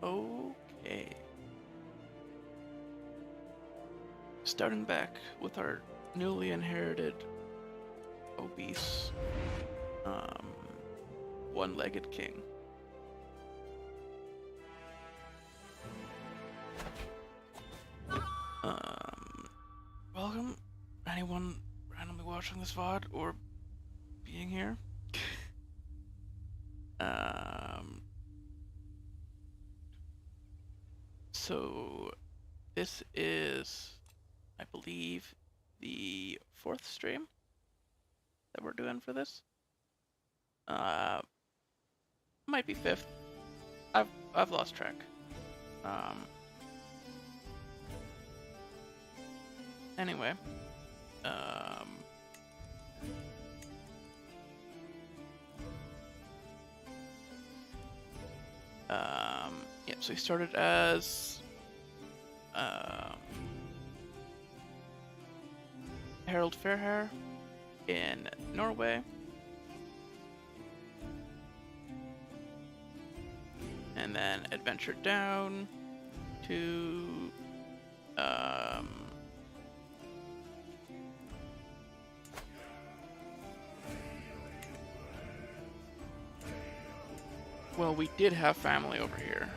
Okay. Starting back with our newly inherited obese one-legged king. Welcome anyone randomly watching this VOD or being here. So this is, I believe, the 4th stream that we're doing for this. Might be 5th. I've lost track. Anyway, yeah, so he started as Harald Fairhair in Norway, and then adventured down to well, we did have family over here.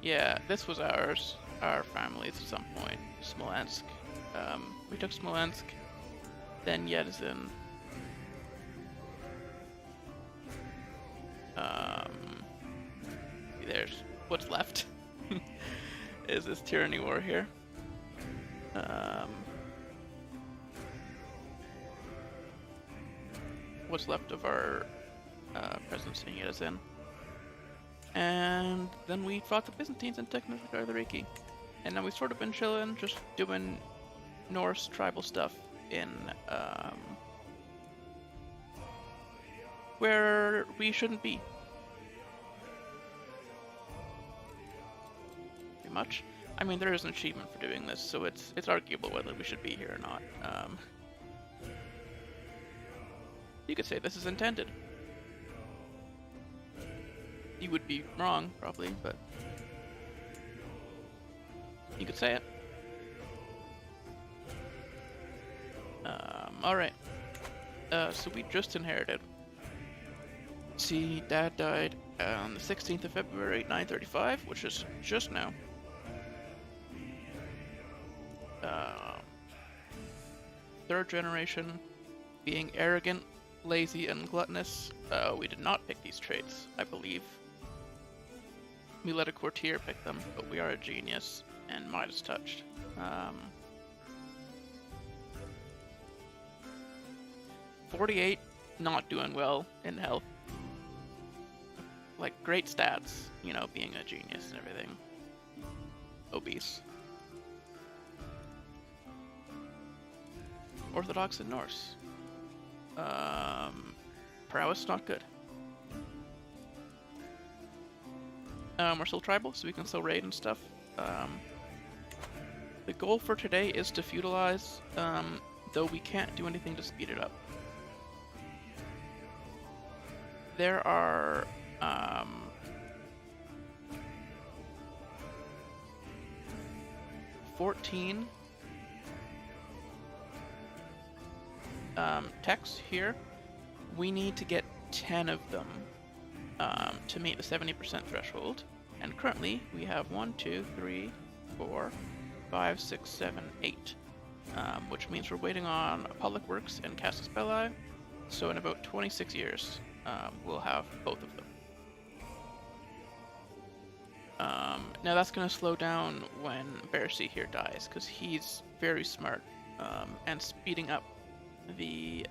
Yeah, this was ours, our families at some point. Smolensk. We took Smolensk, then Yedizin. There's what's left. Is this tyranny war here. What's left of our presence in Yedizin. And then we fought the Byzantines and took Miklagarðaríki. And now we've sort of been chilling, just doing Norse tribal stuff in where we shouldn't be. Pretty much. I mean, there is an achievement for doing this, so it's arguable whether we should be here or not. You could say this is intended. You would be wrong, probably, but you could say it. Alright. So we just inherited. See, Dad died on the 16th of February, 935, which is just now. Third generation, being arrogant, lazy, and gluttonous. We did not pick these traits, I believe. We let a courtier pick them, but we are a genius, and Midas touched. 48, not doing well in health. Like, great stats, you know, being a genius and everything. Obese. Orthodox and Norse. Prowess, not good. We're still tribal, so we can still raid and stuff. The goal for today is to feudalize, though we can't do anything to speed it up. There are 14 techs here. We need to get 10 of them to meet the 70% threshold, and currently we have 1, 2, 3, 4, 5, 6, 7, 8, which means we're waiting on Public Works and Casus Belli, so in about 26 years we'll have both of them. Now that's going to slow down when Bercy here dies, because he's very smart, and speeding up the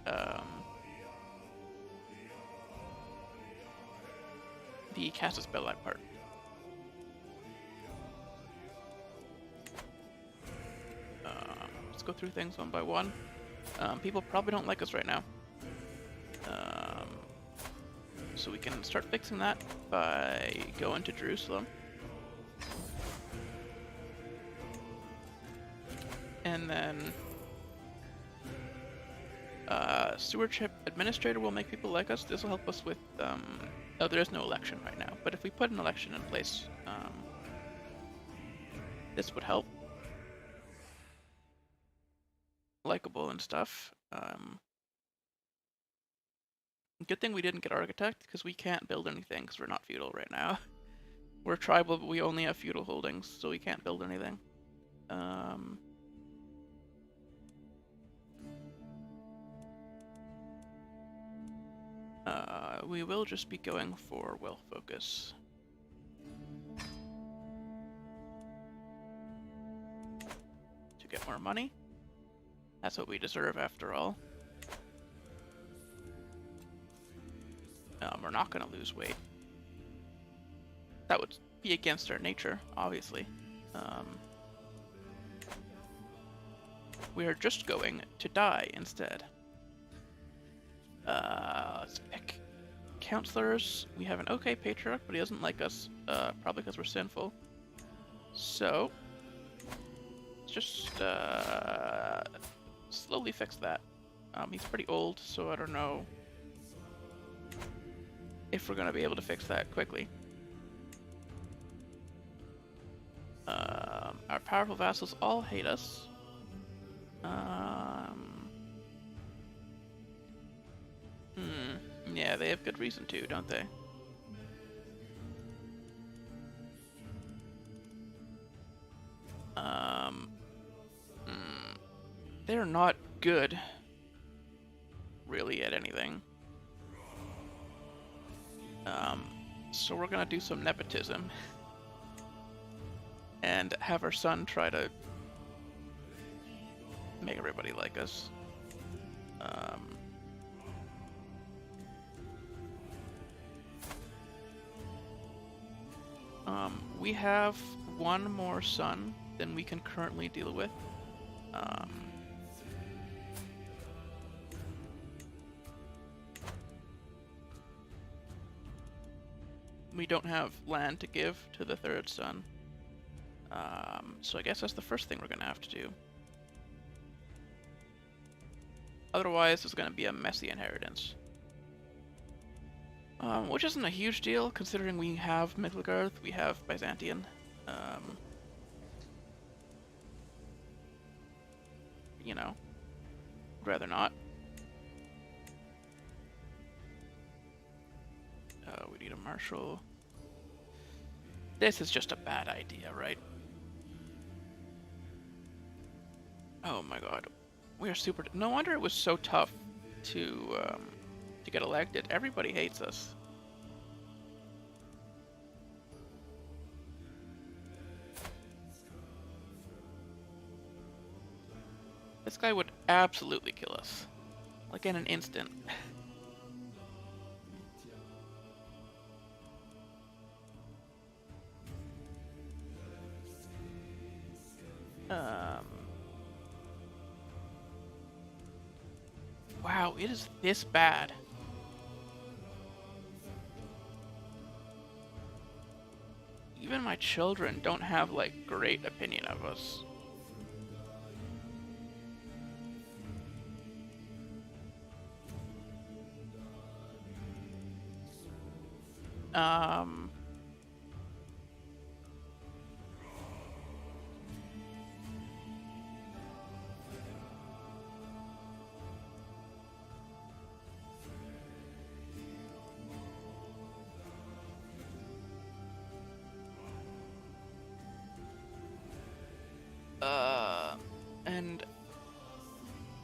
Casus Belli part. Let's go through things one by one. People probably don't like us right now. So we can start fixing that by going to Jerusalem. And then Stewardship administrator will make people like us. This will help us with, oh, there is no election right now, but if we put an election in place, this would help. Likeable and stuff. Good thing we didn't get architect, because we can't build anything, because we're not feudal right now. We're tribal, but we only have feudal holdings, so we can't build anything. We will just be going for wealth focus. To get more money. That's what we deserve after all. We're not going to lose weight. That would be against our nature, obviously. We are just going to die instead. Let's pick counselors. We have an okay patriarch, but he doesn't like us, probably because we're sinful. So, let's just slowly fix that. He's pretty old, so I don't know if we're going to be able to fix that quickly. Our powerful vassals all hate us. Yeah, they have good reason to, don't they? They're not good, really, at anything. So we're gonna do some nepotism and have our son try to make everybody like us. We have one more son than we can currently deal with. We don't have land to give to the third son. So I guess that's the first thing we're gonna have to do. Otherwise, it's gonna be a messy inheritance. Which isn't a huge deal, considering we have Miklagarð, we have Byzantium. You know, rather not. We need a marshal. This is just a bad idea, right? Oh my god. We are super... No wonder it was so tough to get elected. Everybody hates us. This guy would absolutely kill us. Like in an instant. Wow, it is this bad. Even my children don't have, like, great opinion of us. And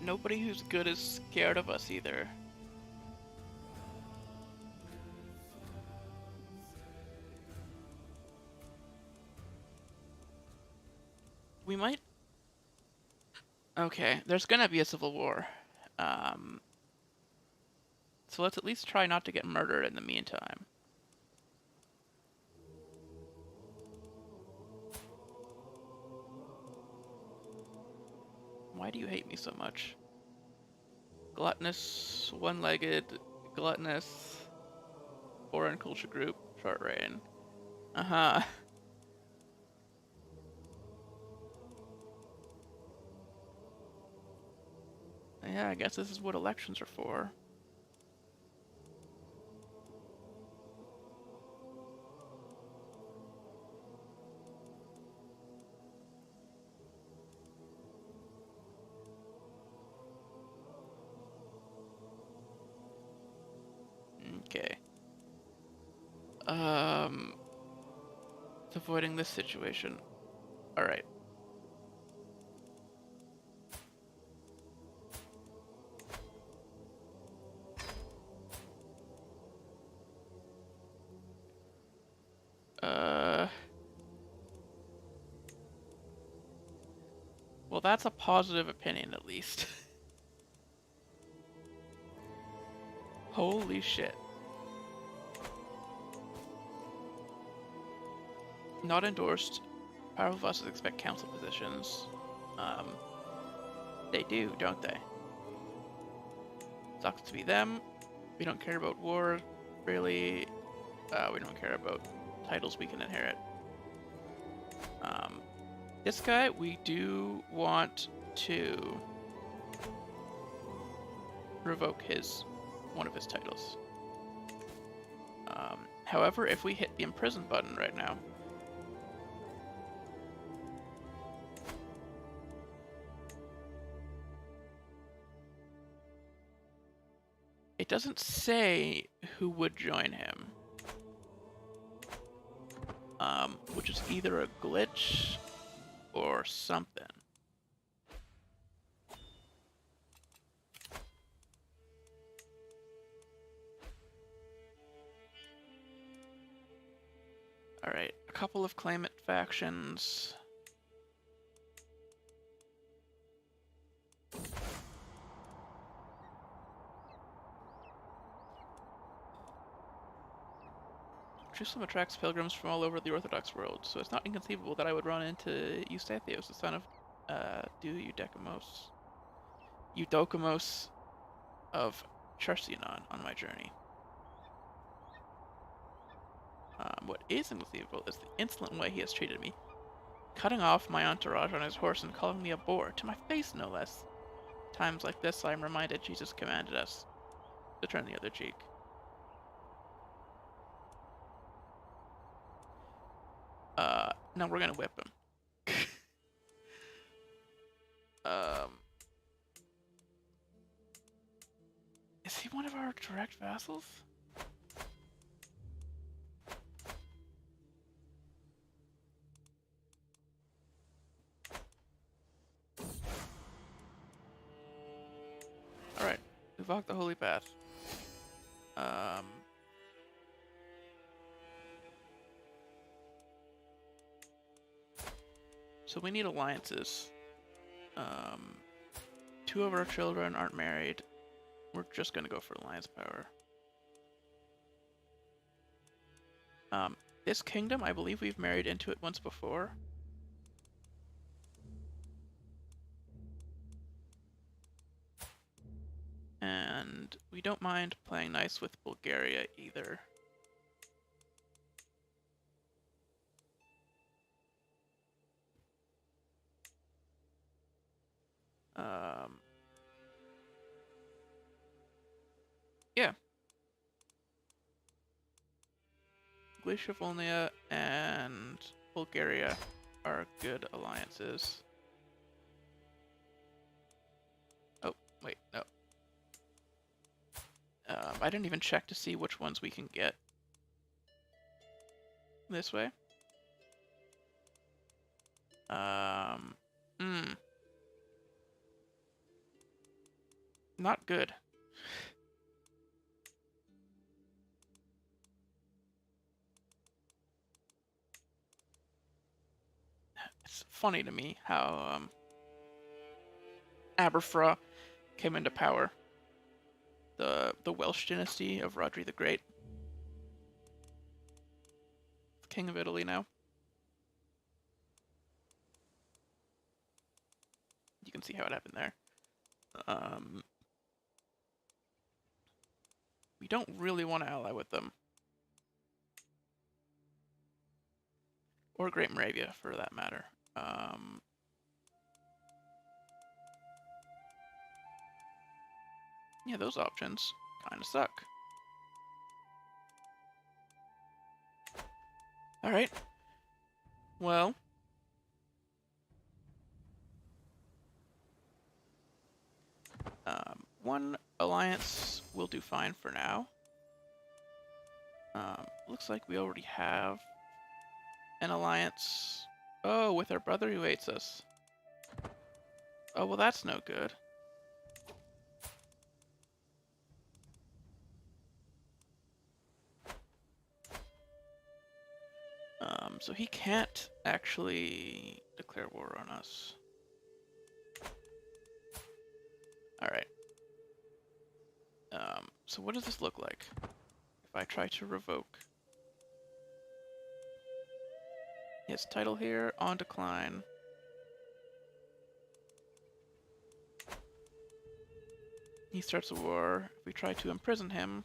nobody who's good is scared of us either. We might... Okay, there's gonna be a civil war. So let's at least try not to get murdered in the meantime. Why do you hate me so much? Gluttonous, one-legged, gluttonous, foreign culture group, short reign. Uh-huh. Yeah, I guess this is what elections are for. Okay. Avoiding this situation. Alright. Well, that's a positive opinion, at least. Holy shit. Not endorsed. Powerful vassals expect council positions. They do, don't they? Sucks to be them. We don't care about war, really. We don't care about titles we can inherit. This guy, we do want to revoke one of his titles. However, if we hit the imprison button right now, it doesn't say who would join him, which is either a glitch or something. Alright, a couple of claimant factions. Jerusalem attracts pilgrims from all over the Orthodox world, so it's not inconceivable that I would run into Eustathios, the son of Eudokimos of Charcinon, on my journey. What is inconceivable is the insolent way he has treated me, cutting off my entourage on his horse and calling me a boor, to my face no less. Times like this I am reminded Jesus commanded us to turn the other cheek. No, we're gonna whip him. Is he one of our direct vassals? Alright, we walked the holy path. So we need alliances. Two of our children aren't married. We're just gonna go for alliance power. This kingdom, I believe we've married into it once before. And we don't mind playing nice with Bulgaria either. Yeah. Glacia Volnia and Bulgaria are good alliances. Oh, wait, no. I didn't even check to see which ones we can get this way. Not good. It's funny to me how Aberfra came into power. The Welsh dynasty of Rodri the Great. King of Italy now. You can see how it happened there. We don't really want to ally with them. Or Great Moravia, for that matter. Yeah, those options kind of suck. Alright. Well. One alliance will do fine for now. Looks like we already have an alliance. Oh, with our brother who hates us. Oh, well that's no good. So he can't actually declare war on us. Alright. So what does this look like if I try to revoke? His title here, on decline. He starts a war. If we try to imprison him,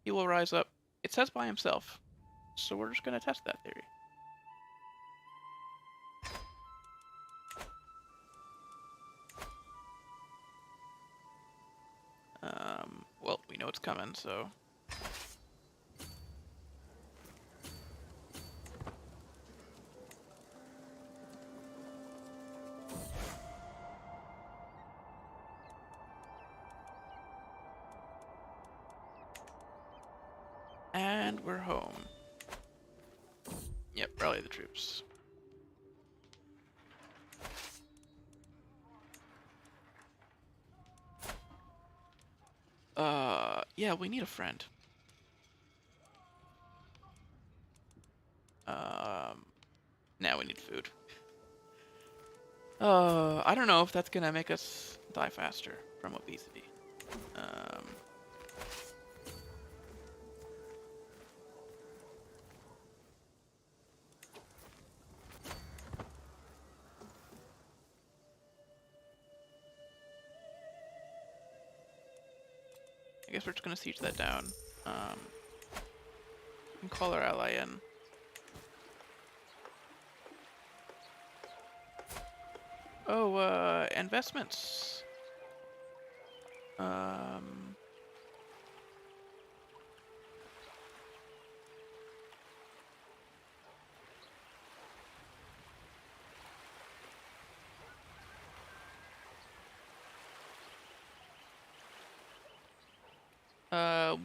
he will rise up. It says by himself, so we're just going to test that theory. Well, we know it's coming, so... And we're home. Yep, rally the troops. Yeah, we need a friend. Now we need food. I don't know if that's gonna make us die faster from obesity. I guess we're just gonna siege that down. And call our ally in. Oh, investments.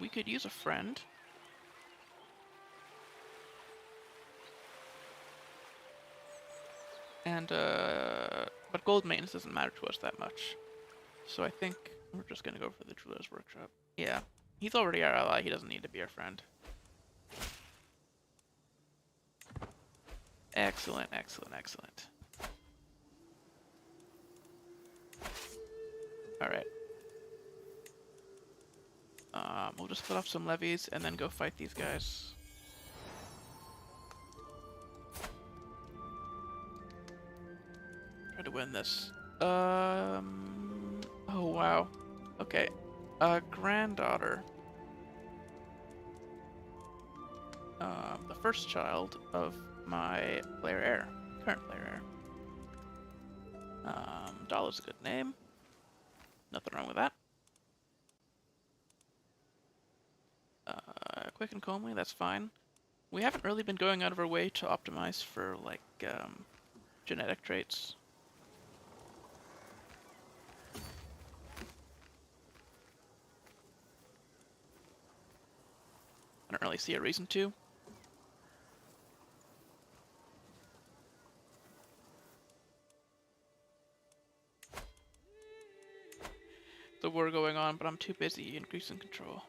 We could use a friend. And, but gold maintenance doesn't matter to us that much. So I think we're just gonna go for the Jeweler's Workshop. Yeah, he's already our ally, he doesn't need to be our friend. Excellent, excellent, excellent. Alright. We'll just put off some levies and then go fight these guys. Try to win this. Oh wow. Okay. Granddaughter. The first child of my player heir. Current player heir. Dollar's a good name. Nothing wrong with that. Quick and comely, that's fine. We haven't really been going out of our way to optimize for, like, genetic traits. I don't really see a reason to. The war going on, but I'm too busy increasing control.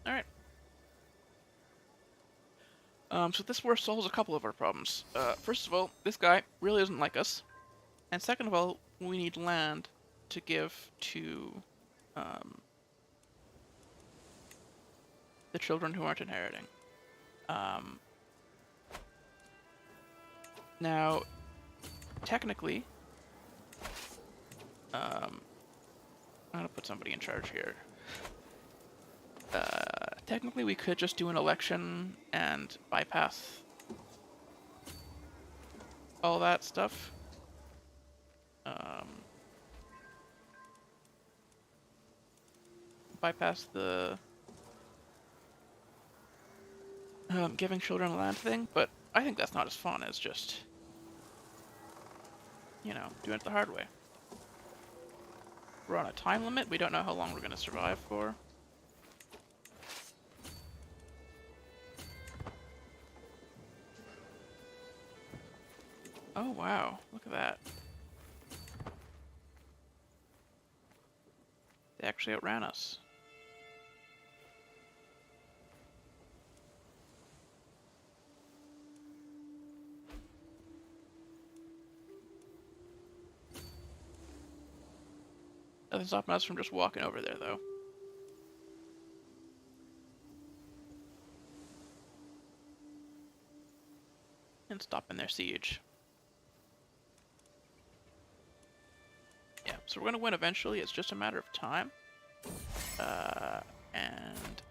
Alright. So this war solves a couple of our problems. First of all, this guy really doesn't like us. And second of all, we need land to give to the children who aren't inheriting. Now, technically, I'm gonna put somebody in charge here. Technically, we could just do an election and bypass all that stuff. Bypass the giving children land thing, but I think that's not as fun as just, you know, doing it the hard way. We're on a time limit. We don't know how long we're going to survive for. Oh, wow. Look at that. They actually outran us. Nothing's stopping us from just walking over there, though. And stopping their siege. Yeah, so we're going to win eventually. It's just a matter of time. And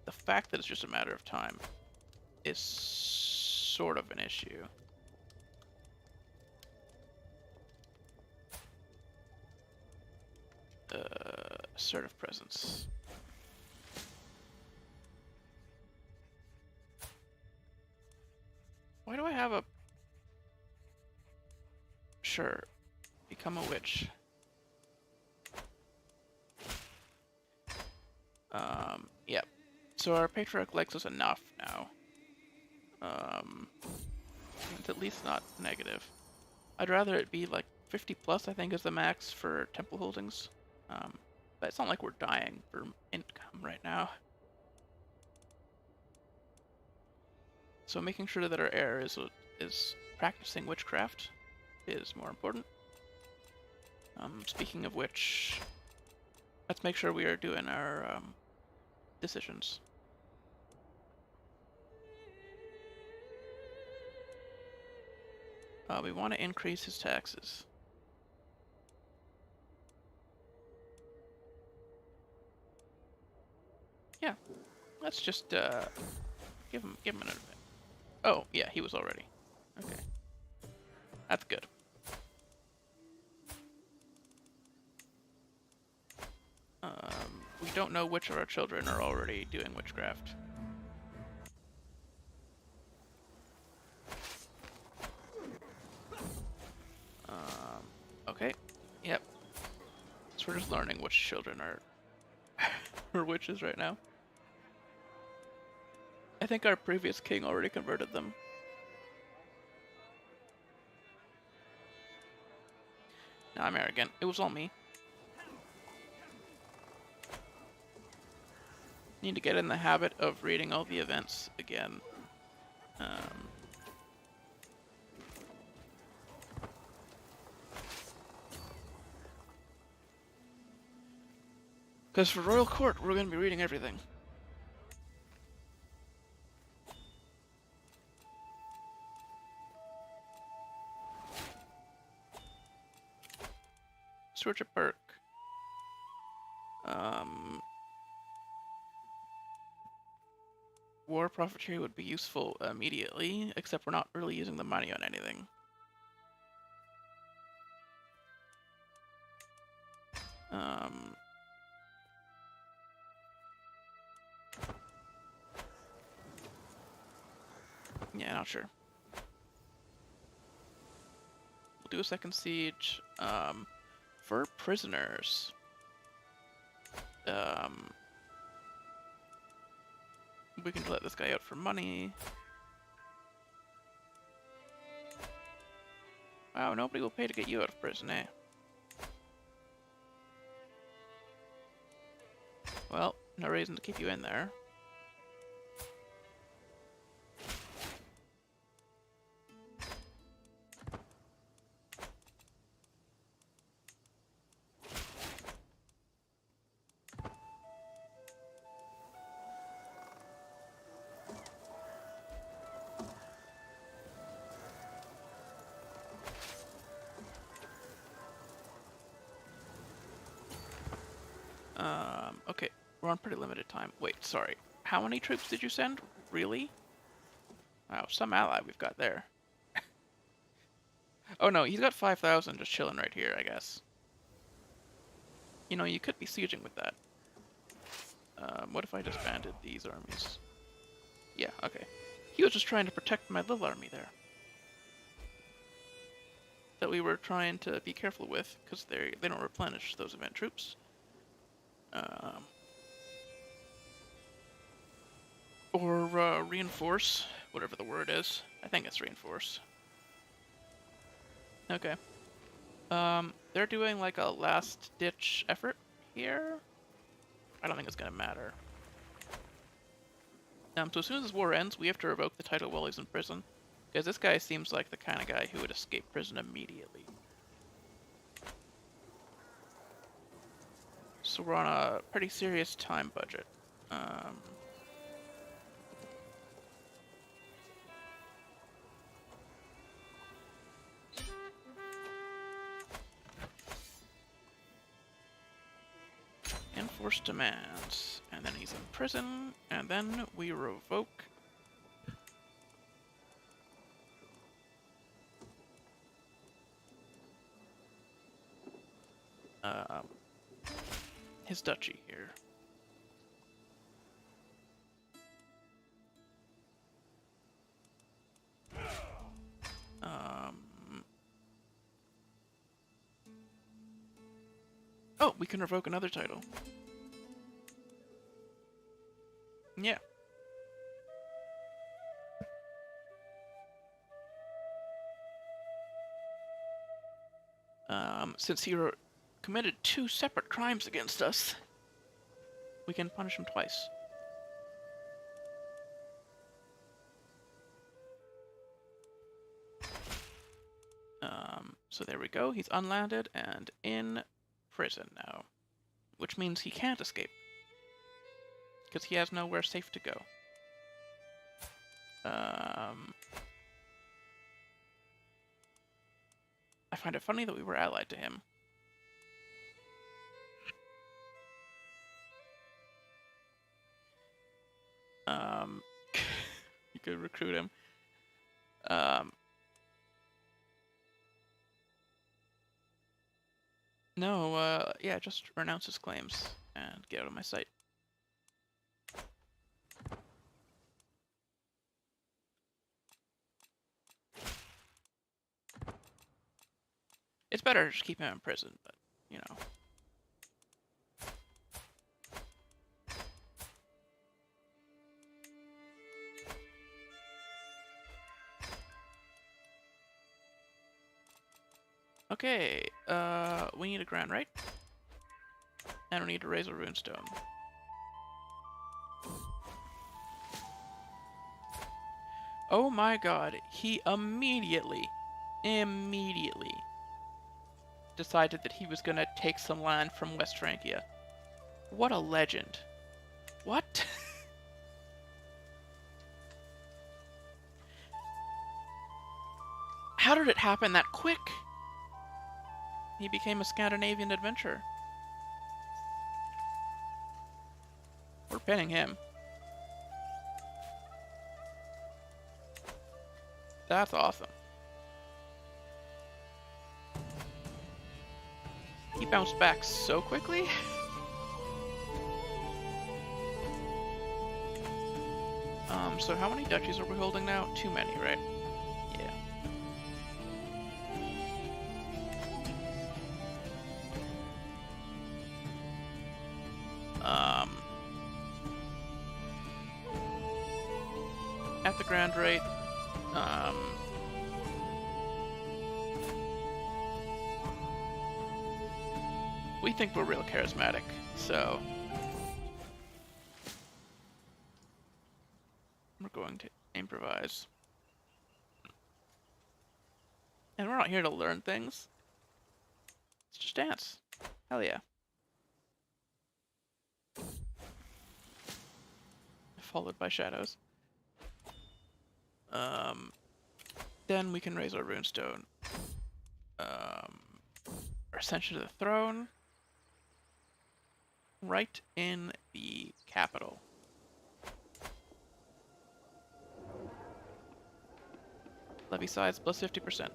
the fact that it's just a matter of time is sort of an issue. Assertive presence. Why do I have a... Sure. Become a witch. Yep. So our patriarch likes us enough now. It's at least not negative. I'd rather it be like 50 plus, I think, is the max for temple holdings. But it's not like we're dying for income right now. So making sure that our heir is practicing witchcraft is more important. Speaking of which, let's make sure we are doing our decisions. We want to increase his taxes. Yeah, let's just give him another bit. Oh, yeah, he was already. Okay. That's good. We don't know which of our children are already doing witchcraft. Okay. Yep. So we're just learning which children are are witches right now. I think our previous king already converted them. No, I'm arrogant. It was all me. Need to get in the habit of reading all the events again. Because for Royal Court, we're going to be reading everything. Search a perk. War profiteer would be useful immediately, except we're not really using the money on anything. Yeah, not sure. We'll do a second siege. For prisoners. We can let this guy out for money. Wow, nobody will pay to get you out of prison, eh? Well, no reason to keep you in there. We're on pretty limited time. Wait, sorry. How many troops did you send? Really? Wow, some ally we've got there. Oh no, he's got 5,000 just chilling right here, I guess. You know, you could be sieging with that. What if I disbanded these armies? Yeah, okay. He was just trying to protect my little army there. That we were trying to be careful with, because they don't replenish those event troops. Or reinforce, whatever the word is. I think it's reinforce. Okay. They're doing like a last-ditch effort here. I don't think it's gonna matter. So as soon as this war ends, we have to revoke the title while he's in prison. Because this guy seems like the kind of guy who would escape prison immediately. So we're on a pretty serious time budget. Enforce demands. And then he's in prison. And then we revoke. His duchy here. Oh, we can revoke another title. Yeah. Since he committed 2 separate crimes against us, we can punish him twice. So there we go. He's unlanded and in prison now, which means he can't escape because he has nowhere safe to go. I find it funny that we were allied to him. You could recruit him. No, yeah, just renounce his claims and get out of my sight. It's better to just keep him in prison, but, you know. Okay, we need a grand right? And we need to raise a runestone. Oh my god, he immediately decided that he was gonna take some land from West Francia. What a legend. What? How did it happen that quick? He became a Scandinavian adventurer. We're pinning him. That's awesome. He bounced back so quickly. So how many duchies are we holding now? Too many, right? Yeah. At the grand rate, we think we're real charismatic, so we're going to improvise. And we're not here to learn things. Let's just dance. Hell yeah. Followed by shadows. Then we can raise our runestone. Our ascension to the throne. right in the capital. Levy size plus 50%.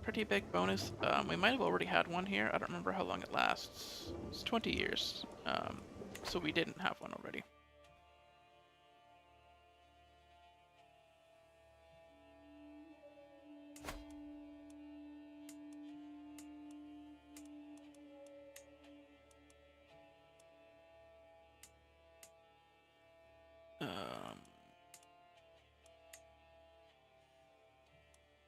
Pretty big bonus. We might have already had one here. I don't remember how long it lasts. It's 20 years. So we didn't have one already.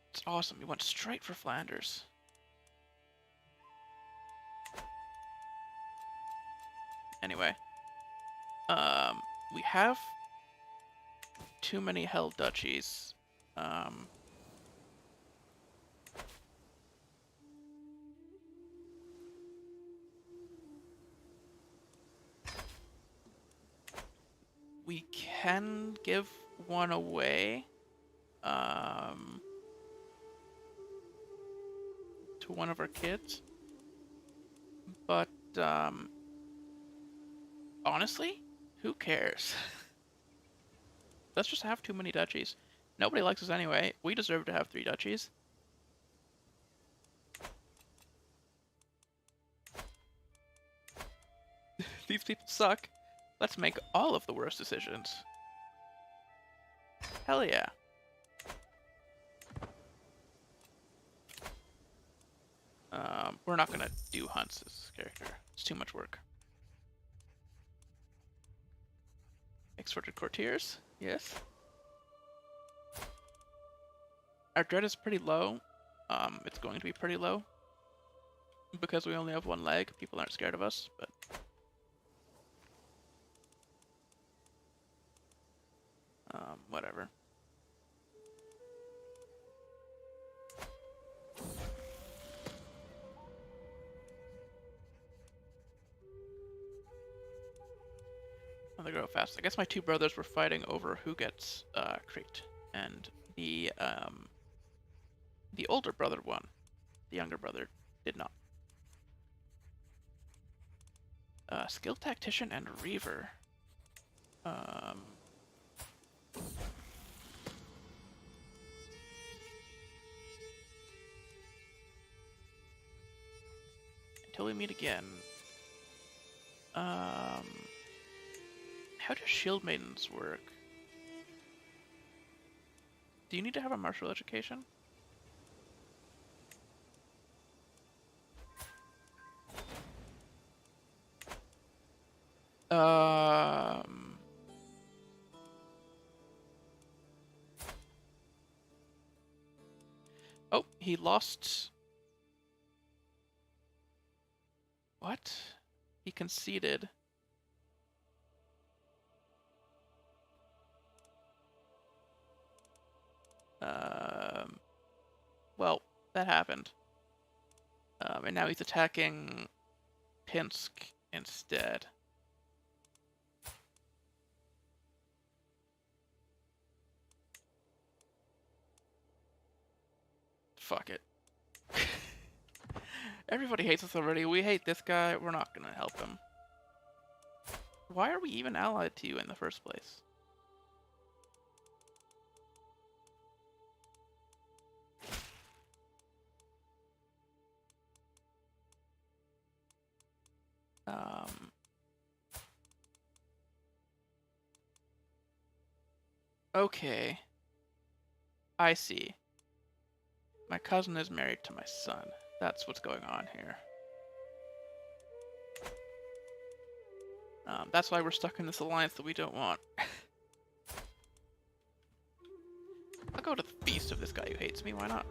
It's awesome. We went straight for Flanders. Anyway, we have too many held duchies. We can give one away to one of our kids, but honestly, who cares? Let's just have too many duchies. Nobody likes us anyway. We deserve to have 3 duchies. These people suck. Let's make all of the worst decisions. Hell yeah. We're not gonna do Hunt's character. It's too much work. Extorted courtiers, yes. Our dread is pretty low. It's going to be pretty low. Because we only have 1 leg, people aren't scared of us, but... whatever. Oh, they grow fast. I guess my 2 brothers were fighting over who gets Crete, and the older brother won. The younger brother did not. Skilled tactician and reaver. Until we meet again. How do shield maidens work? Do you need to have a martial education? Oh, he lost. What? He conceded. Well, that happened. And now he's attacking Pinsk instead. Fuck it. Everybody hates us already. We hate this guy. We're not gonna help him. Why are we even allied to you in the first place? Okay. I see. My cousin is married to my son. That's what's going on here. That's why we're stuck in this alliance that we don't want. I'll go to the feast of this guy who hates me, why not?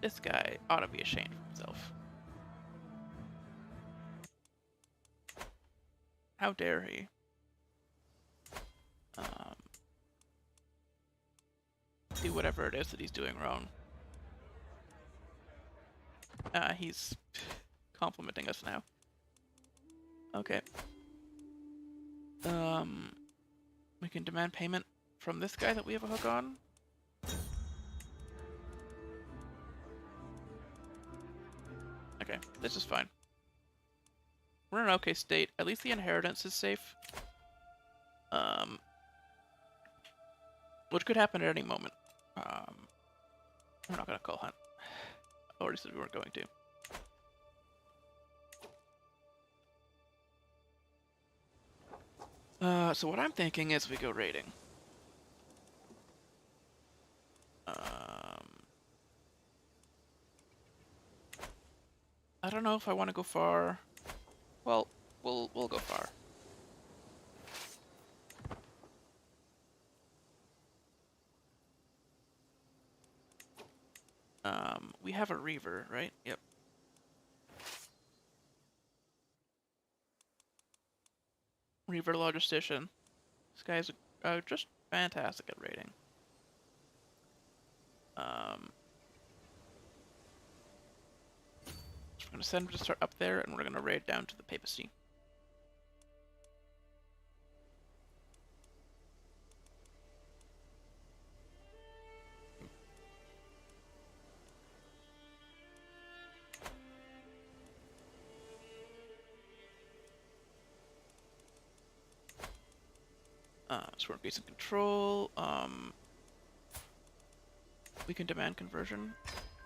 This guy ought to be ashamed of himself. How dare he? Do whatever it is that he's doing wrong. He's complimenting us now. Okay. We can demand payment from this guy that we have a hook on. Okay, this is fine. We're in an okay state. At least the inheritance is safe. Which could happen at any moment. We're not gonna call hunt. I already said we weren't going to. So what I'm thinking is we go raiding. I don't know if I want to go far. Well, we'll go far. We have a reaver, right? Yep. Reaver logistician. This guy's just fantastic at raiding. So we're gonna send him to start up there, and we're gonna raid down to the papacy. So we're in basic control. We can demand conversion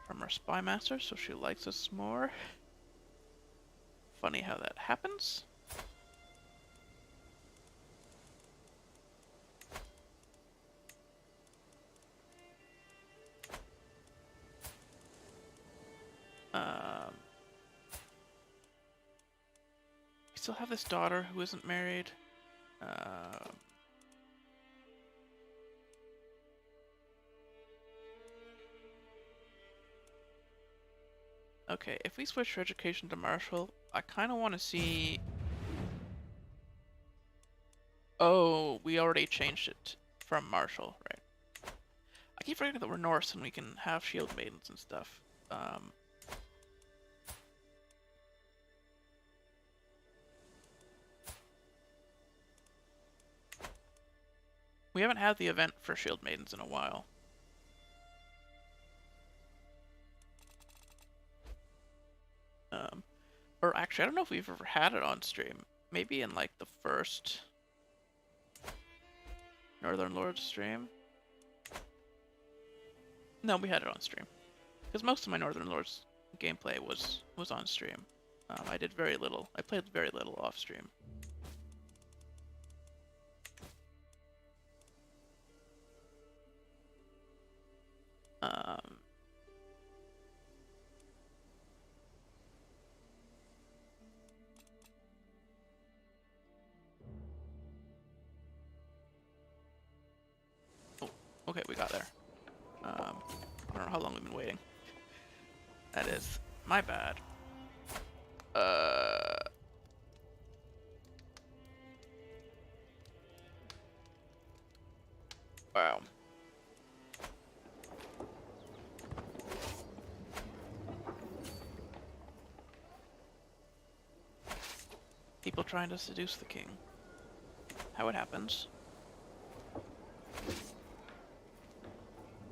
from our spy master, so she likes us more. Funny how that happens. We still have this daughter who isn't married. Okay, if we switch her education to martial, I kind of want to see... Oh, we already changed it from martial, right? I keep forgetting that we're Norse and we can have shield maidens and stuff. We haven't had the event for shield maidens in a while. Or actually, I don't know if we've ever had it on stream. Maybe in like the first Northern Lords stream. No, we had it on stream. Because most of my Northern Lords gameplay was on stream. I did very little. I played very little off stream. Oh, okay, we got there. I don't know how long we've been waiting. That is my bad. Wow. People trying to seduce the king. How it happens.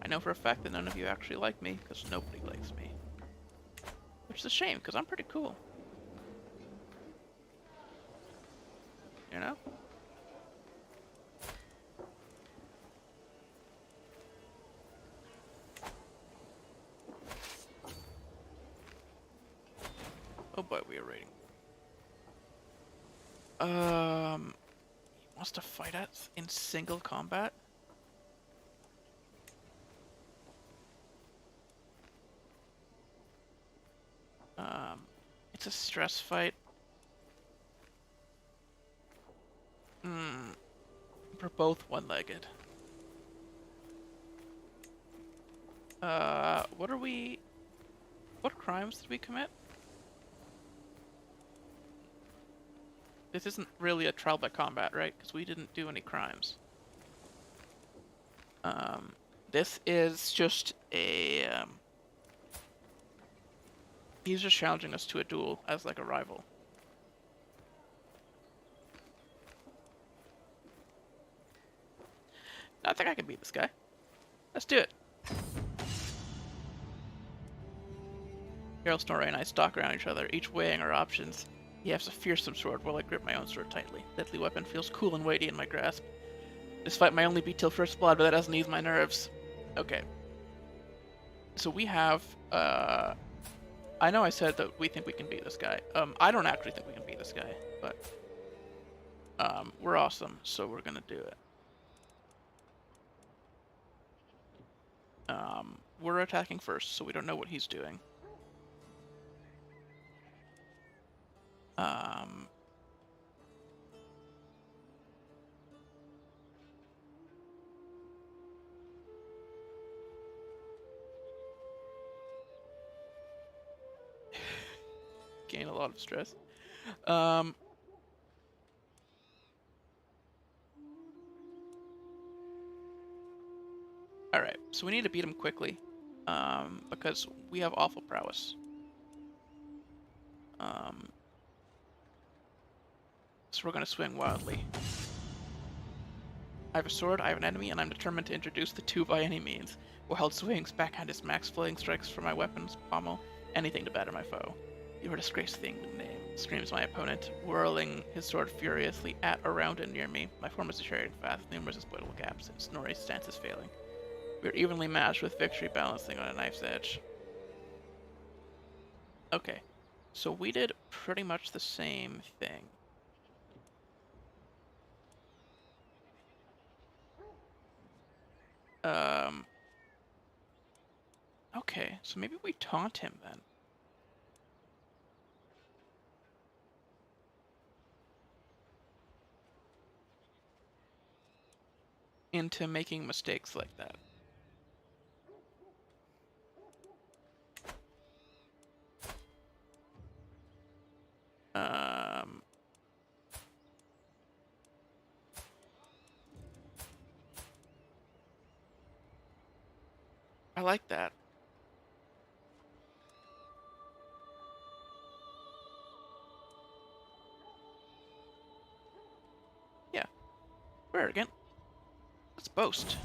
I know for a fact that none of you actually like me, because nobody likes me. Which is a shame, because I'm pretty cool. You know? Oh boy, we are raiding. He wants to fight us in single combat? It's a stress fight. We're both one-legged. What are we... What crimes did we commit? This isn't really a trial by combat, right? Because we didn't do any crimes. This is just a... He's just challenging us to a duel as like a rival. I think I can beat this guy. Let's do it. Harald, Snorri, and I stalk around each other, each weighing our options. He has a fearsome sword while I grip my own sword tightly. The deadly weapon feels cool and weighty in my grasp. This fight might only be till first blood, but that doesn't ease my nerves. Okay. So we have, I know I said that we think we can beat this guy. I don't actually think we can beat this guy, but, we're awesome, so we're gonna do it. We're attacking first, so we don't know what he's doing. Gain a lot of stress. Alright, so we need to beat him quickly, because we have awful prowess. So we're gonna swing wildly. I have a sword, I have an enemy, and I'm determined to introduce the two by any means. Wild swings, backhand his max, flaying strikes from my weapon's pommel, anything to batter my foe. You are a disgraced thing to name, screams my opponent, whirling his sword furiously at, around, and near me. My form is deteriorating fast, numerous exploitable gaps, and Snorri's stance is failing. We are evenly matched, with victory balancing on a knife's edge. Okay, so we did pretty much the same thing. Okay, so maybe we taunt him then. Into making mistakes like that. I like that. Yeah. We're arrogant. Let's boast.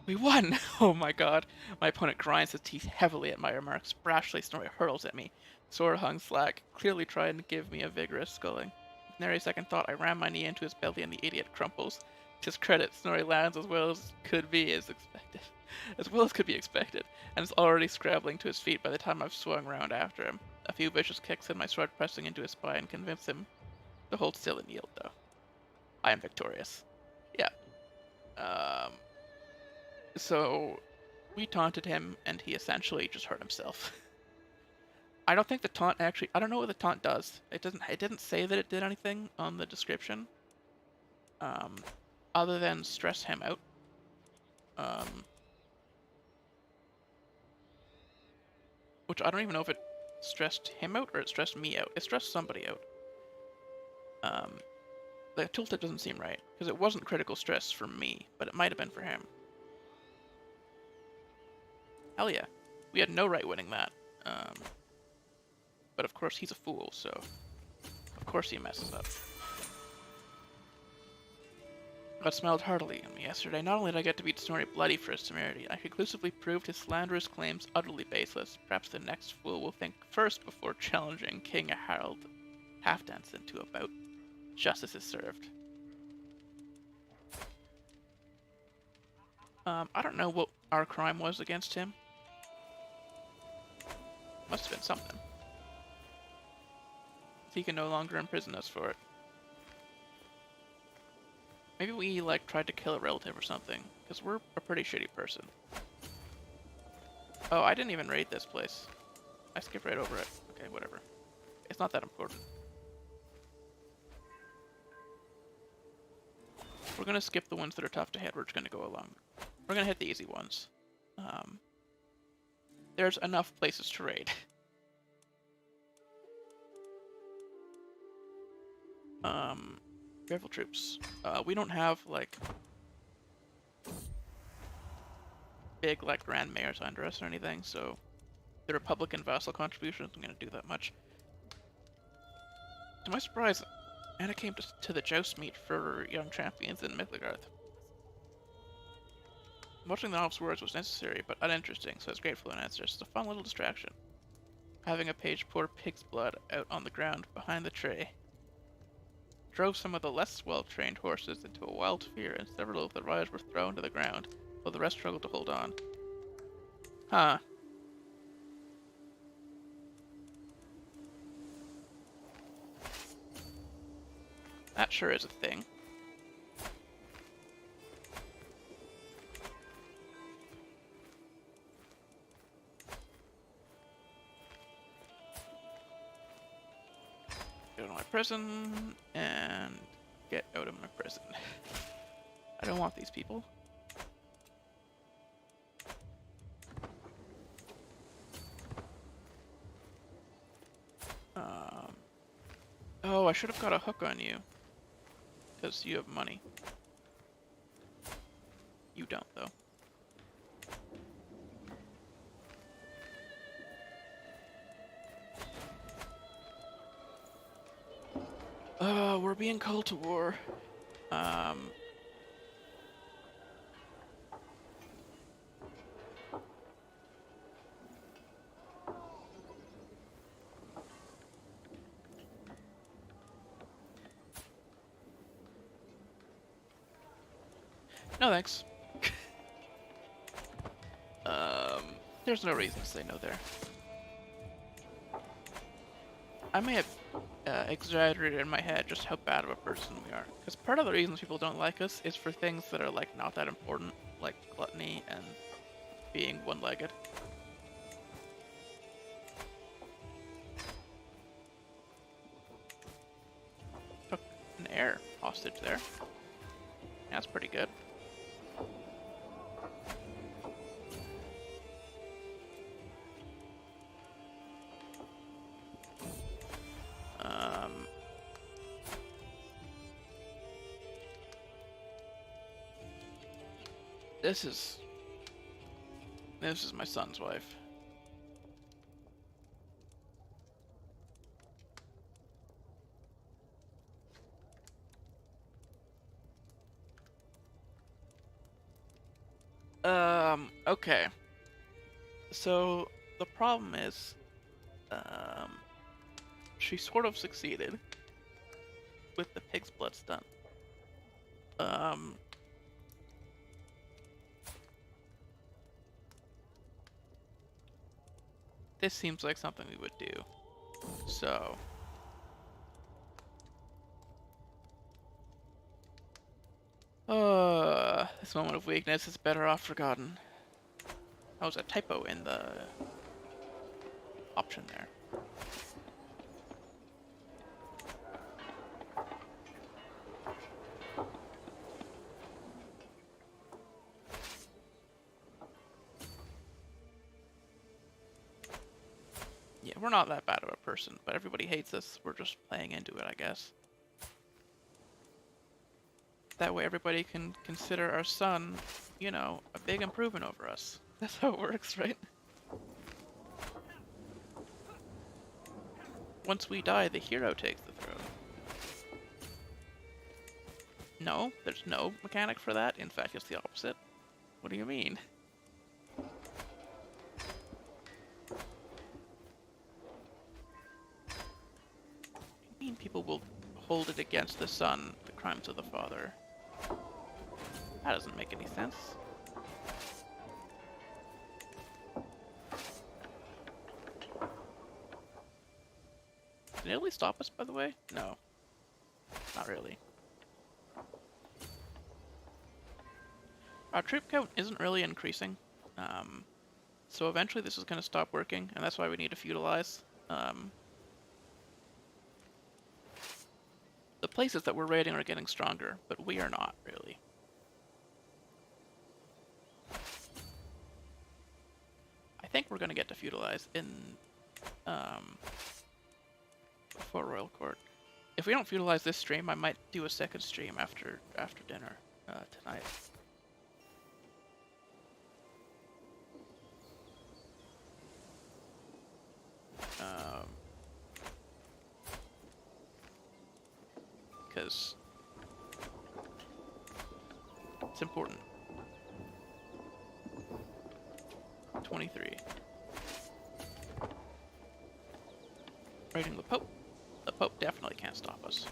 We won! Oh my god. My opponent grinds his teeth heavily at my remarks. Brashly, Snorri hurls at me. Sword hung slack, clearly trying to give me a vigorous sculling. With nary second thought, I ram my knee into his belly and the idiot crumples. To his credit, Snorri lands as well as could be expected. As well as could be expected, and is already scrabbling to his feet by the time I've swung round after him. A few vicious kicks and my sword pressing into his spine convince him to hold still and yield, though. I am victorious. Yeah. So we taunted him, and he essentially just hurt himself. I don't think the taunt actually. I don't know what the taunt does. It didn't say that it did anything on the description. Other than stress him out. Which I don't even know if it stressed him out or it stressed me out. It stressed somebody out. The tooltip doesn't seem right, because it wasn't critical stress for me, but it might have been for him. Hell yeah. We had no right winning that. But of course he's a fool, so of course he messes up. God smiled heartily at me yesterday. Not only did I get to beat Snorri bloody for his temerity, I conclusively proved his slanderous claims utterly baseless. Perhaps the next fool will think first before challenging King Harald Halfdance into a bout. Justice is served. I don't know what our crime was against him. Must have been something. He can no longer imprison us for it. Maybe we, like, tried to kill a relative or something, because we're a pretty shitty person. Oh, I didn't even raid this place. I skipped right over it. Okay, whatever. It's not that important. We're gonna skip the ones that are tough to hit. We're just gonna go along. We're gonna hit the easy ones. There's enough places to raid. Careful troops. We don't have, like, big, like, grand mayors under us or anything, so the Republican vassal contribution isn't going to do that much. To my surprise, Anna came to the joust meet for young champions in Miklagarð. Watching the elf's words was necessary, but uninteresting, so I was grateful in answer. It's a fun little distraction. Having a page pour pig's blood out on the ground behind the tray. Drove some of the less well-trained horses into a wild fear, and several of the riders were thrown to the ground, while the rest struggled to hold on. Huh. That sure is a thing. Go to my prison, and get out of my prison. I don't want these people. Oh, I should have got a hook on you. Because you have money. You don't, though. We're being called to war. No thanks. There's no reason to say no there. I may have exaggerated in my head just how bad of a person we are. Because part of the reasons people don't like us is for things that are like not that important, like gluttony and being one-legged. Took an heir hostage there. That's pretty good. This is my son's wife. Okay. So the problem is, she sort of succeeded with the pig's blood stunt. This seems like something we would do. So. This moment of weakness is better off forgotten. That was a typo in the option there. Yeah, we're not that bad of a person, but everybody hates us. We're just playing into it, I guess. That way everybody can consider our son, you know, a big improvement over us. That's how it works, right? Once we die, the hero takes the throne. No, there's no mechanic for that. In fact, it's the opposite. What do you mean? People will hold it against the son, the crimes of the father. That doesn't make any sense. Did Italy stop us, by the way? No. Not really. Our troop count isn't really increasing. So eventually this is going to stop working, and that's why we need to feudalize. The places that we're raiding are getting stronger, but we are not, really. I think we're going to get to feudalize in before Royal Court. If we don't feudalize this stream, I might do a second stream after dinner tonight. Because it's important. 23. Raiding the Pope. The Pope definitely can't stop us.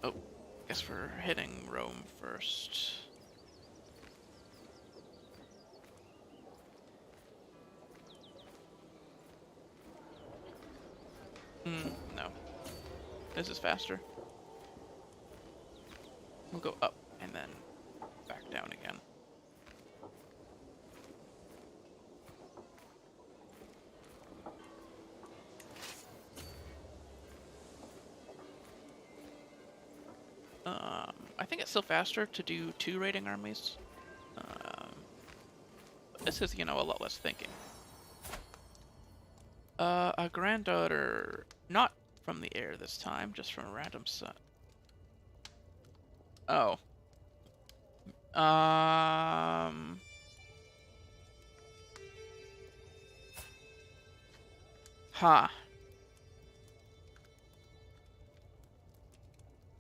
Oh, guess we're hitting Rome first. No. This is faster. We'll go up and then back down again. I think it's still faster to do 2 raiding armies. This is, you know, a lot less thinking. A granddaughter, not from the heir this time, just from a random son. Oh. Ha.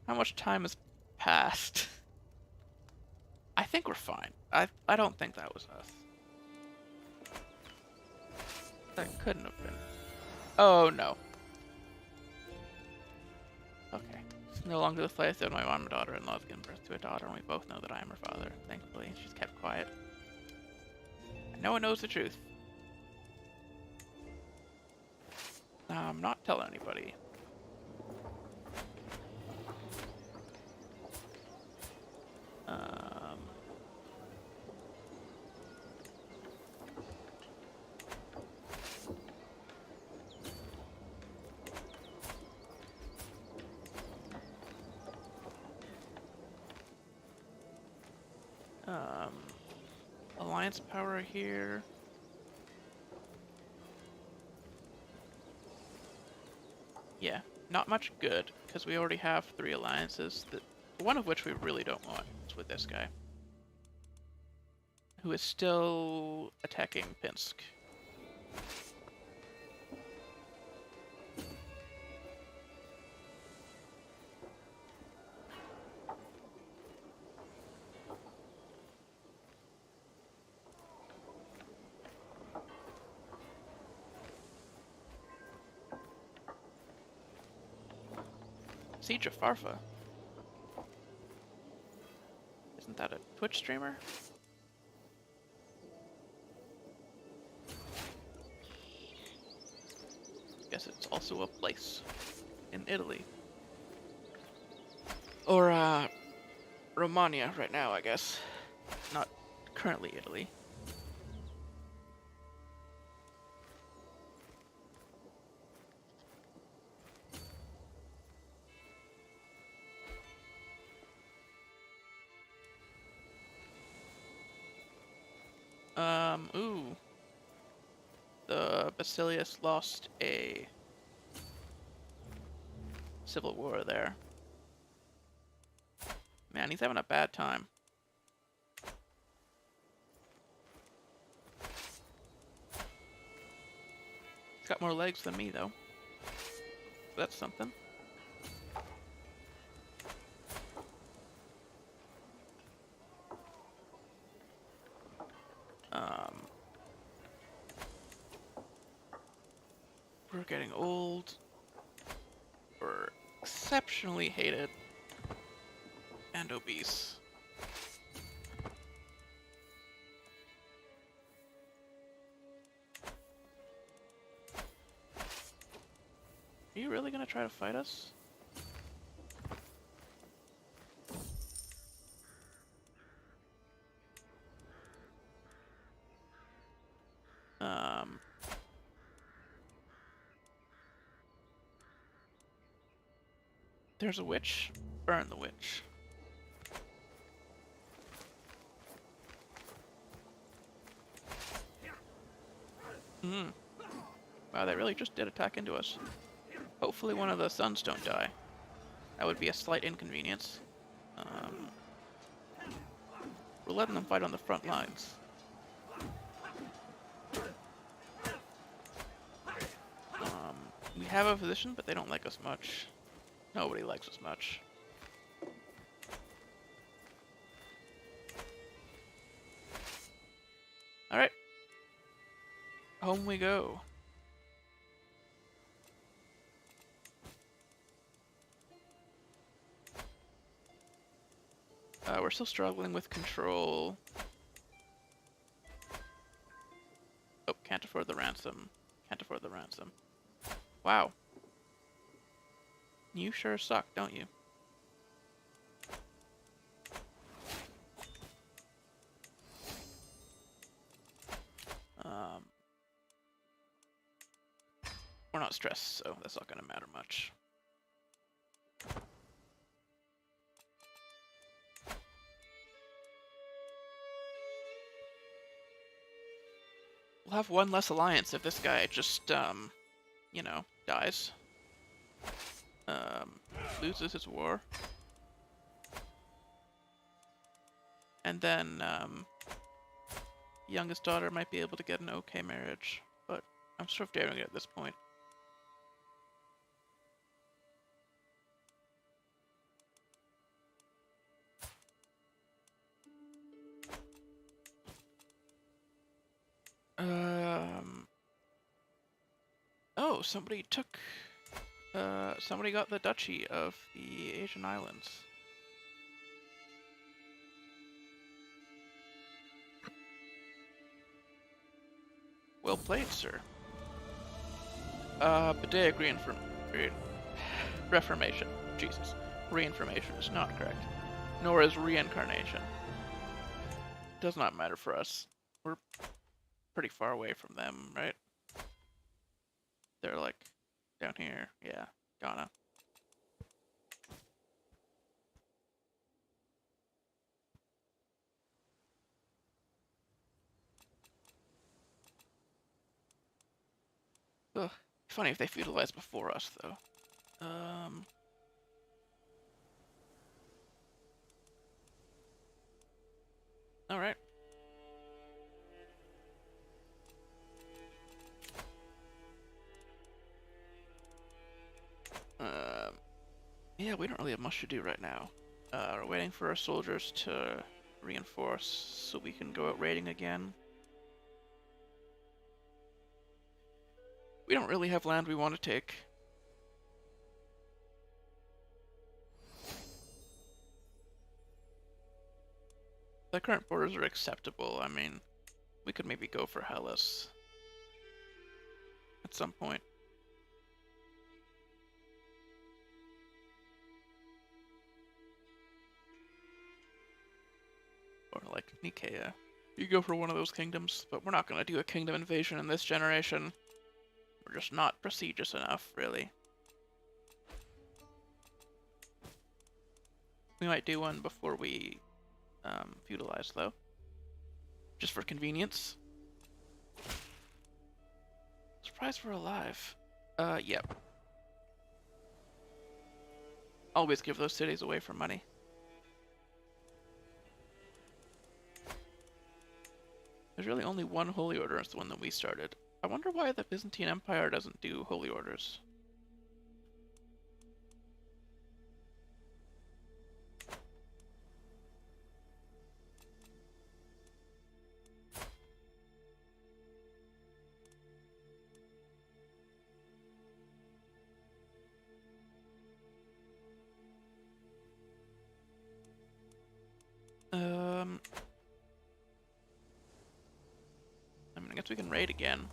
How much time has passed? I think we're fine. I don't think that was us. That couldn't have been. Oh, no. Okay. It's no longer the place that my mom and daughter-in-law has given birth to a daughter, and we both know that I am her father. Thankfully, she's kept quiet. And no one knows the truth. I'm not telling anybody. Alliance power here. Yeah, not much good, because we already have 3 alliances, that, one of which we really don't want. It's with this guy, who is still attacking Pinsk. Siege of Farfa. Isn't that a Twitch streamer? Guess it's also a place in Italy. Or, Romania right now, I guess. Not currently Italy. Ooh. The Basilius lost a civil war there. Man, he's having a bad time. He's got more legs than me, though. That's something. We're getting old. We're exceptionally hated. And obese. Are you really gonna try to fight us? There's a witch. Burn the witch. Wow, they really just did attack into us. Hopefully one of the sons don't die. That would be a slight inconvenience. We're letting them fight on the front lines. We have a position, but they don't like us much. Nobody likes us much. Alright. Home we go. We're still struggling with control. Oh, can't afford the ransom. Can't afford the ransom. Wow. You sure suck, don't you? We're not stressed, so that's not gonna matter much. We'll have one less alliance if this guy just, you know, dies. Loses his war. And then, youngest daughter might be able to get an okay marriage, but I'm sort of daring it at this point. Oh, somebody got the Duchy of the Asian Islands. Well played, sir. Bidaic Reformation. Jesus. Reinformation is not correct. Nor is reincarnation. Does not matter for us. We're pretty far away from them, right? They're like down here. Yeah, Ghana. Ugh. Funny if they feudalized before us, though. Alright. Yeah, we don't really have much to do right now. We're waiting for our soldiers to reinforce so we can go out raiding again. We don't really have land we want to take. The current borders are acceptable. I mean, we could maybe go for Hellas at some point. Or like Nicaea. You go for one of those kingdoms, but we're not going to do a kingdom invasion in this generation. We're just not prestigious enough, really. We might do one before we feudalize, though. Just for convenience. Surprised we're alive. Yep. Always give those cities away for money. There's really only one holy order, it's the one that we started. I wonder why the Byzantine Empire doesn't do holy orders. I mean, I guess we can raid again.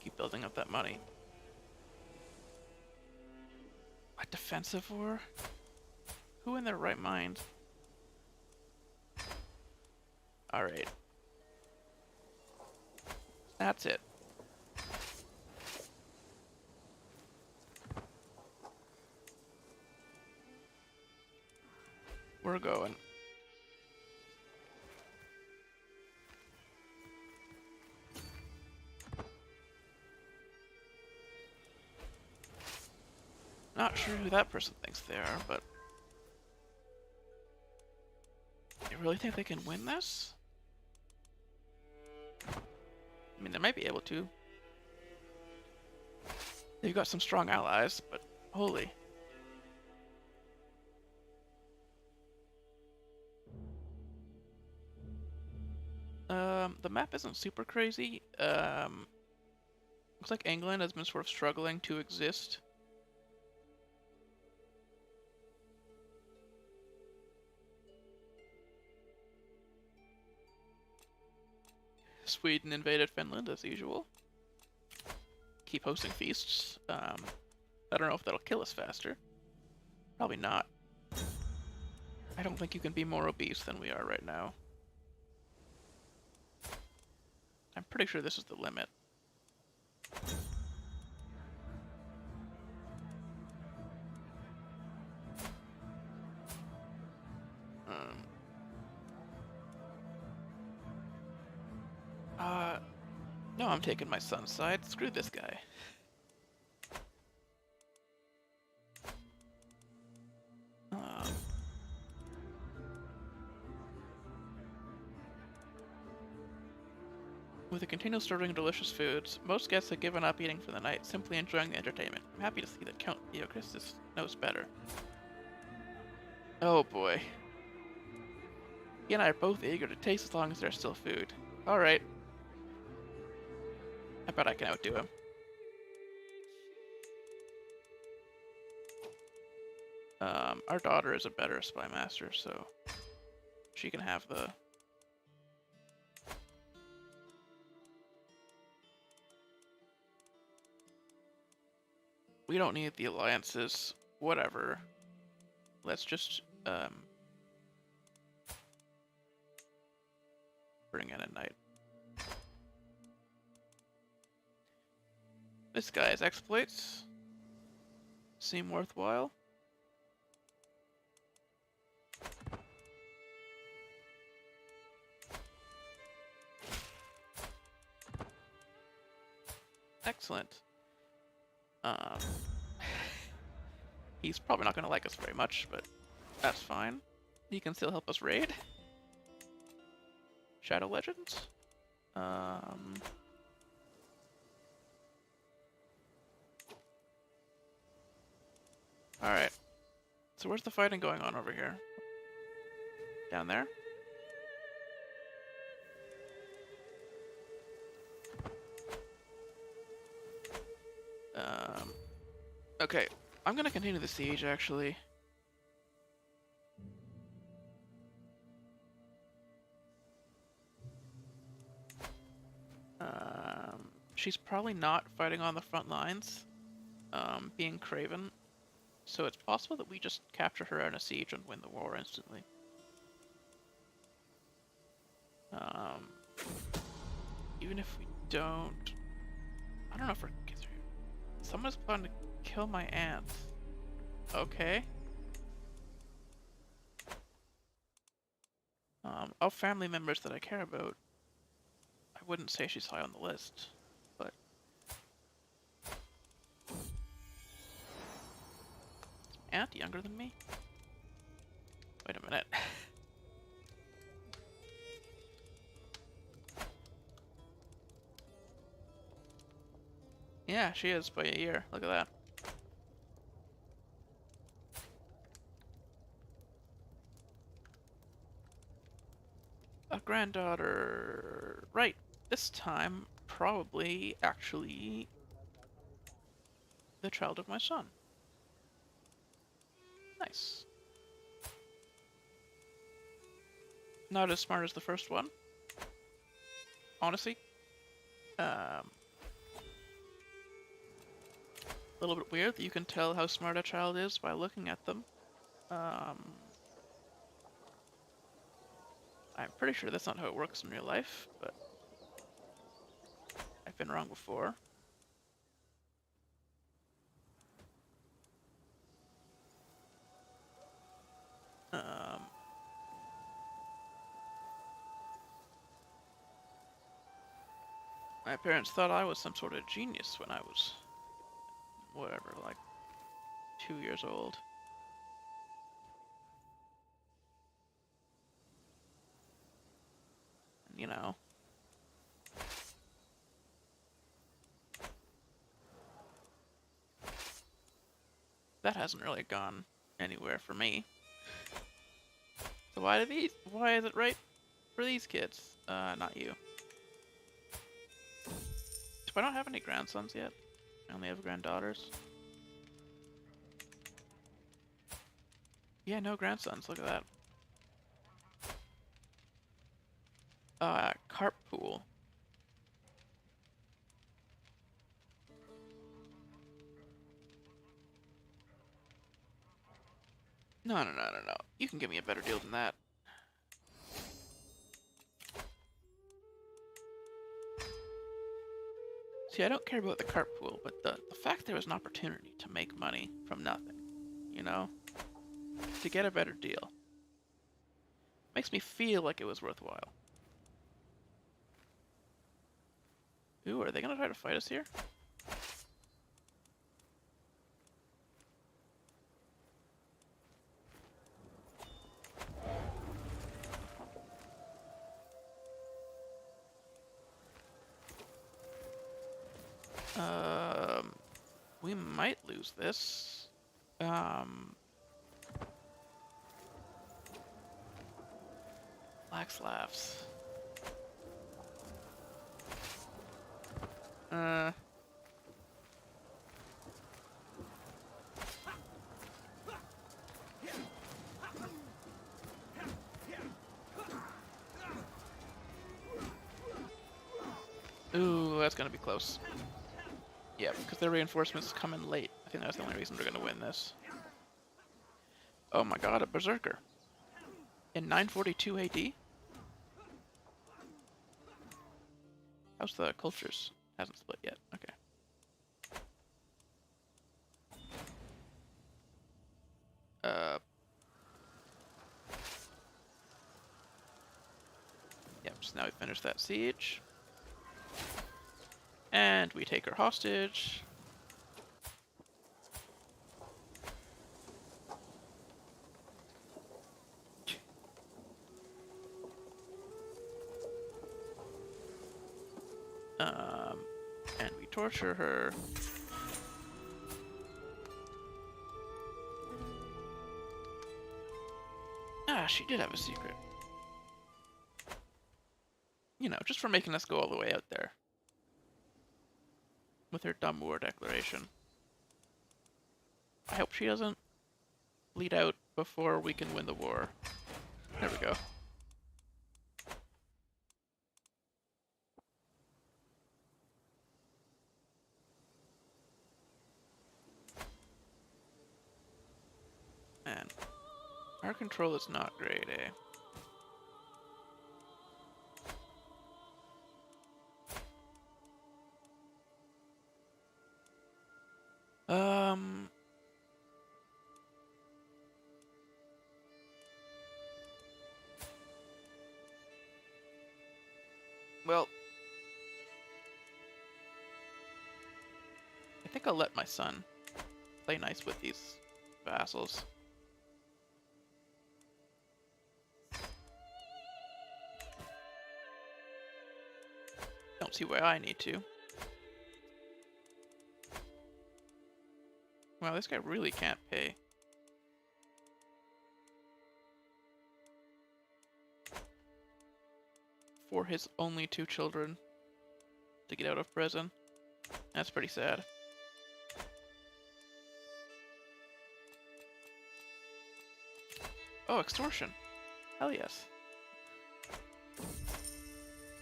Keep building up that money. A defensive war? Who in their right mind? Alright. That's it. We're going. not sure who that person thinks they are, but... You really think they can win this? I mean, they might be able to. They've got some strong allies, but holy. The map isn't super crazy. Looks like England has been sort of struggling to exist. Sweden invaded Finland as usual. Keep hosting feasts. I don't know if that'll kill us faster. Probably not. I don't think you can be more obese than we are right now. I'm pretty sure this is the limit. No, I'm taking my son's side. Screw this guy. With the continual serving of delicious foods, most guests have given up eating for the night, simply enjoying the entertainment. I'm happy to see that Count Theocristus knows better. Oh boy. He and I are both eager to taste as long as there's still food. Alright. I bet I can outdo him. Our daughter is a better spy master, so she can have the... We don't need the alliances. Whatever. Let's just, bring in a knight. This guy's exploits seem worthwhile. Excellent. He's probably not going to like us very much, but that's fine. He can still help us raid. Shadow Legends? Alright. So where's the fighting going on over here? Down there? Okay, I'm gonna continue the siege, actually. She's probably not fighting on the front lines, being craven. So it's possible that we just capture her in a siege and win the war instantly. Even if we don't... I don't know if we're... Someone's planning to kill my aunt. Okay. Of family members that I care about, I wouldn't say she's high on the list, but... Aunt younger than me? Wait a minute. Yeah, she is by a year. Look at that. A granddaughter. Right. This time, probably actually the child of my son. Nice. Not as smart as the first one. Honestly. A little bit weird that you can tell how smart a child is by looking at them. I'm pretty sure that's not how it works in real life, but I've been wrong before. My parents thought I was some sort of genius when I was, whatever, like 2 years old. You know. That hasn't really gone anywhere for me. So why is it right for these kids? Not you. So I don't have any grandsons yet. I only have granddaughters. Yeah, no grandsons, look at that. Carp pool. No. You can give me a better deal than that. See, I don't care about the carp pool, but the fact there was an opportunity to make money from nothing, you know? To get a better deal. Makes me feel like it was worthwhile. Ooh, are they gonna try to fight us here? We might lose this. Black slavs. Ooh, that's gonna be close. Yeah, because their reinforcements come in late. I think that's the only reason we're gonna win this. Oh my god, a berserker. In 942 AD? How's the cultures? Hasn't split yet. Okay. Yep, so now we finish that siege. And we take her hostage. And we torture her. Ah, she did have a secret. You know, just for making us go all the way out there. With her dumb war declaration. I hope she doesn't bleed out before we can win the war. There we go. Man, our control is not great, eh? Well, I think I'll let my son play nice with these vassals. Don't see why I need to. Wow, this guy really can't pay. For his only 2 children to get out of prison. That's pretty sad. Oh, extortion. Hell yes.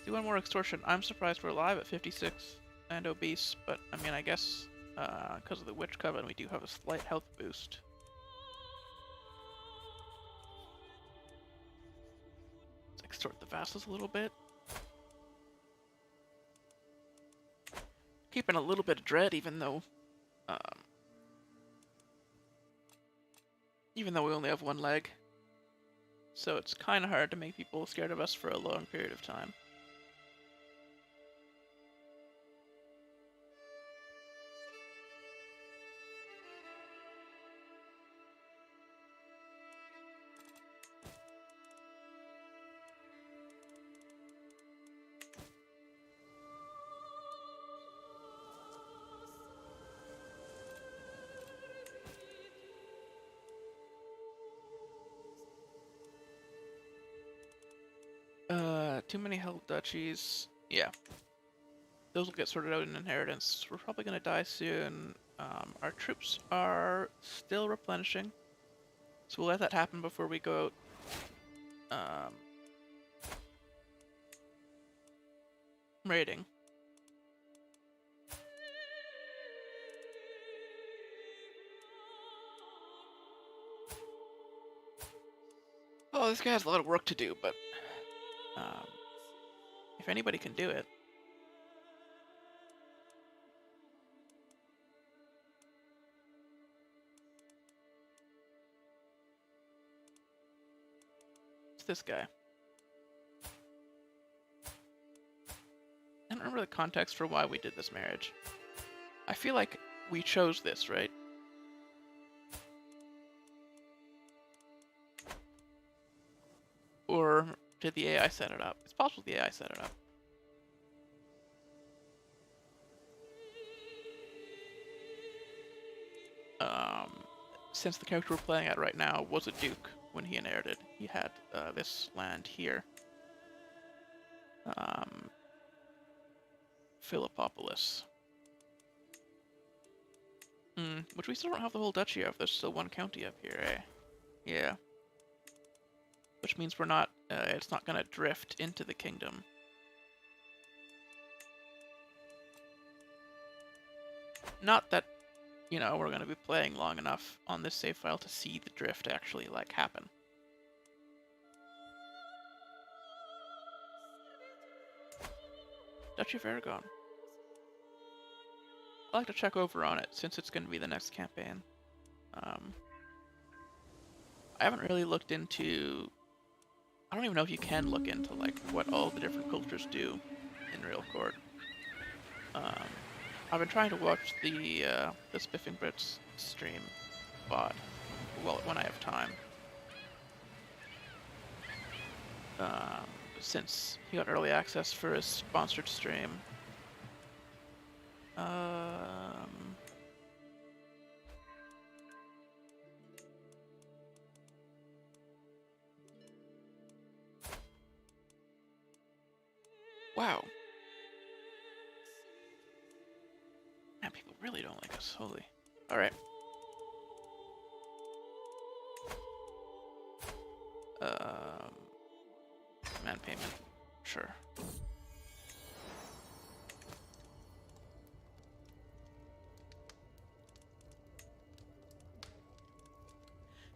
Do one more extortion. I'm surprised we're alive at 56 and obese, but I mean, I guess because of the Witch Coven, we do have a slight health boost. Let's extort the vassals a little bit. Keeping a little bit of dread, even though we only have 1 leg. So it's kind of hard to make people scared of us for a long period of time. too many held duchies. Yeah. Those will get sorted out in inheritance. We're probably going to die soon. Our troops are still replenishing. So we'll let that happen before we go out raiding. Oh, this guy has a lot of work to do, but if anybody can do it. It's this guy. I don't remember the context for why we did this marriage. I feel like we chose this, right? Or did the AI set it up? It's possible the AI set it up. Since the character we're playing at right now was a duke when he inherited, he had this land here. Philippopolis. Which we still don't have the whole duchy of. There's still one county up here, eh? Yeah. Which means we're not, it's not gonna drift into the kingdom. Not that, you know, we're gonna be playing long enough on this save file to see the drift actually, like, happen. Duchy of Aragon. I'd like to check over on it, since it's gonna be the next campaign. I haven't really looked into... I don't even know if you can look into, like, what all the different cultures do in Real Court. I've been trying to watch the Spiffing Brits stream bot, well, when I have time. Since he got early access for his sponsored stream. Wow. Man, people really don't like us. Holy. Alright. Man payment. Sure.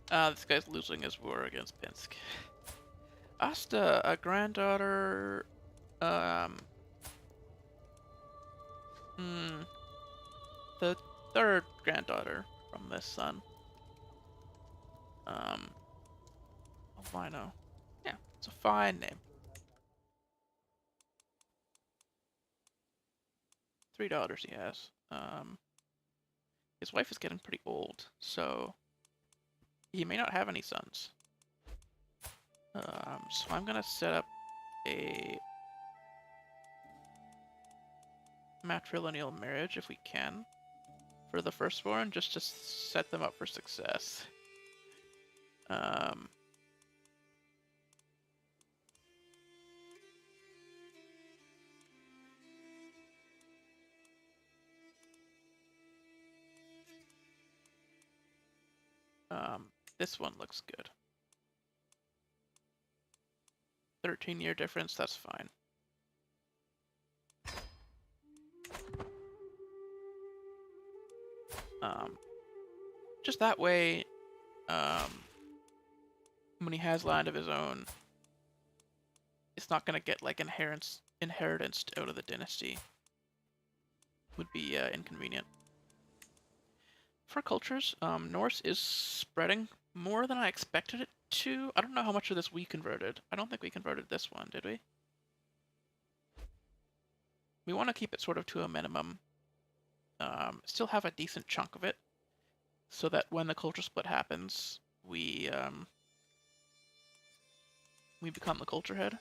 This guy's losing his war against Pinsk. Asta, a granddaughter... The third granddaughter from this son. Albino. Yeah, it's a fine name. $3 he has. His wife is getting pretty old, so he may not have any sons. So I'm gonna set up a matrilineal marriage if we can for the firstborn, just to set them up for success. This one looks good. 13-year difference, that's fine. Just that way, when he has land of his own, it's not gonna get like inheritance out of the dynasty. Would be inconvenient. For cultures, Norse is spreading more than I expected it to. I don't know how much of this we converted. I don't think we converted this one, did we? We want to keep it sort of to a minimum. Still have a decent chunk of it, so that when the culture split happens, we become the culture head.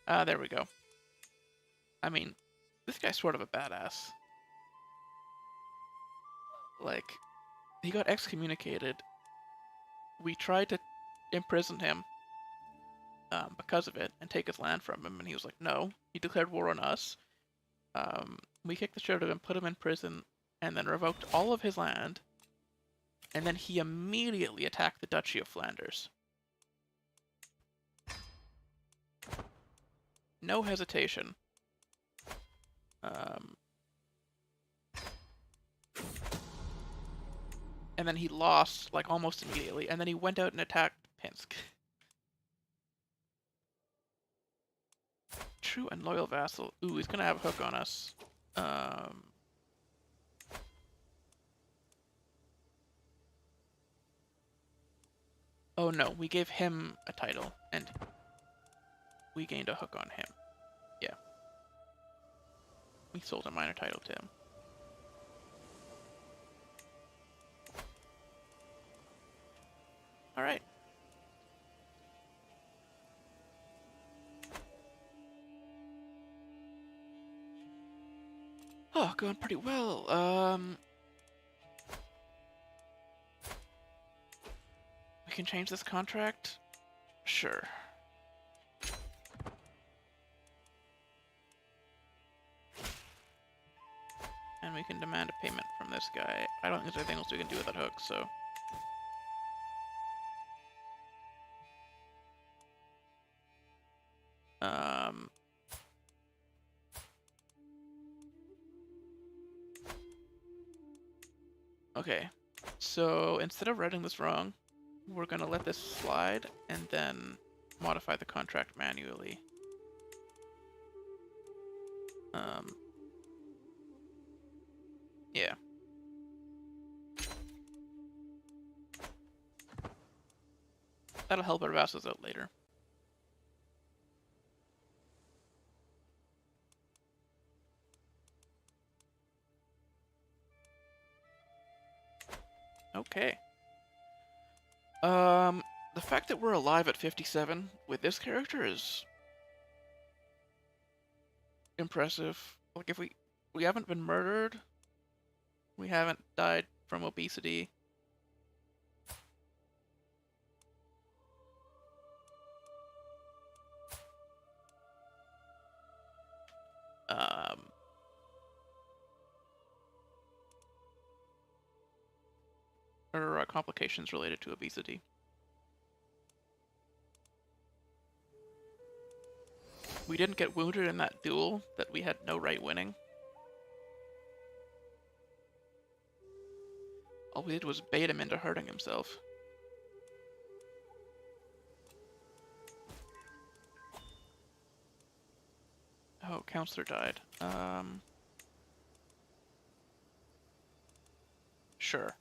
There we go. I mean, this guy's sort of a badass. Like, he got excommunicated. We tried to imprison him, because of it and take his land from him. And he was like, no, he declared war on us. We kicked the shit out of him, put him in prison, and then revoked all of his land. And then he immediately attacked the Duchy of Flanders. No hesitation. And then he lost, like, almost immediately. And then he went out and attacked Pinsk. True and loyal vassal. Ooh, he's gonna have a hook on us. Oh no, we gave him a title, and we gained a hook on him. Yeah. We sold a minor title to him. Alright. Oh, going pretty well. We can change this contract? Sure. And we can demand a payment from this guy. I don't think there's anything else we can do with that hook, so... Okay, so instead of writing this wrong, we're gonna let this slide and then modify the contract manually. Yeah. That'll help our vassals out later. Okay. The fact that we're alive at 57 with this character is impressive. Like, if we haven't been murdered, we haven't died from obesity. Or complications related to obesity. We didn't get wounded in that duel that we had no right winning. All we did was bait him into hurting himself. Oh, Counselor died. Sure.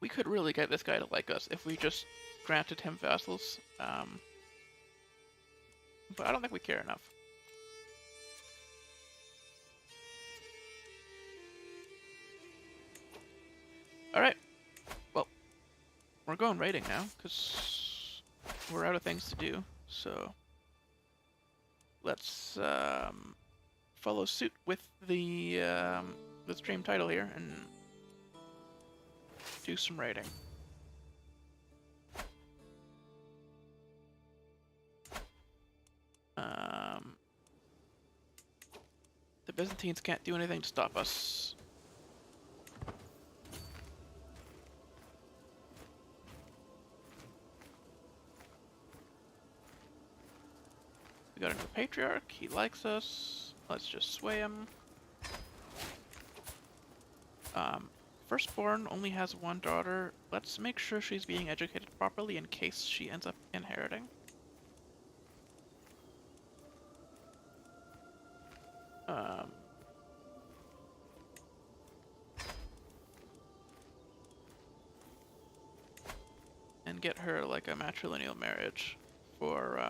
We could really get this guy to like us if we just granted him vassals. But I don't think we care enough. Alright. Well, we're going raiding now, because we're out of things to do. So, let's follow suit with the stream title here and do some raiding. The Byzantines can't do anything to stop us. We got a new patriarch, he likes us. Let's just sway him. Firstborn only has one daughter. Let's make sure she's being educated properly in case she ends up inheriting. And get her like a matrilineal marriage for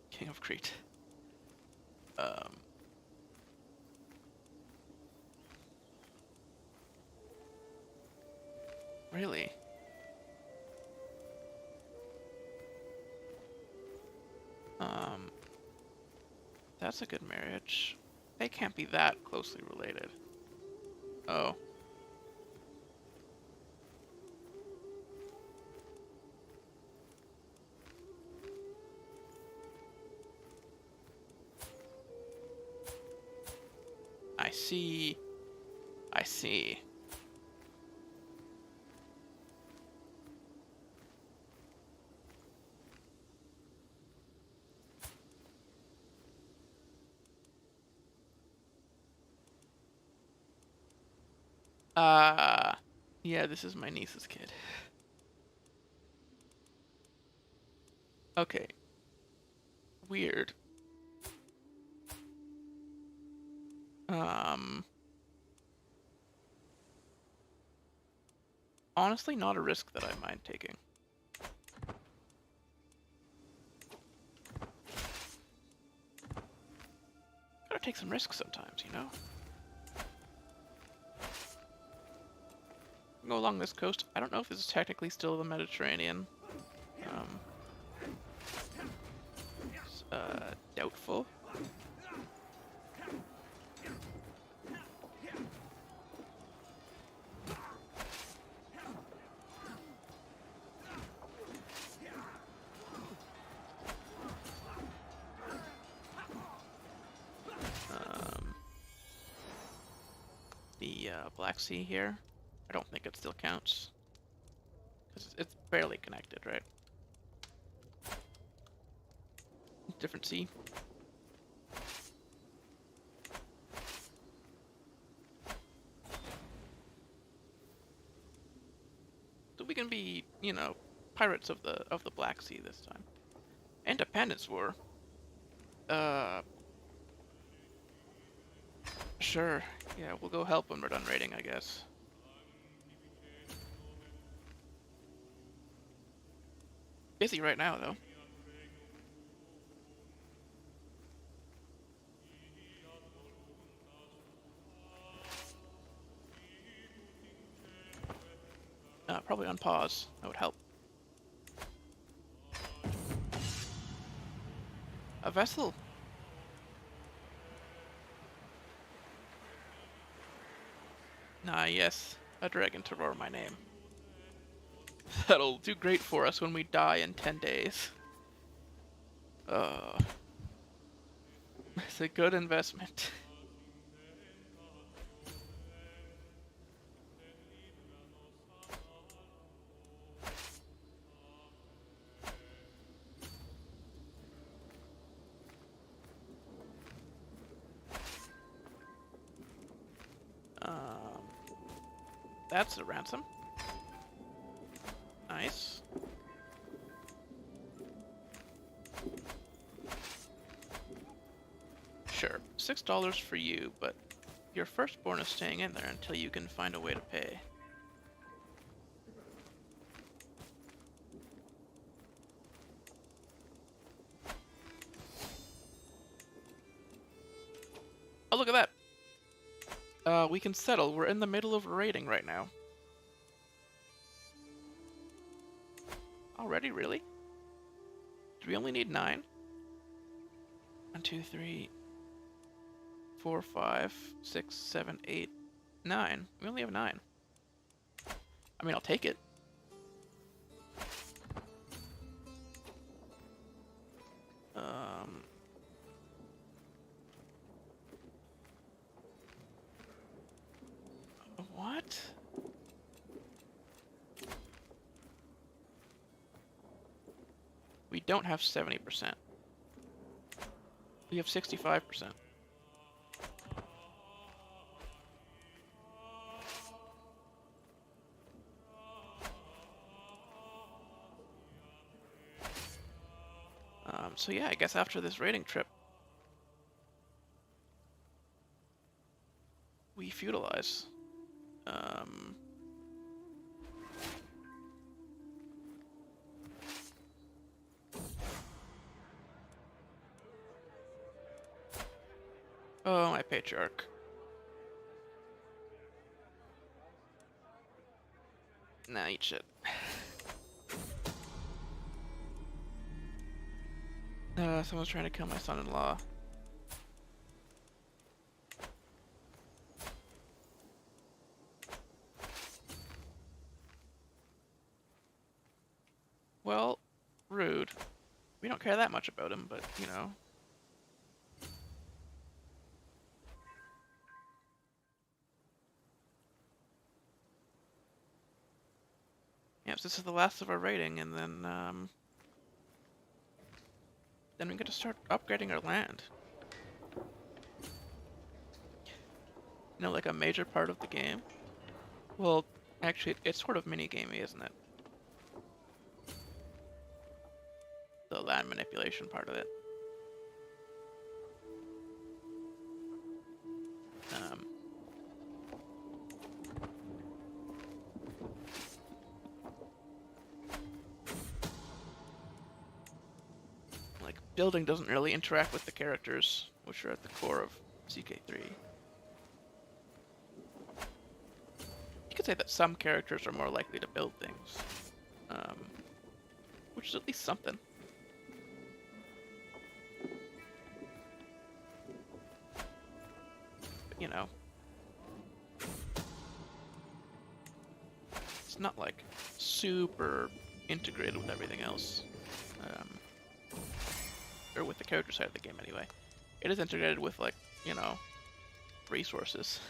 King of Crete. Really? That's a good marriage. They can't be that closely related. Oh. I see. I see. Yeah, this is my niece's kid. Okay. Weird. Honestly, not a risk that I mind taking. Gotta take some risks sometimes, you know? Go along this coast. I don't know if this is technically still the Mediterranean. Doubtful. The Black Sea here. I don't think it still counts. Because it's barely connected, right? Different sea. So we can be, you know, pirates of the Black Sea this time. Independence War. Sure. Yeah, we'll go help when we're done raiding, I guess. Busy right now, though. Probably on pause. That would help. A vessel. Ah, yes. A dragon to roar my name. That'll do great for us when we die in 10 days. It's a good investment. That's a ransom. Nice. Sure, $6 for you, but your firstborn is staying in there until you can find a way to pay. Oh, look at that! We can settle. We're in the middle of raiding right now. Already, really? Do we only need 9? 1, 2, 3, 4, 5, 6, 7, 8, 9. We only have 9. I mean, I'll take it. What? We don't have 70%. We have 65%. So yeah, I guess after this raiding trip, we feudalize. Oh, my patriarch. Nah, eat shit. Someone's trying to kill my son-in-law. food. We don't care that much about him, but, you know. Yep, so this is the last of our raiding, and then we get to start upgrading our land. You know, like a major part of the game. Well, actually, it's sort of mini-gamey, isn't it? The land manipulation part of it. Like, building doesn't really interact with the characters, which are at the core of CK3. You could say that some characters are more likely to build things, which is at least something. But, you know, it's not like super integrated with everything else, or with the character side of the game anyway. It is integrated with, like, you know, resources.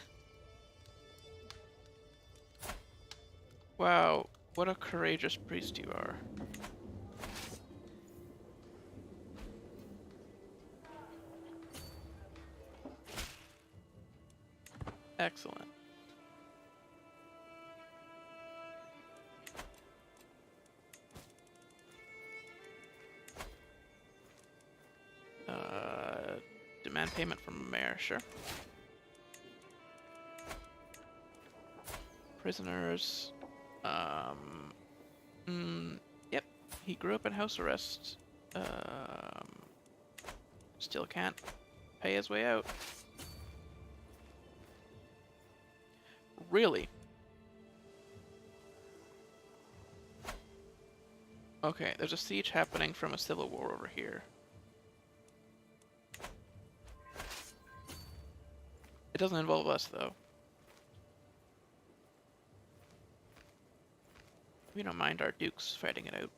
Wow, what a courageous priest you are. Excellent. Demand payment from a mayor, sure. Prisoners. Yep, he grew up in house arrest. Still can't pay his way out. Really? Okay, there's a siege happening from a civil war over here. It doesn't involve us, though. We don't mind our dukes fighting it out.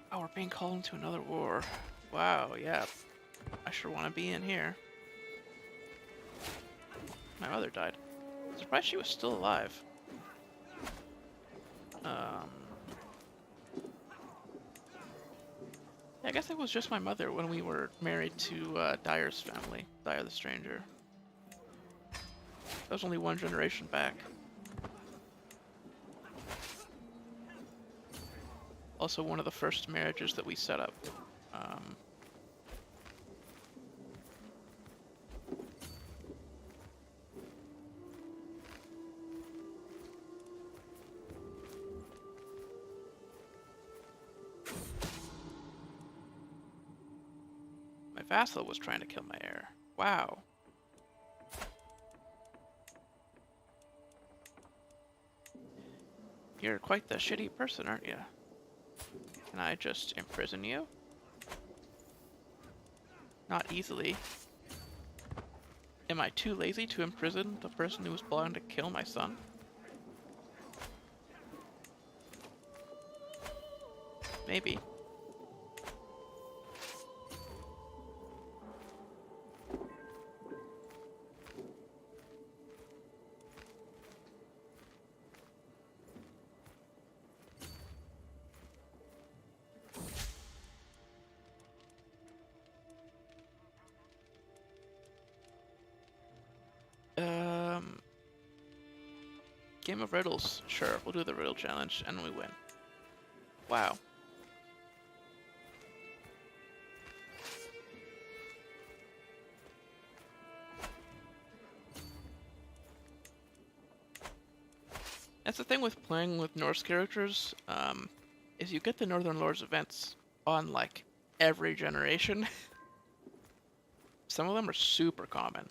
Oh, we're being called into another war. Wow, yeah. I sure want to be in here. My mother died. I'm surprised she was still alive. Yeah, I guess it was just my mother when we were married to Dyer's family, Dyer the Stranger. That was only one generation back. Also one of the first marriages that we set up. My vassal was trying to kill my heir. Wow. You're quite the shitty person, aren't you? Can I just imprison you? Not easily. Am I too lazy to imprison the person who was plotting to kill my son? Maybe. Game of riddles. Sure, we'll do the riddle challenge and we win. Wow. That's the thing with playing with Norse characters, is you get the Northern Lords events on, like, every generation. Some of them are super common.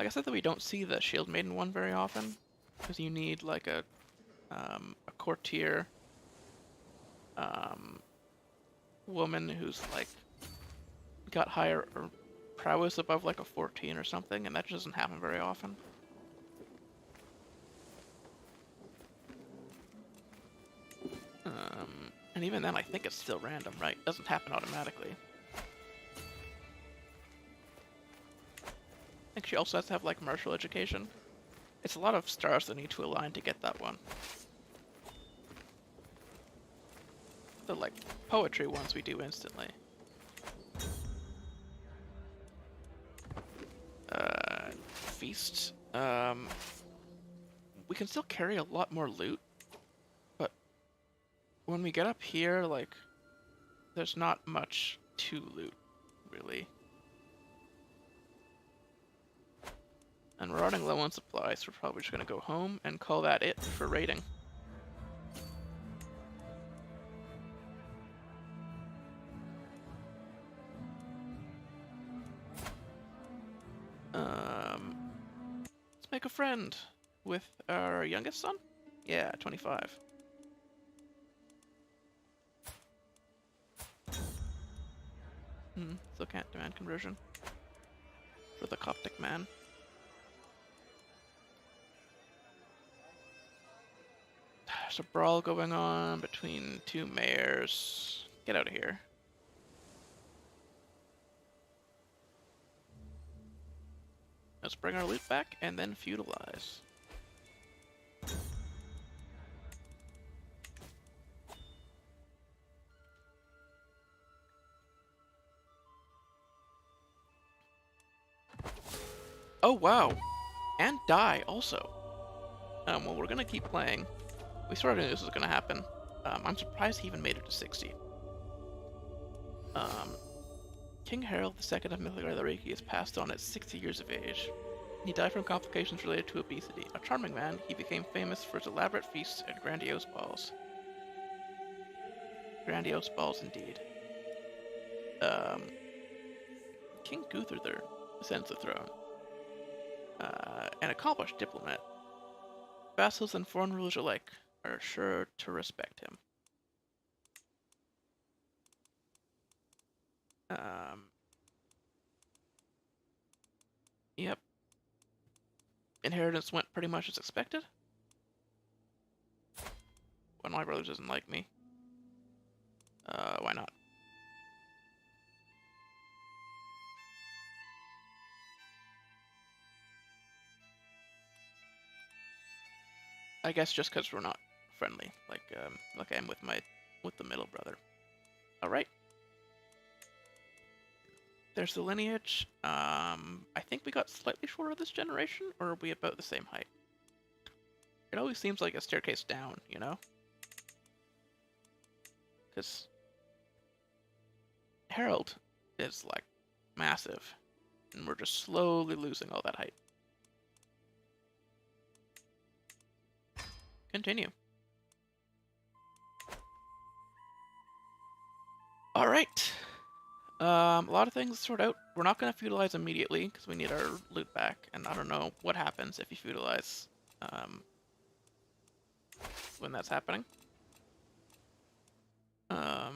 Like I said, that we don't see the Shield Maiden one very often, because you need like a courtier woman who's like got higher or prowess above like a 14 or something, and that just doesn't happen very often. And even then, I think it's still random, right? It doesn't happen automatically. I think she also has to have like martial education. It's a lot of stars that need to align to get that one. The like poetry ones we do instantly. Feast. We can still carry a lot more loot, but when we get up here, like, there's not much to loot, really. And we're running low on supplies, so we're probably just gonna go home and call that it for raiding. Let's make a friend with our youngest son? Yeah, 25. Still can't demand conversion for the Coptic man. There's a brawl going on between two mayors. Get out of here. Let's bring our loot back and then feudalize. Oh wow! And die also. Well, we're gonna keep playing. We sort of knew this was gonna happen. I'm surprised he even made it to 60. King Harald II of Miklagarðaríki is passed on at 60 years of age. He died from complications related to obesity. A charming man, he became famous for his elaborate feasts and grandiose balls. Grandiose balls indeed. King Guthurthur ascends the throne. An accomplished diplomat. Vassals and foreign rulers alike are sure to respect him. Yep. Inheritance went pretty much as expected. One of my brothers doesn't like me. Why not? I guess just because we're not friendly, like I am with the middle brother. All right. There's the lineage. I think we got slightly shorter this generation, or are we about the same height? It always seems like a staircase down, you know? Because Harald is, like, massive, and we're just slowly losing all that height. Continue. Alright. A lot of things to sort out. We're not going to feudalize immediately, because we need our loot back, and I don't know what happens if you feudalize when that's happening. But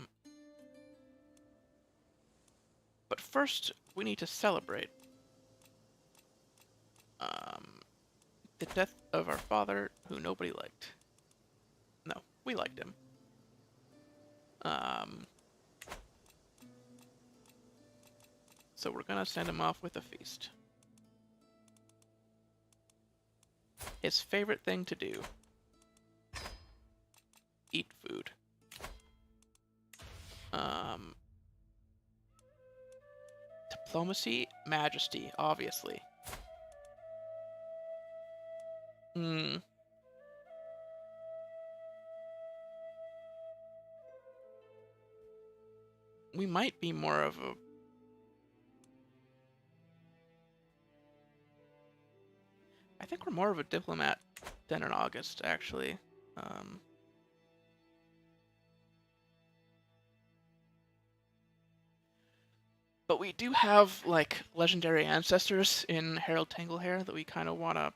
first, we need to celebrate the death of our father, who nobody liked. No, we liked him. So we're gonna send him off with a feast. His favorite thing to do. Eat food. Diplomacy, majesty, obviously. We might be more of a... I think we're more of a diplomat than an August, actually. But But we do have, like, legendary ancestors in Harald Tanglehair that we kind of want to...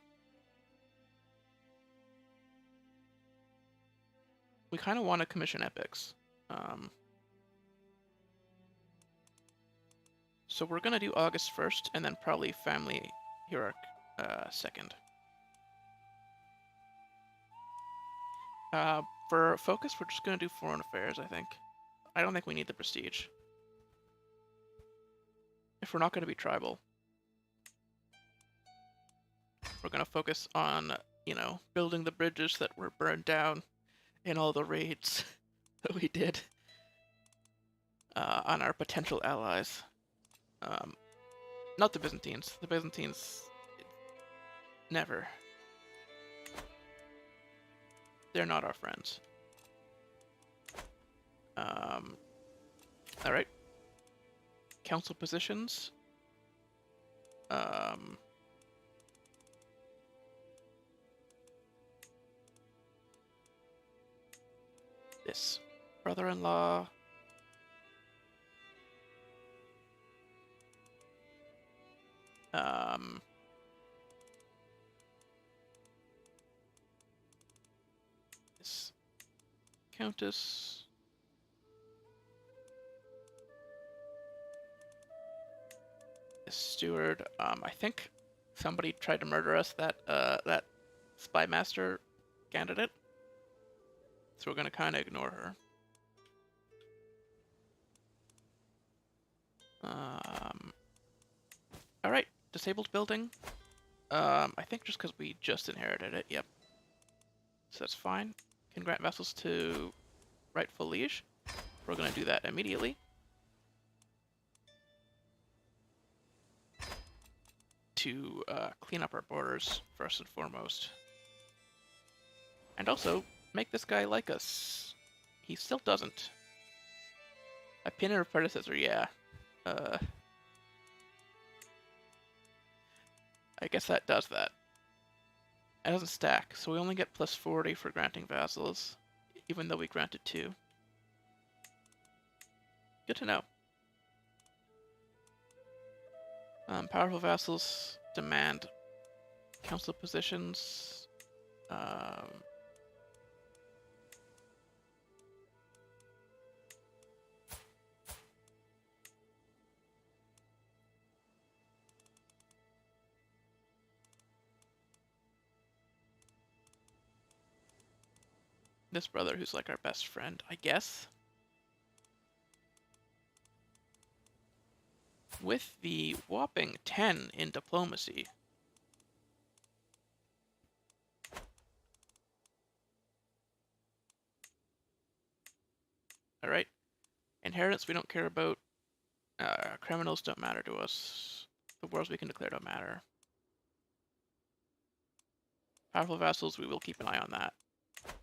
We kind of want to commission epics. So we're going to do August 1st, and then probably Family Hierarch 2nd. For focus, we're just going to do Foreign Affairs, I think. I don't think we need the Prestige. If we're not going to be tribal. We're going to focus on, you know, building the bridges that were burned down in all the raids that we did on our potential allies. Not the Byzantines. The Byzantines... never. They're not our friends. Alright. Council positions. This. Brother-in-law. This. Countess. This steward. I think somebody tried to murder us, that spy master candidate. So we're gonna kind of ignore her. Alright, disabled building. I think just because we just inherited it, yep. So that's fine. Can grant vassals to rightful liege. We're gonna do that immediately. To clean up our borders, first and foremost. And also, make this guy like us. He still doesn't. Opinion of predecessor, yeah. I guess that does that. It doesn't stack, so we only get plus 40 for granting vassals, even though we granted 2. Good to know. Powerful vassals demand council positions. This brother who's like our best friend, I guess. With the whopping 10 in diplomacy. Alright. Inheritance we don't care about. Criminals don't matter to us. The wars we can declare don't matter. Powerful vassals, we will keep an eye on that.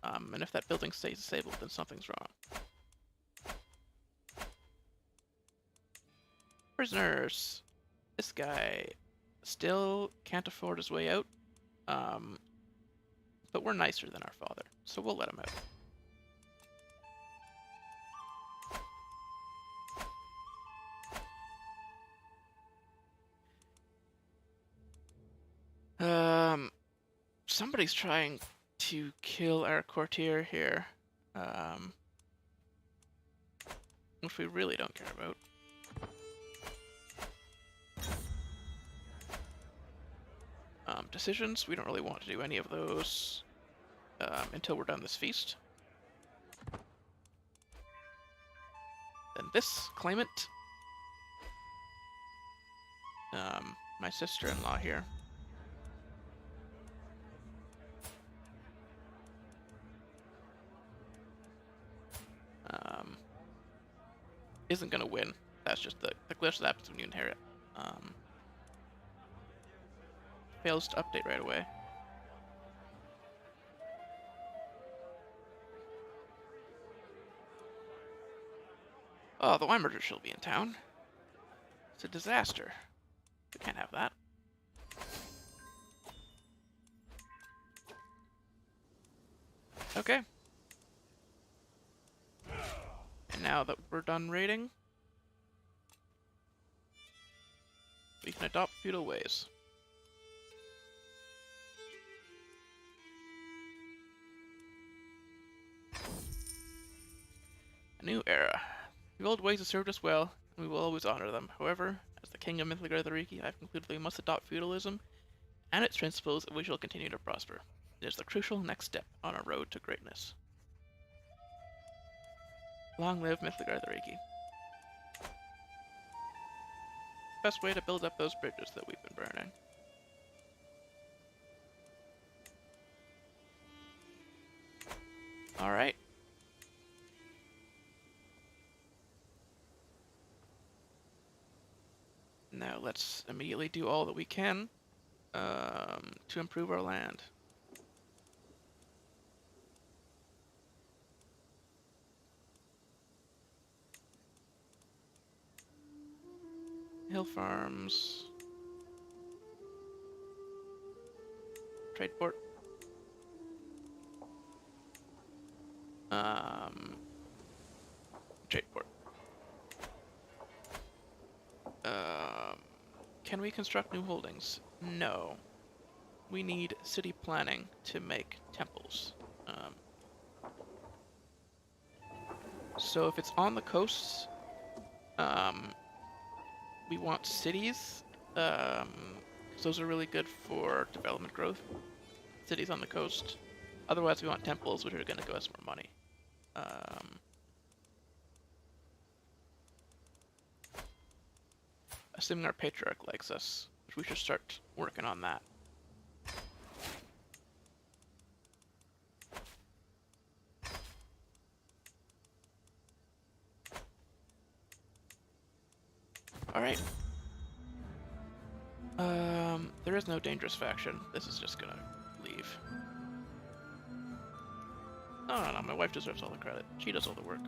And if that building stays disabled, then something's wrong. Prisoners. This guy still can't afford his way out. But we're nicer than our father, so we'll let him out. Somebody's trying to kill our courtier here, which we really don't care about. Decisions, we don't really want to do any of those until we're done this feast. Then this claimant, my sister-in-law here. Isn't gonna win. That's just the glitch that happens when you inherit. Fails to update right away. Oh, the wine merchant shall be in town. It's a disaster. We can't have that. Okay. And now that we're done raiding, and adopt feudal ways. A new era. The old ways have served us well, and we will always honor them. However, as the king of Miklagarðaríki, I have concluded we must adopt feudalism and its principles if we shall continue to prosper. It is the crucial next step on our road to greatness. Long live Miklagarðaríki. Best way to build up those bridges that we've been burning. Alright. Now let's immediately do all that we can to improve our land. Hill farms. Trade port. Trade port. Can we construct new holdings? No. We need city planning to make temples. So if it's on the coasts, we want cities, 'cause those are really good for development growth. Cities on the coast. Otherwise, we want temples, which are going to give us more money. Assuming our patriarch likes us, which we should start working on that. Alright. There is no dangerous faction. This is just gonna leave. No, my wife deserves all the credit. She does all the work.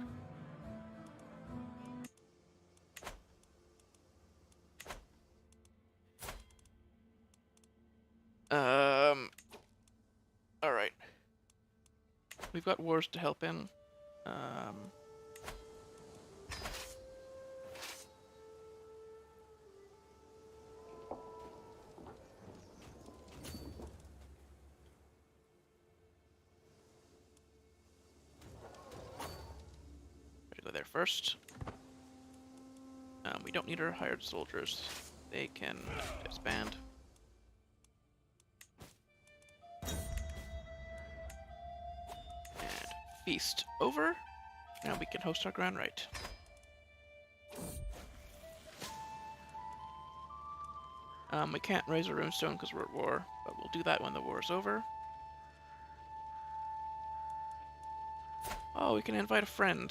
Alright. We've got wars to help in. Go there first. We don't need our hired soldiers. They can disband. And feast over. Now we can host our grand rite. We can't raise a runestone because we're at war, but we'll do that when the war is over. Oh, we can invite a friend.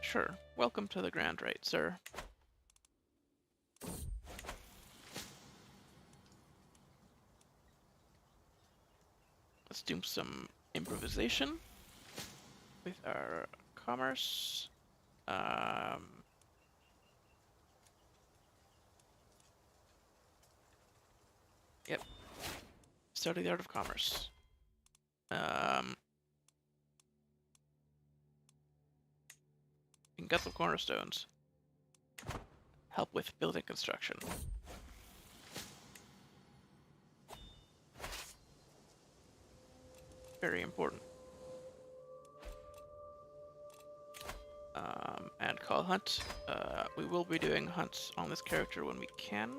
Sure. Welcome to the grand rite, sir. Let's do some improvisation with our commerce. Yep. Study the art of commerce. You can get some cornerstones. Help with building construction. Very important. And call hunt. We will be doing hunts on this character when we can.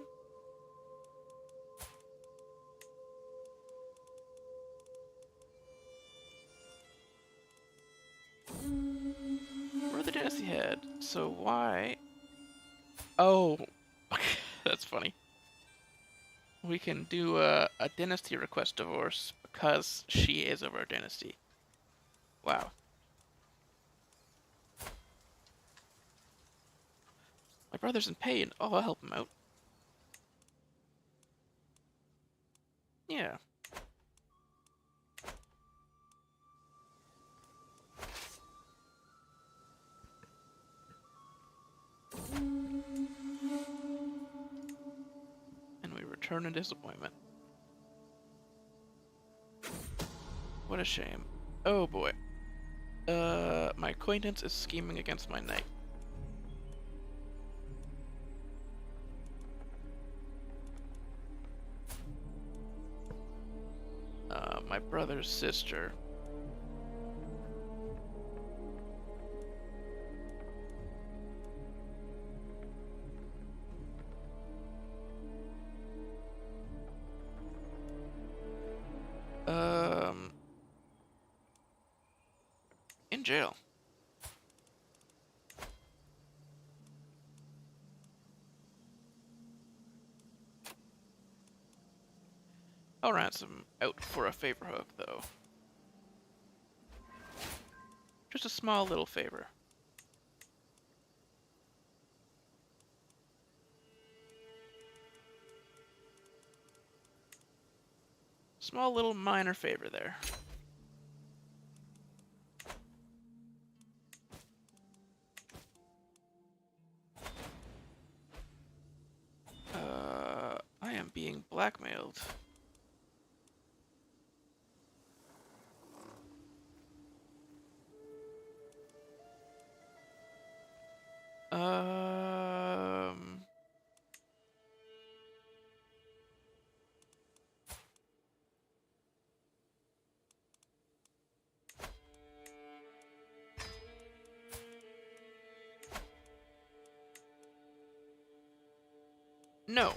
We're the dynasty head, so why? Oh, that's funny. We can do a dynasty request divorce because she is of our dynasty. Wow. My brother's in pain. Oh, I'll help him out. Yeah. And we return in disappointment. What a shame. Oh boy. My acquaintance is scheming against my knight. brother's sister. In jail. I'll ransom out for a favor hook, though. Just a small little favor. Small little minor favor there. I am being blackmailed. No.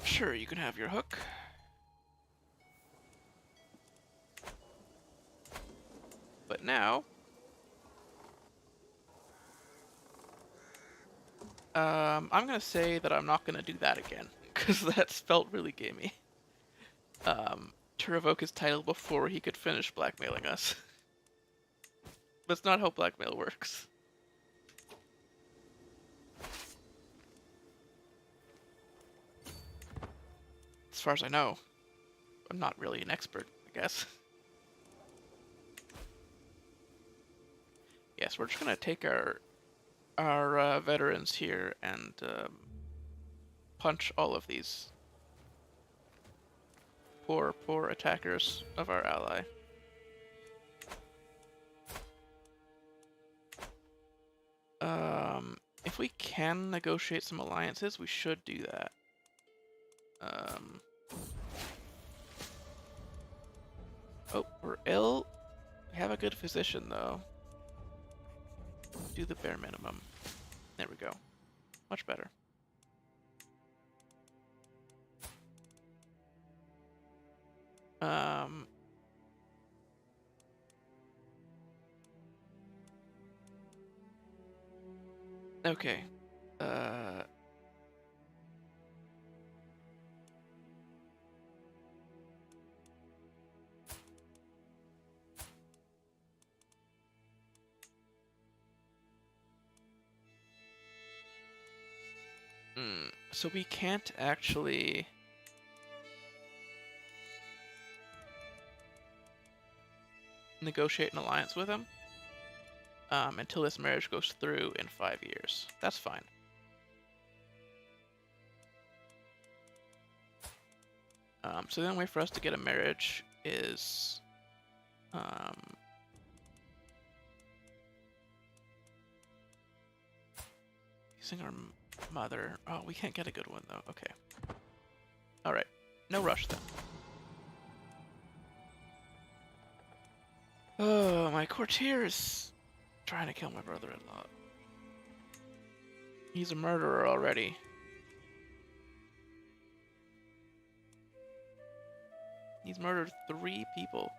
Sure, you can have your hook. But now, I'm gonna say that I'm not gonna do that again, because that felt really gamey. To revoke his title before he could finish blackmailing us. That's not how blackmail works. As far as I know. I'm not really an expert, I guess. Yes, we're just gonna take our veterans here and punch all of these poor attackers of our ally. If we can negotiate some alliances, we should do that. Oh, we're ill. We have a good physician, though. Do the bare minimum. There we go. Much better. Okay. So we can't actually negotiate an alliance with him until this marriage goes through in 5 years. That's fine. So the only way for us to get a marriage is using our mother. Oh, we can't get a good one though. Okay. Alright. No rush then. Oh, my courtier is trying to kill my brother-in-law. He's a murderer already. He's murdered 3 people.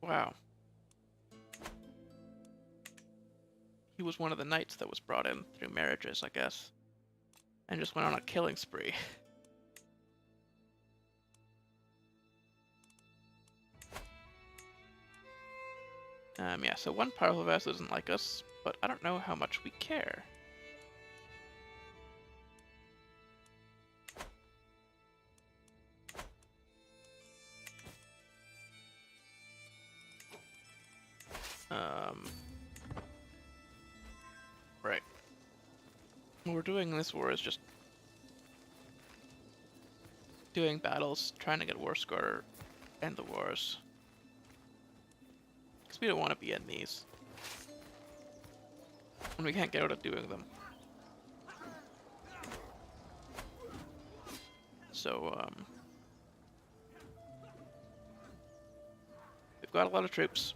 Wow. He was one of the knights that was brought in through marriages, I guess. And just went on a killing spree. Yeah, so one powerful vassal doesn't like us, but I don't know how much we care. Right. What we're doing in this war is just doing battles, trying to get war score, end the wars. Because we don't want to be in these. when we can't get out of doing them. So, we've got a lot of troops.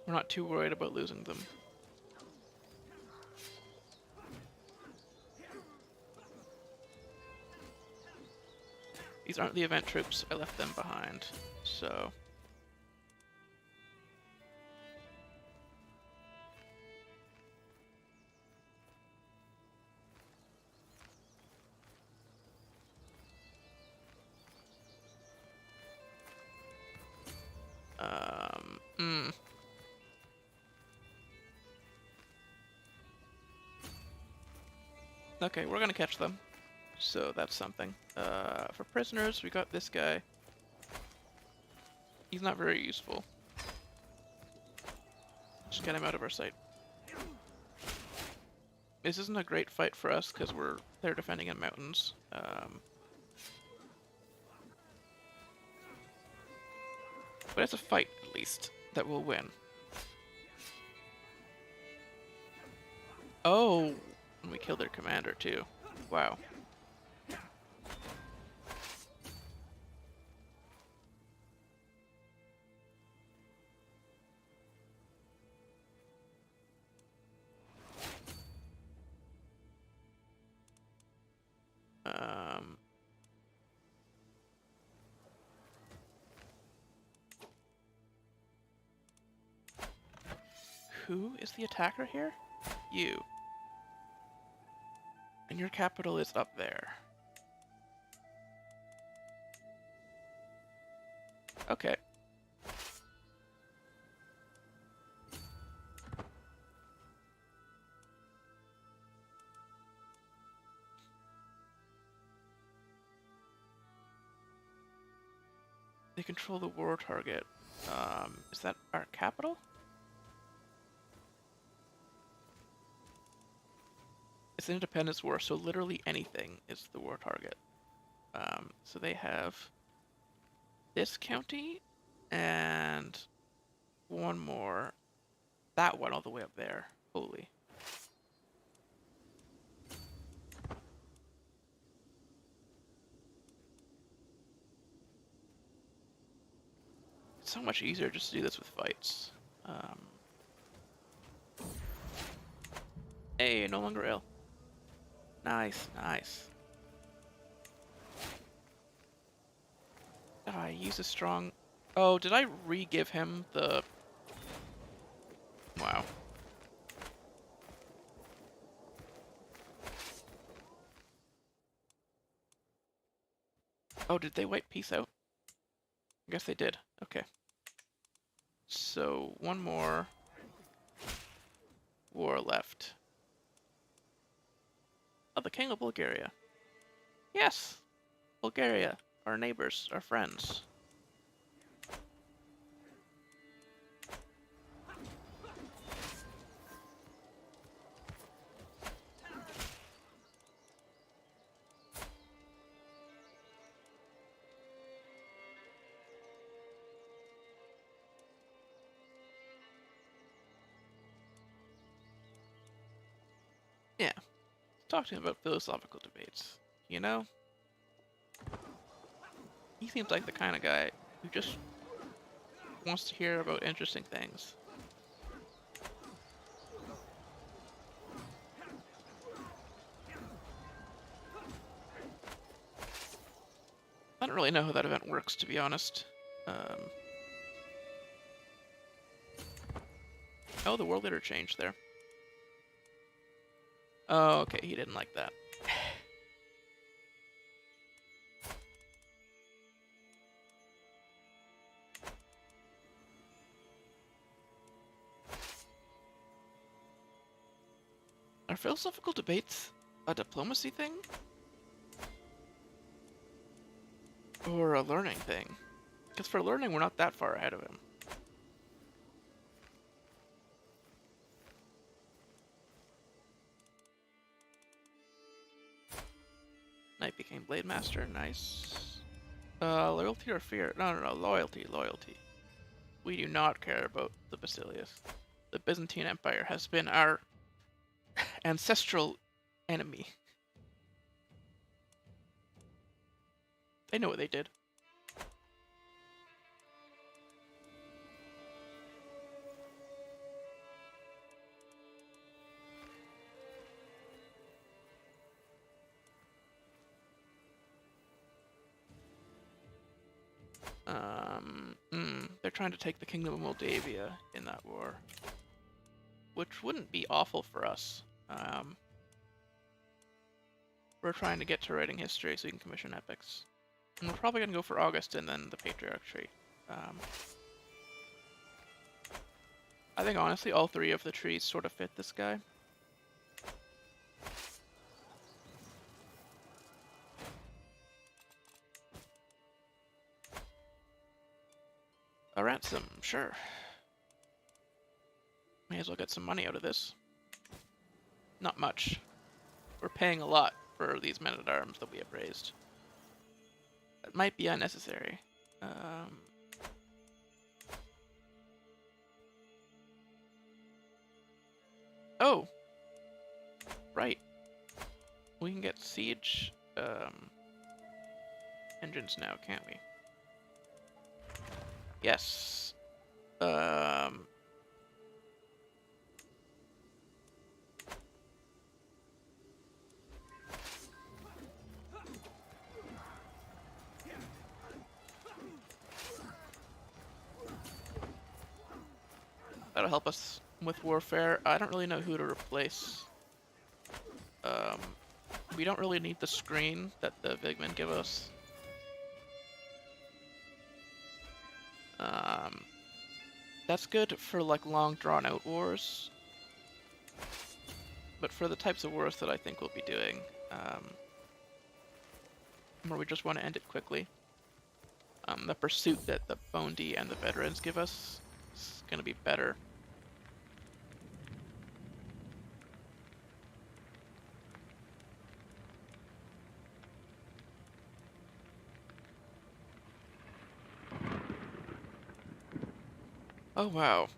We're not too worried about losing them. These aren't the event troops, I left them behind, so... Okay, we're gonna catch them. So that's something. For prisoners, we got this guy. He's not very useful. Just get him out of our sight. This isn't a great fight for us because they're defending in mountains. But it's a fight, at least, that we'll win. Oh, and we killed their commander too. Wow. Who is the attacker here? You. And your capital is up there. Okay. They control the war target. Is that our capital? It's an independence war, so literally anything is the war target. So they have this county and one more. That one all the way up there. Holy. It's so much easier just to do this with fights. Hey, no longer ill. Nice, nice. I use a strong... Oh, did I re-give him the... Wow. Oh, did they wipe peace out? I guess they did. Okay. So, one more war left. Oh, the King of Bulgaria. Yes! Bulgaria. Our neighbors. Our friends. Yeah. Talking about philosophical debates, you know? He seems like the kind of guy who just wants to hear about interesting things. I don't really know how that event works, to be honest. Oh, the world leader changed there. Oh, okay, he didn't like that. Are philosophical debates a diplomacy thing? Or a learning thing? Because for learning, we're not that far ahead of him. Knight became Blade Master, nice. Loyalty or fear? No, loyalty, loyalty. We do not care about the Basilius. the Byzantine Empire has been our ancestral enemy. They know what they did. They're trying to take the Kingdom of Moldavia in that war, which wouldn't be awful for us. We're trying to get to writing history so we can commission epics. And we're probably going to go for August and then the Patriarchy. I think honestly all three of the trees sort of fit this guy. A ransom, sure. May as well get some money out of this. Not much. We're paying a lot for these men-at-arms that we have raised. That might be unnecessary. Oh! Right. We can get siege engines now, can't we? Yes. That'll help us with warfare. I don't really know who to replace. We don't really need the screen that the Vigmen give us. That's good for like long drawn out wars. But for the types of wars that I think we'll be doing, where we just want to end it quickly, the pursuit that the Bondi and the veterans give us is going to be better. Oh wow.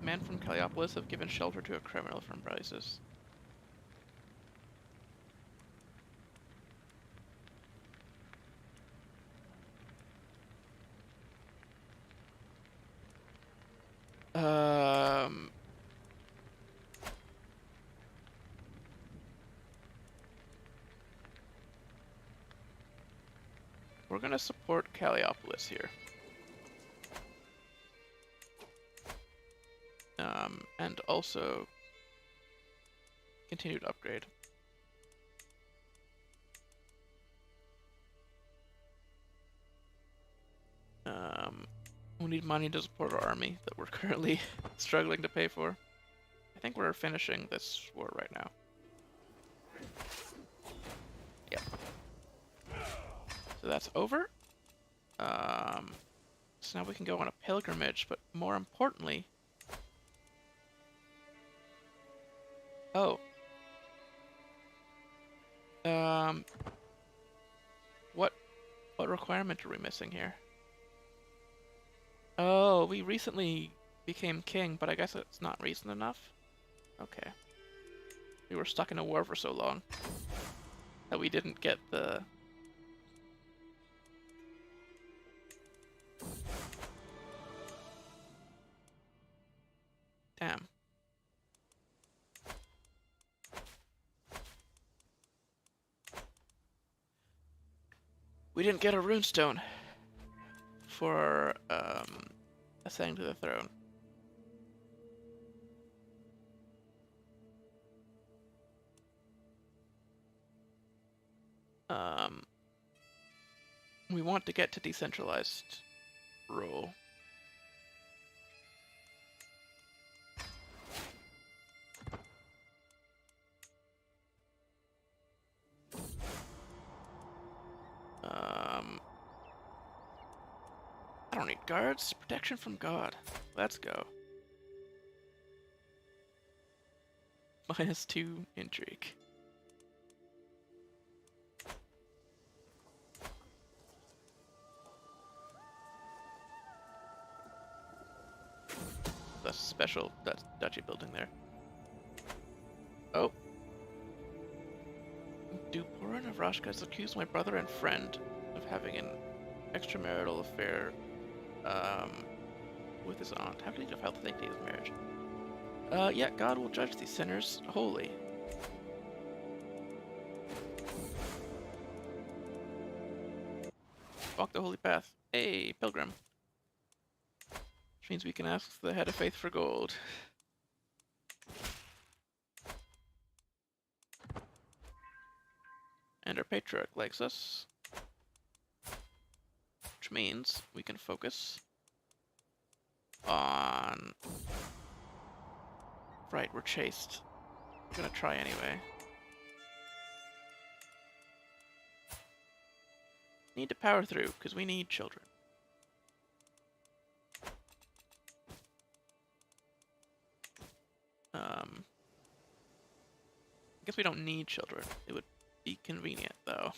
Men from Caliopolis have given shelter to a criminal from Bryces. We're gonna support Caliopolis here. And also continue to upgrade. We need money to support our army that we're currently struggling to pay for. I think we're finishing this war right now. Yep. So that's over. So now we can go on a pilgrimage, but more importantly... Oh. What requirement are we missing here? Oh, we recently became king, but I guess it's not reason enough? Okay. We were stuck in a war for so long that we didn't get the... Damn. We didn't get a runestone for ascending to the throne. We want to get to decentralized rule. I don't need guards. Protection from God. Let's go. -2 intrigue. That's special. That's duchy building there. Oh. Duporin of Rashka has accused my brother and friend of having an extramarital affair with his aunt. How can he defile the sanctity of his marriage? Yeah, God will judge these sinners wholly. Walk the holy path. Hey, pilgrim. Which means we can ask the head of faith for gold. And our patriarch likes us. Which means we can focus on... Right, we're chased. We're gonna try anyway. Need to power through, because we need children. I guess we don't need children. It would be convenient, though.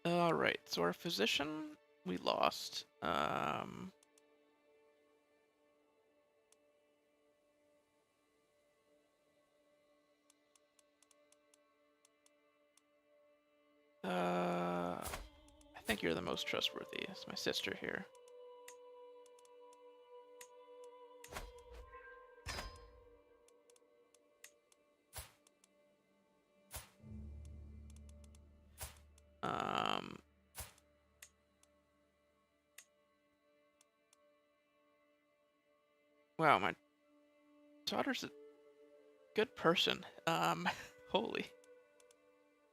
Alright, so our physician, we lost. I think you're the most trustworthy. It's my sister here. Wow, my daughter's a good person. Holy.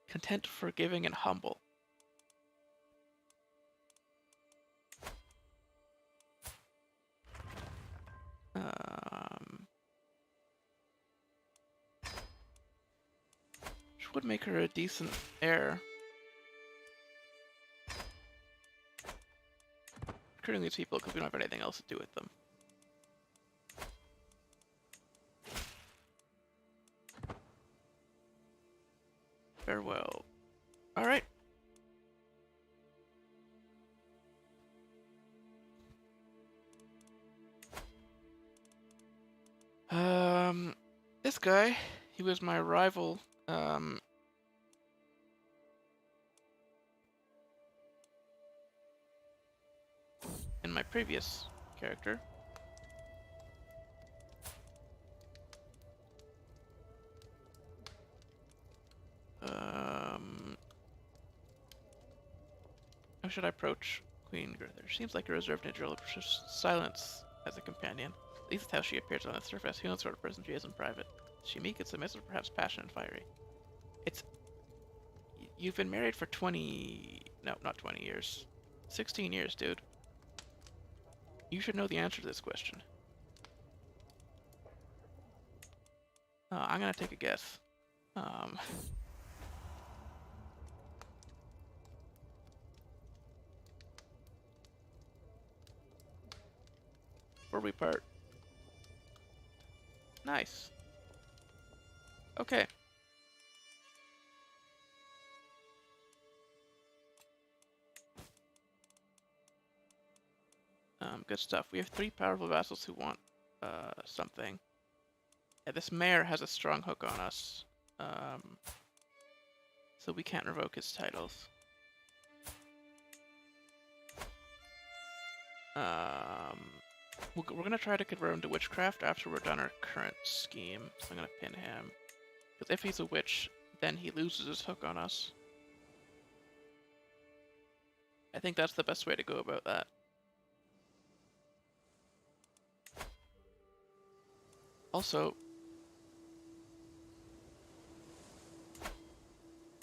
Content, forgiving, and humble. Which would make her a decent heir. Recruiting these people because we don't have anything else to do with them. Farewell. Alright. This guy, he was my rival, in my previous character. How should I approach Queen Gerther? Seems like a reserved individual, silence as a companion. At least that's how she appears on the surface. Who knows what sort of person she is in private? Is she meek and submissive, perhaps passionate and fiery? You've been married for 20... No, not 20 years. 16 years, dude. You should know the answer to this question. I'm gonna take a guess. Where we part? Nice. Okay. Good stuff. We have 3 powerful vassals who want something. Yeah, this mayor has a strong hook on us. So we can't revoke his titles. We're gonna try to convert him to witchcraft after we're done our current scheme. So I'm gonna pin him. Because if he's a witch, then he loses his hook on us. I think that's the best way to go about that. Also,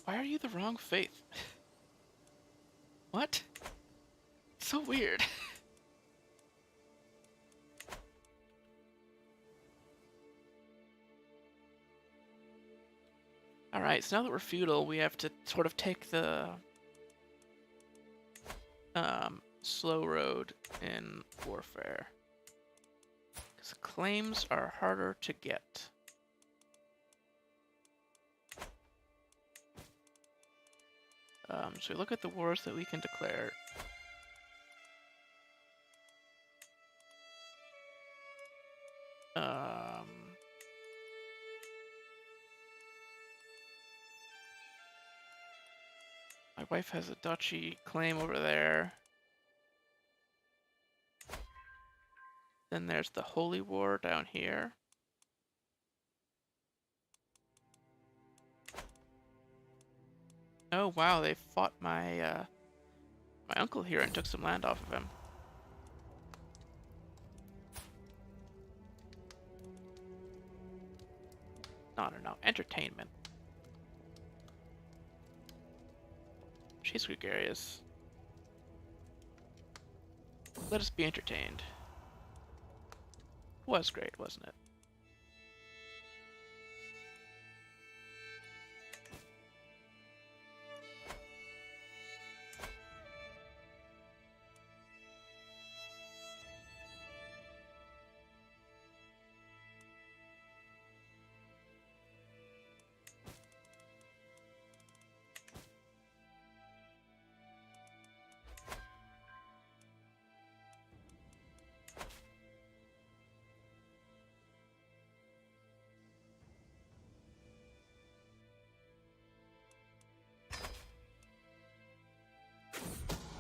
why are you the wrong faith? What? So weird. Alright, so now that we're feudal, we have to sort of take the slow road in warfare. Because claims are harder to get. So we look at the wars that we can declare. My wife has a duchy claim over there. Then there's the Holy War down here. Oh wow, they fought my my uncle here and took some land off of him. No, entertainment. She's gregarious. Let us be entertained. Was great, wasn't it?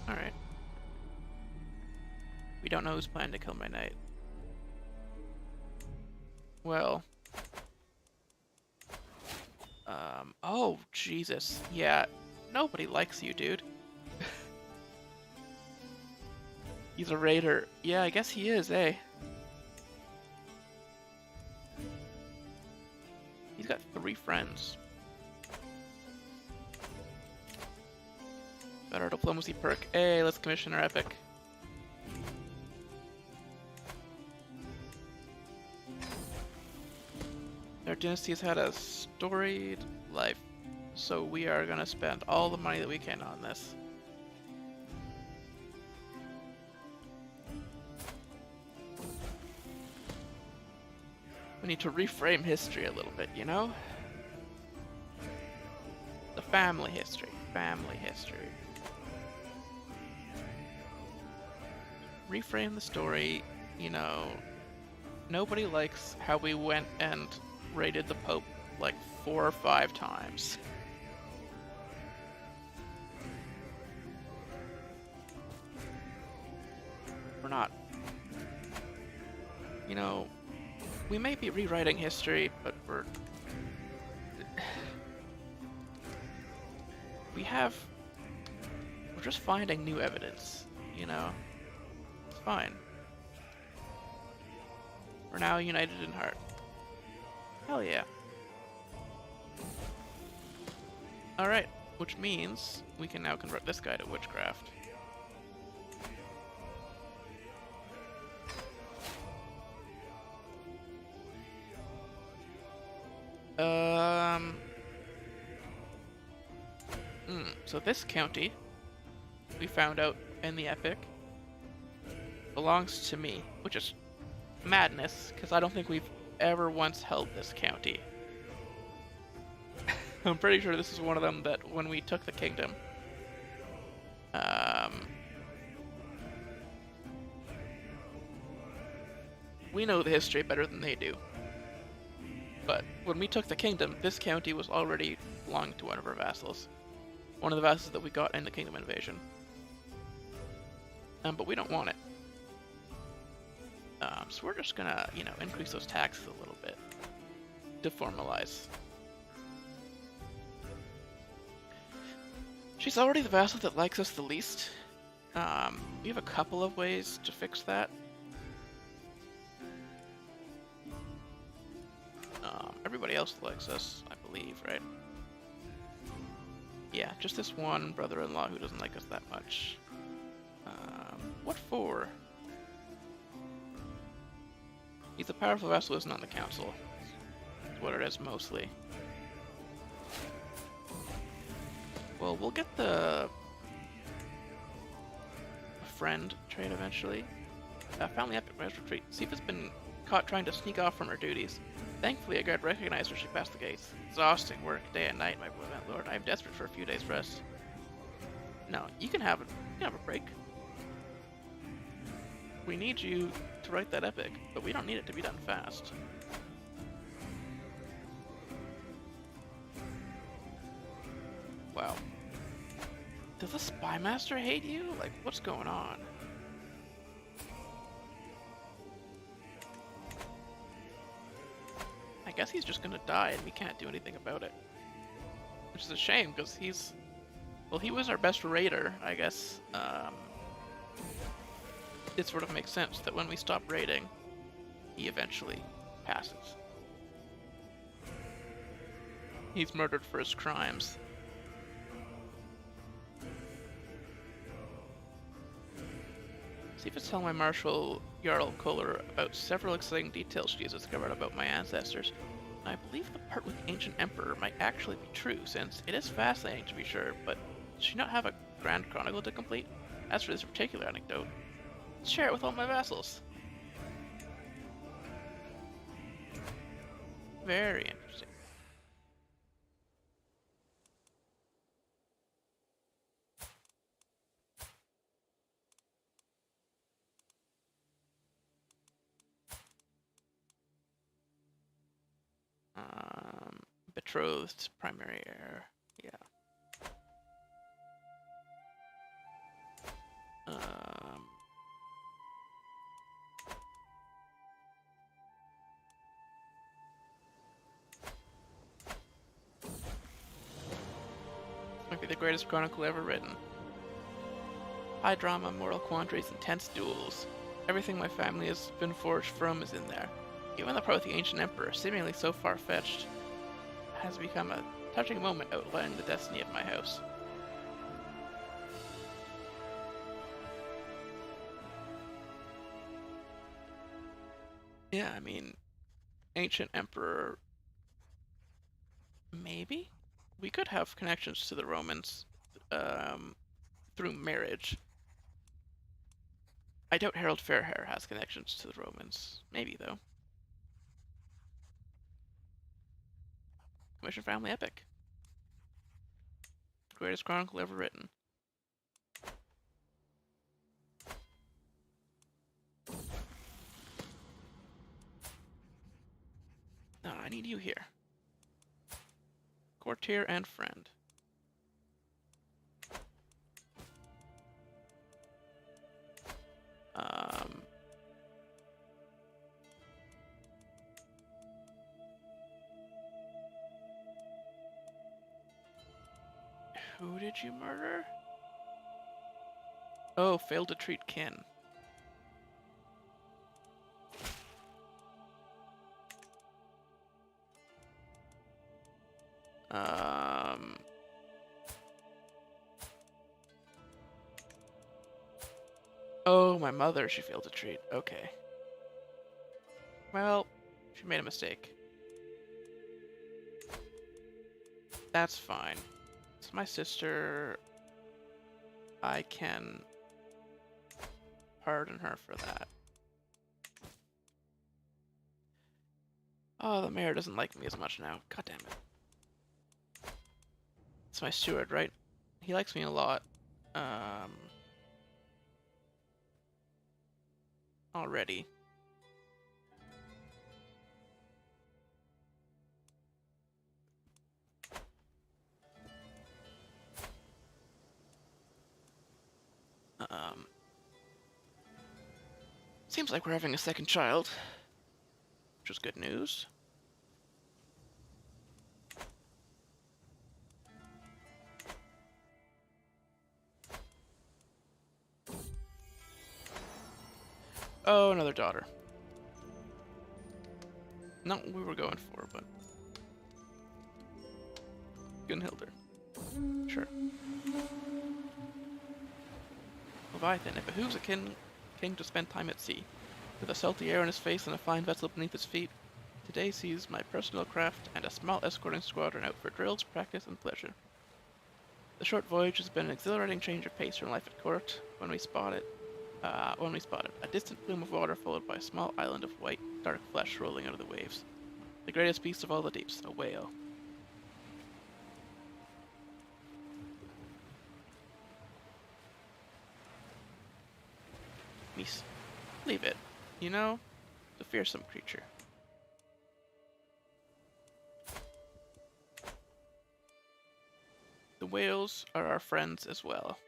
Alright. We don't know who's planning to kill my knight. Well. Oh, Jesus. Yeah, nobody likes you, dude. He's a raider. Yeah, I guess he is, eh? He's got 3 friends. Better diplomacy perk. Hey, let's commission our epic. Their dynasty has had a storied life, so we are gonna spend all the money that we can on this. We need to reframe history a little bit, you know? The family history. Family history. Reframe the story, you know. Nobody likes how we went and raided the Pope like 4 or 5 times. We're not. You know, we may be rewriting history, but we're just finding new evidence, you know? It's fine. We're now united in heart. Hell yeah. Alright, which means we can now convert this guy to witchcraft. So this county, we found out in the epic, belongs to me, which is madness, because I don't think we've ever once held this county. I'm pretty sure this is one of them that when we took the kingdom, we know the history better than they do. But when we took the kingdom, this county was already belonging to one of our vassals. One of the vassals that we got in the kingdom invasion. But we don't want it. So we're just gonna, you know, increase those taxes a little bit to formalize. She's already the vassal that likes us the least. We have a couple of ways to fix that. Everybody else likes us, I believe, right? Yeah, just this one brother-in-law who doesn't like us that much. What for? He's a powerful vassal who isn't on the council. That's what it is, mostly. Well, we'll get the friend trade eventually. Family epic rest retreat. Sifa's been caught trying to sneak off from her duties. Thankfully, a guard recognized her as she passed the gates. Exhausting work, day and night, my lord. I am desperate for a few days' rest. No, you can have a break. We need you to write that epic, but we don't need it to be done fast. Wow. Does the Spy Master hate you? Like, what's going on? I guess he's just gonna die and we can't do anything about it. Which is a shame, because he's... Well, he was our best raider, I guess. It sort of makes sense that when we stop raiding, he eventually passes. He's murdered for his crimes. See if it's telling my Marshal Jarl Kohler about several exciting details she has discovered about my ancestors. And I believe the part with the ancient emperor might actually be true, since it is fascinating to be sure, but does she not have a grand chronicle to complete? As for this particular anecdote, share it with all my vassals. Very interesting. Betrothed primary heir. Yeah. Might be the greatest chronicle ever written. High drama, moral quandaries, intense duels. Everything my family has been forged from is in there. Even the part with the ancient emperor, seemingly so far-fetched, has become a touching moment outlining the destiny of my house. Yeah, I mean, ancient emperor... Maybe? We could have connections to the Romans through marriage. I doubt Harald Fairhair has connections to the Romans. Maybe, though. Commission Family Epic. Greatest chronicle ever written. No, I need you here. Courtier and friend. Who did you murder? Oh, failed to treat kin. Oh, my mother she failed to treat. Okay. Well, she made a mistake. That's fine. It's my sister. I can pardon her for that. Oh, the mayor doesn't like me as much now. God damn it. It's my steward, right? He likes me a lot. Already. Seems like we're having a second child, which is good news. Oh, another daughter. Not what we were going for, but Gunhilder. Sure. Leviathan, it behooves a king to spend time at sea. With a salty air on his face and a fine vessel beneath his feet, today sees my personal craft and a small escorting squadron out for drills, practice, and pleasure. The short voyage has been an exhilarating change of pace from life at court. When we spot it, When we spotted a distant plume of water followed by a small island of white, dark flesh rolling out of the waves. The greatest beast of all the deeps, a whale. Mies. Leave it. You know, a fearsome creature. The whales are our friends as well.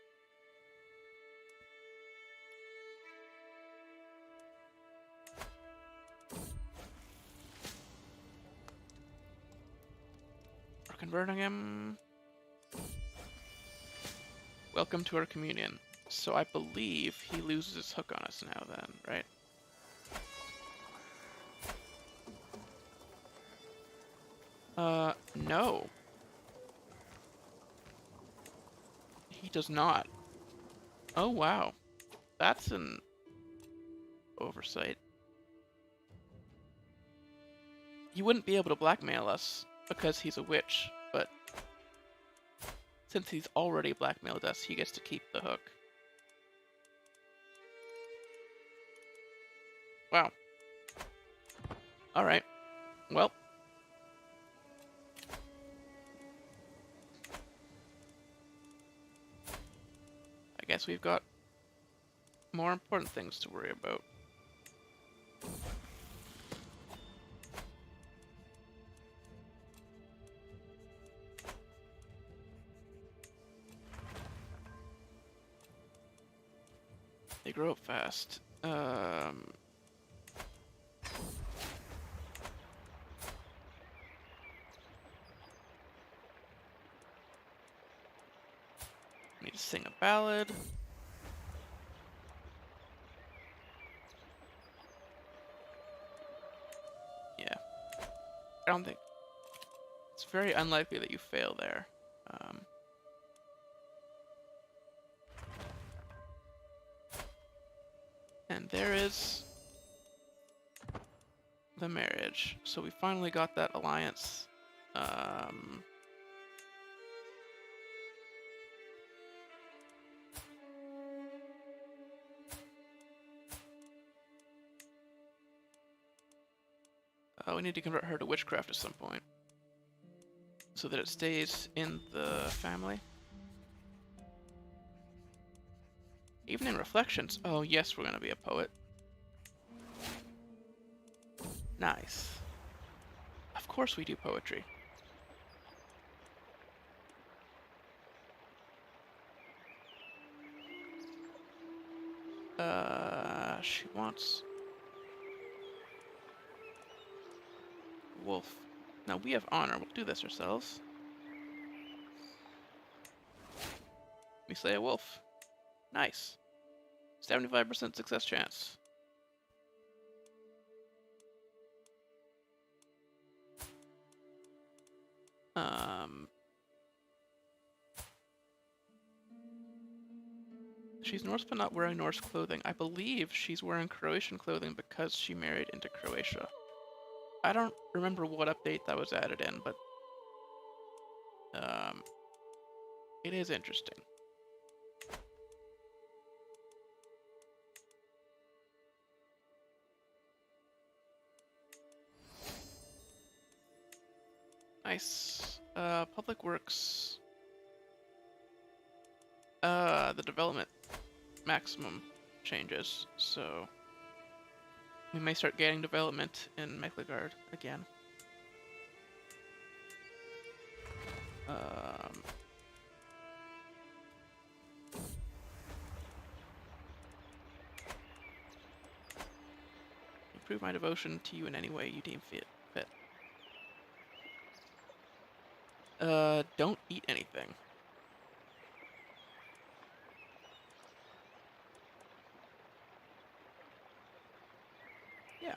We're converting him. Welcome to our communion. So I believe he loses his hook on us now then, right? No. He does not. Oh, wow. That's an oversight. He wouldn't be able to blackmail us because he's a witch, but since he's already blackmailed us, he gets to keep the hook. Wow. Alright. Well. I guess we've got more important things to worry about. They grow up fast. Need to sing a ballad. Yeah. I don't think... It's very unlikely that you fail there. And there is the marriage. So we finally got that alliance. We need to convert her to witchcraft at some point, so that it stays in the family. Evening reflections. Oh yes, we're gonna be a poet. Nice. Of course we do poetry. She wants wolf. Now we have honor. We'll do this ourselves. We slay a wolf. Nice. 75% success chance. She's Norse but not wearing Norse clothing. I believe she's wearing Croatian clothing because she married into Croatia. I don't remember what update that was added in, but it is interesting. Nice. Public Works. The development maximum changes, so we may start getting development in Miklagarð again. Improve my devotion to you in any way you deem fit. Don't eat anything. Yeah.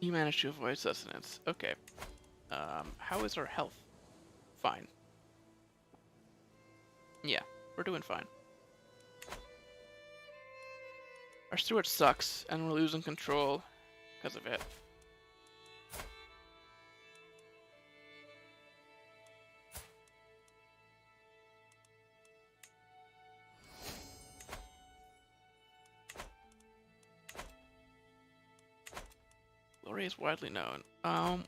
You managed to avoid sustenance. Okay. How is our health? Fine. Yeah, we're doing fine. Our steward sucks, and we're losing control because of it. story is widely known.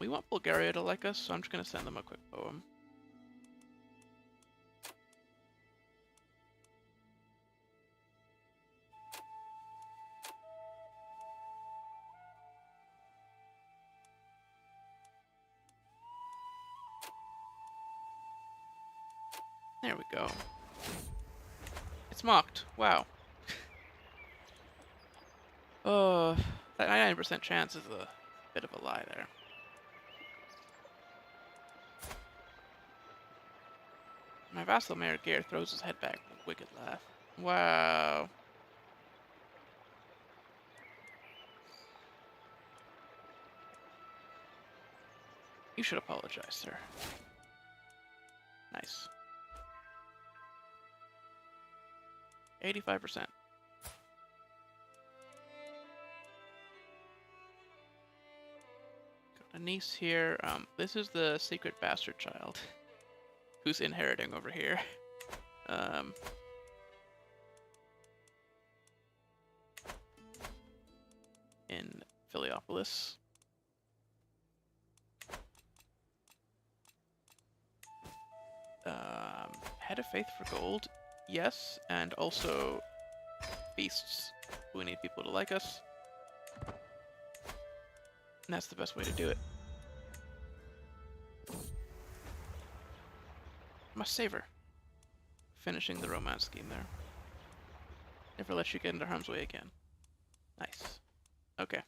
We want Bulgaria to like us, so I'm just gonna send them a quick poem. There we go. It's mocked. Wow. Oh, that 99% chance is a bit of a lie there. My vassal Mayor Gear throws his head back with a wicked laugh. Wow. You should apologize, sir. Nice. 85%. Got a niece here. This is the secret bastard child who's inheriting over here. In Philiopolis. Head of Faith for gold. Yes, and also feasts. We need people to like us. And that's the best way to do it. Must save her. Finishing the romance scheme there. Never let you get into harm's way again. Nice. Okay.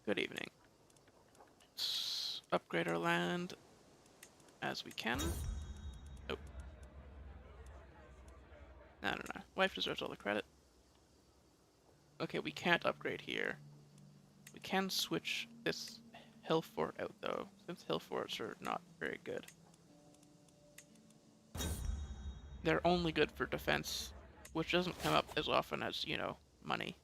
Good evening. Let's upgrade our land as we can. Oh. No. Wife deserves all the credit. Okay, we can't upgrade here. We can switch this hill fort out, though, since hill forts are not very good. They're only good for defense, which doesn't come up as often as, you know, money.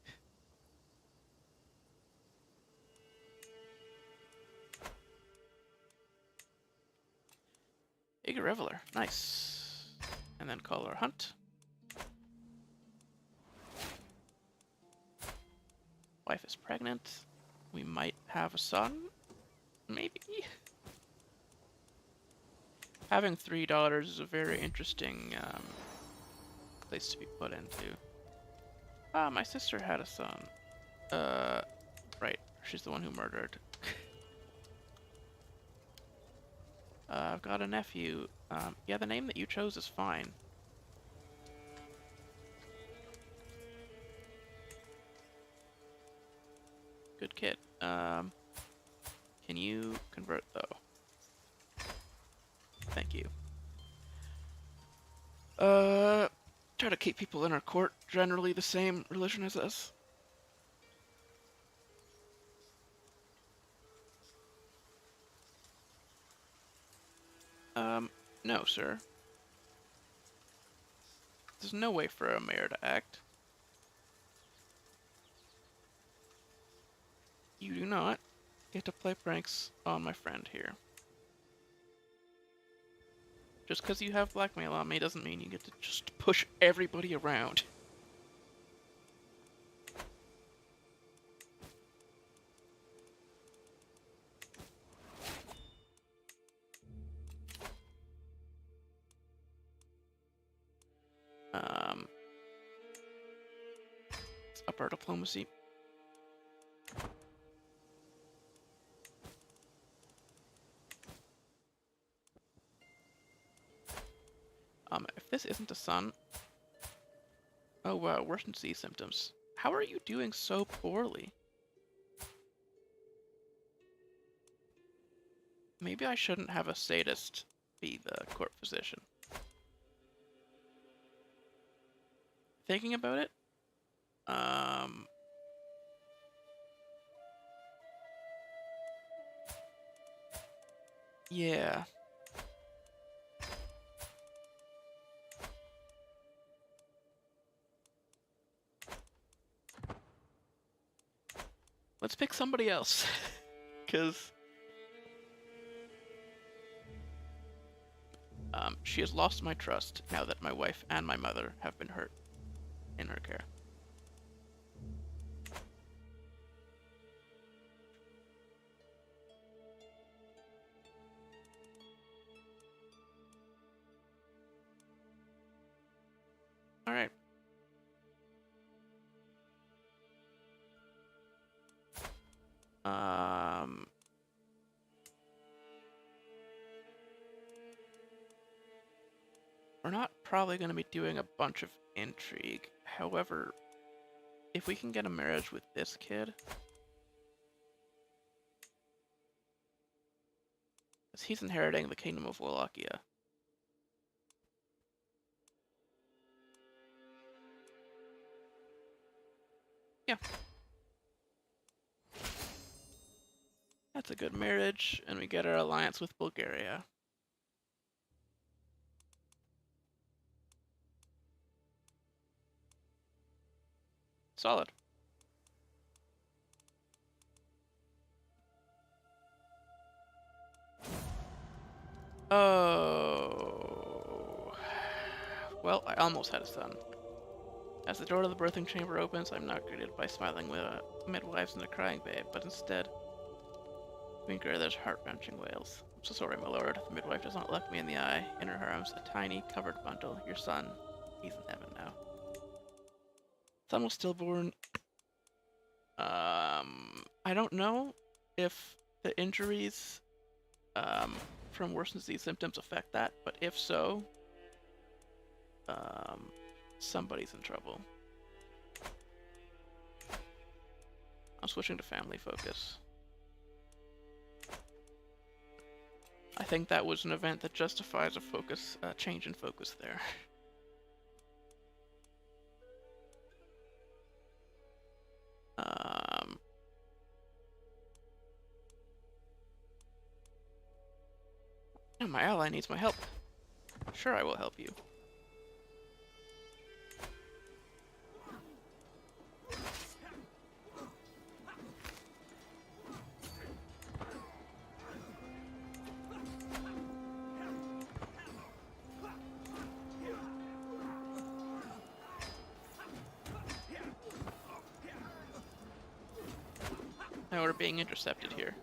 Eager Reveler, nice. And then call our hunt. Wife is pregnant. We might have a son, maybe? Having 3 daughters is a very interesting place to be put into. Ah, my sister had a son. Right, she's the one who murdered. I've got a nephew. Yeah, the name that you chose is fine. Good kid. Can you convert, though? Thank you. Try to keep people in our court generally the same religion as us. No, sir. There's no way for a mayor to act. You do not get to play pranks on my friend here. Just because you have blackmail on me doesn't mean you get to just push everybody around. Let's up our diplomacy. If this isn't a son... Oh wow, worsened sea symptoms. How are you doing so poorly? Maybe I shouldn't have a sadist be the court physician. Thinking about it? Yeah. Let's pick somebody else, because she has lost my trust now that my wife and my mother have been hurt. in her care. All right. We're not probably going to be doing a bunch of intrigue. However, if we can get a marriage with this kid, because he's inheriting the kingdom of Wallachia. Yeah. That's a good marriage, and we get our alliance with Bulgaria. Solid. Oh. Well, I almost had a son. As the door to the birthing chamber opens, I'm not greeted by smiling midwives and a crying babe, but instead, Miklagarð's heart-wrenching wails. I'm so sorry, my lord. The midwife does not look me in the eye. In her arms, a tiny, covered bundle. Your son. He's in heaven now. Son was stillborn. I don't know if the injuries from worsened disease symptoms affect that, but if so, somebody's in trouble. I'm switching to family focus. I think that was an event that justifies a focus, change in focus there. My ally needs my help. Sure, I will help you. Now we're being intercepted here.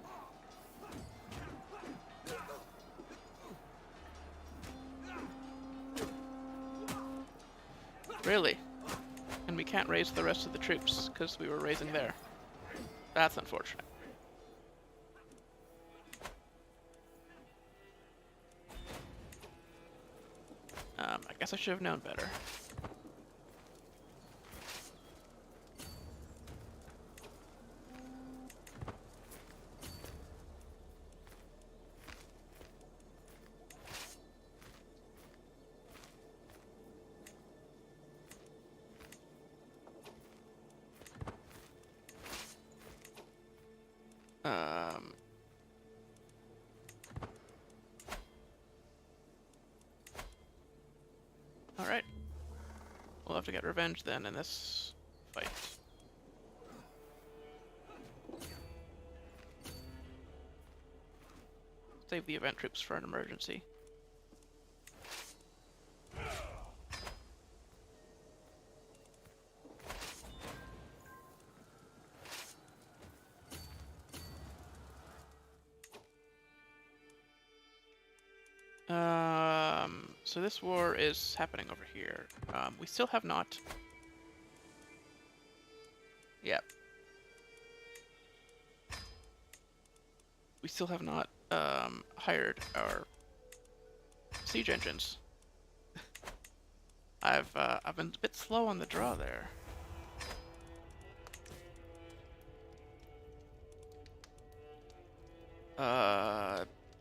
Really? And we can't raise the rest of the troops because we were raising there. That's unfortunate. I guess I should have known better. Alright. We'll have to get revenge then in this fight. Save the event troops for an emergency. So this war is happening over here. We still have not... Yep. We still have not hired our siege engines. I've been a bit slow on the draw there.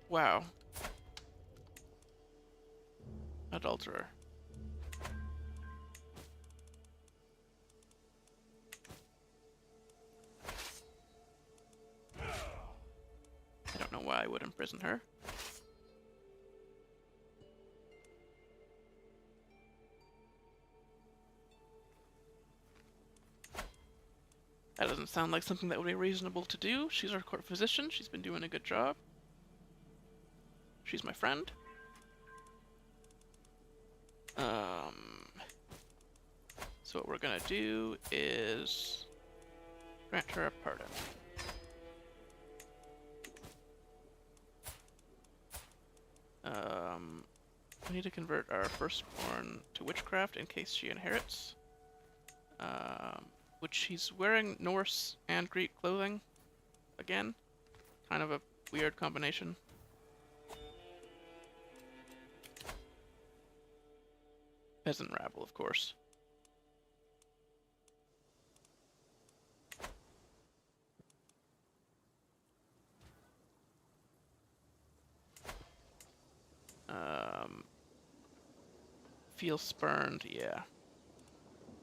Wow. Adulterer. I don't know why I would imprison her. That doesn't sound like something that would be reasonable to do. She's our court physician. She's been doing a good job. She's my friend. So So what we're gonna do is grant her a pardon. We need to convert our firstborn to witchcraft in case she inherits. Which he's wearing Norse and Greek clothing. Again, kind of a weird combination. Peasant rabble, of course. Feel spurned, yeah.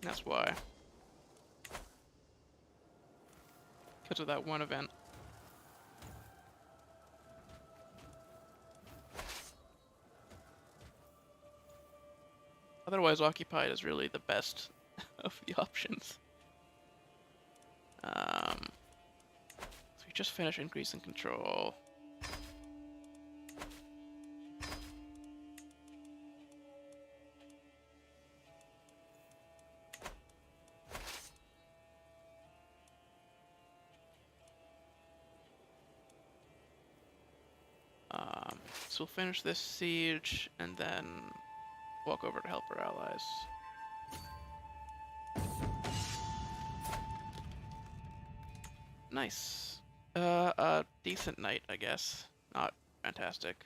That's why. Because of that one event. Otherwise, occupied is really the best of the options. So we just finished increasing control. So we'll finish this siege and then walk over to help our allies. Nice. A decent night, I guess. Not fantastic.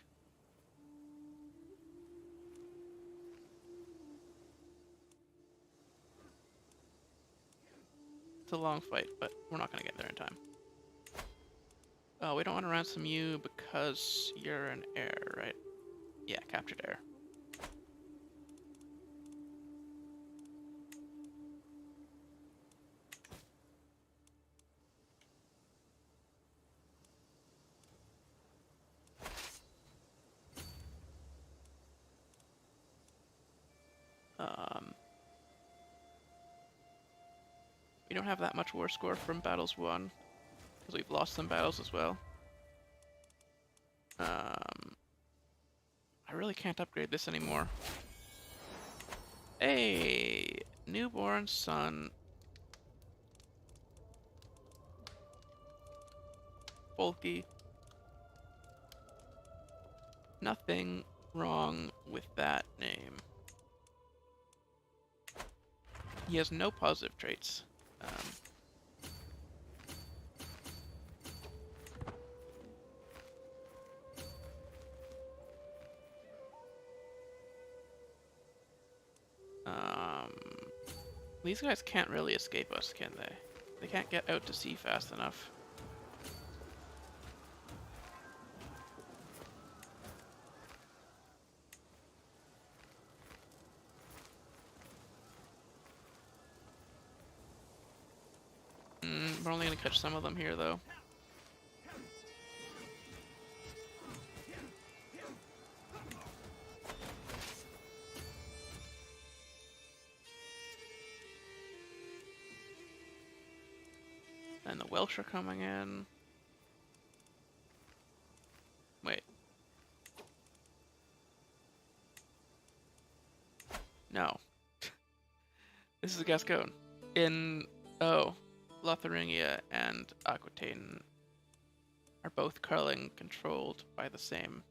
It's a long fight, but we're not gonna get there in time. Oh, we don't want to ransom you because you're an heir, right? Yeah, captured heir. We don't have that much war score from battles won, because we've lost some battles as well. I really can't upgrade this anymore. Hey, newborn son. Bulky. Nothing wrong with that name. He has no positive traits. These guys can't really escape us, can they? They can't get out to sea fast enough. We're only gonna catch some of them here, though. And the Welsh are coming in. Wait. No. This is Gascon. Lotharingia and Aquitaine are both curling controlled by the same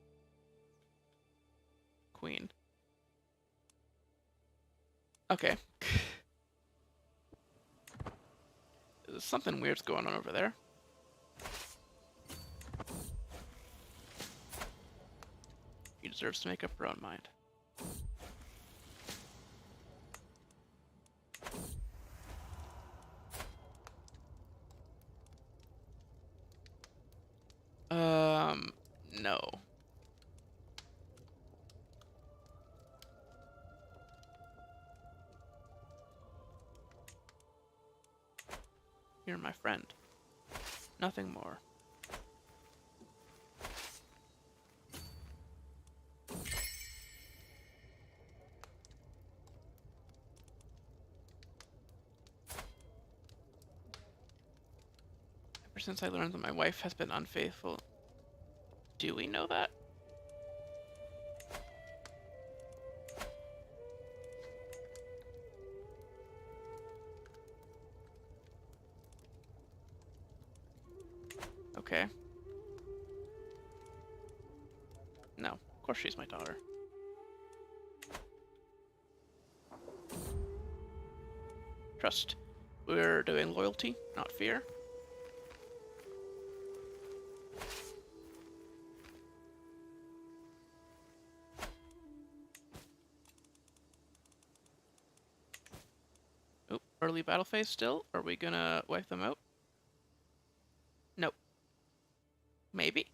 queen. Okay. Something weird's going on over there. She deserves to make up her own mind. No. You're my friend. Nothing more. Ever since I learned that my wife has been unfaithful. Do we know that? okay. No, of course she's my daughter. Trust. We're doing loyalty, not fear. Oh, early battle phase still? Are we gonna wipe them out? Nope. Maybe?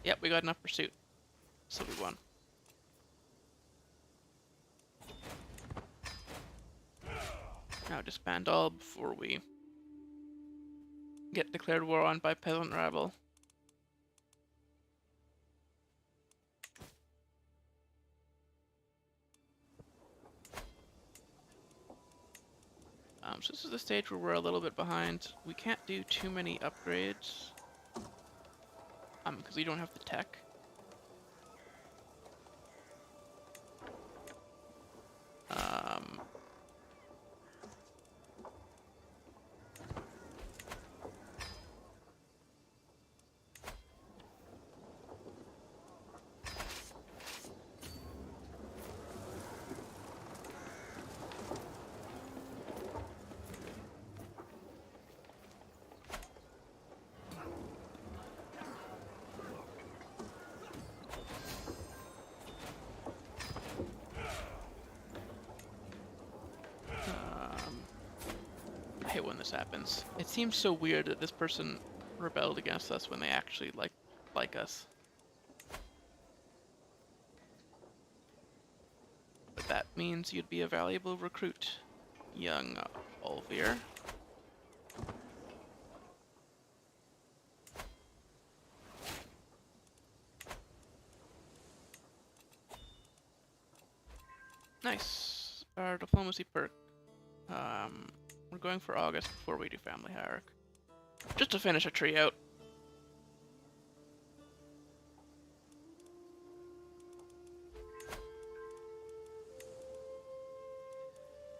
Yep, we got enough pursuit. So we won. Now disband all before we get declared war on by peasant rabble. So this is the stage where we're a little bit behind. We can't do too many upgrades. Because we don't have the tech. I hate when this happens. It seems so weird that this person rebelled against us when they actually like us. But that means you'd be a valuable recruit, young Olvir. Nice. Our diplomacy perk. We're going for August before we do family hierarchy. Just to finish a tree out.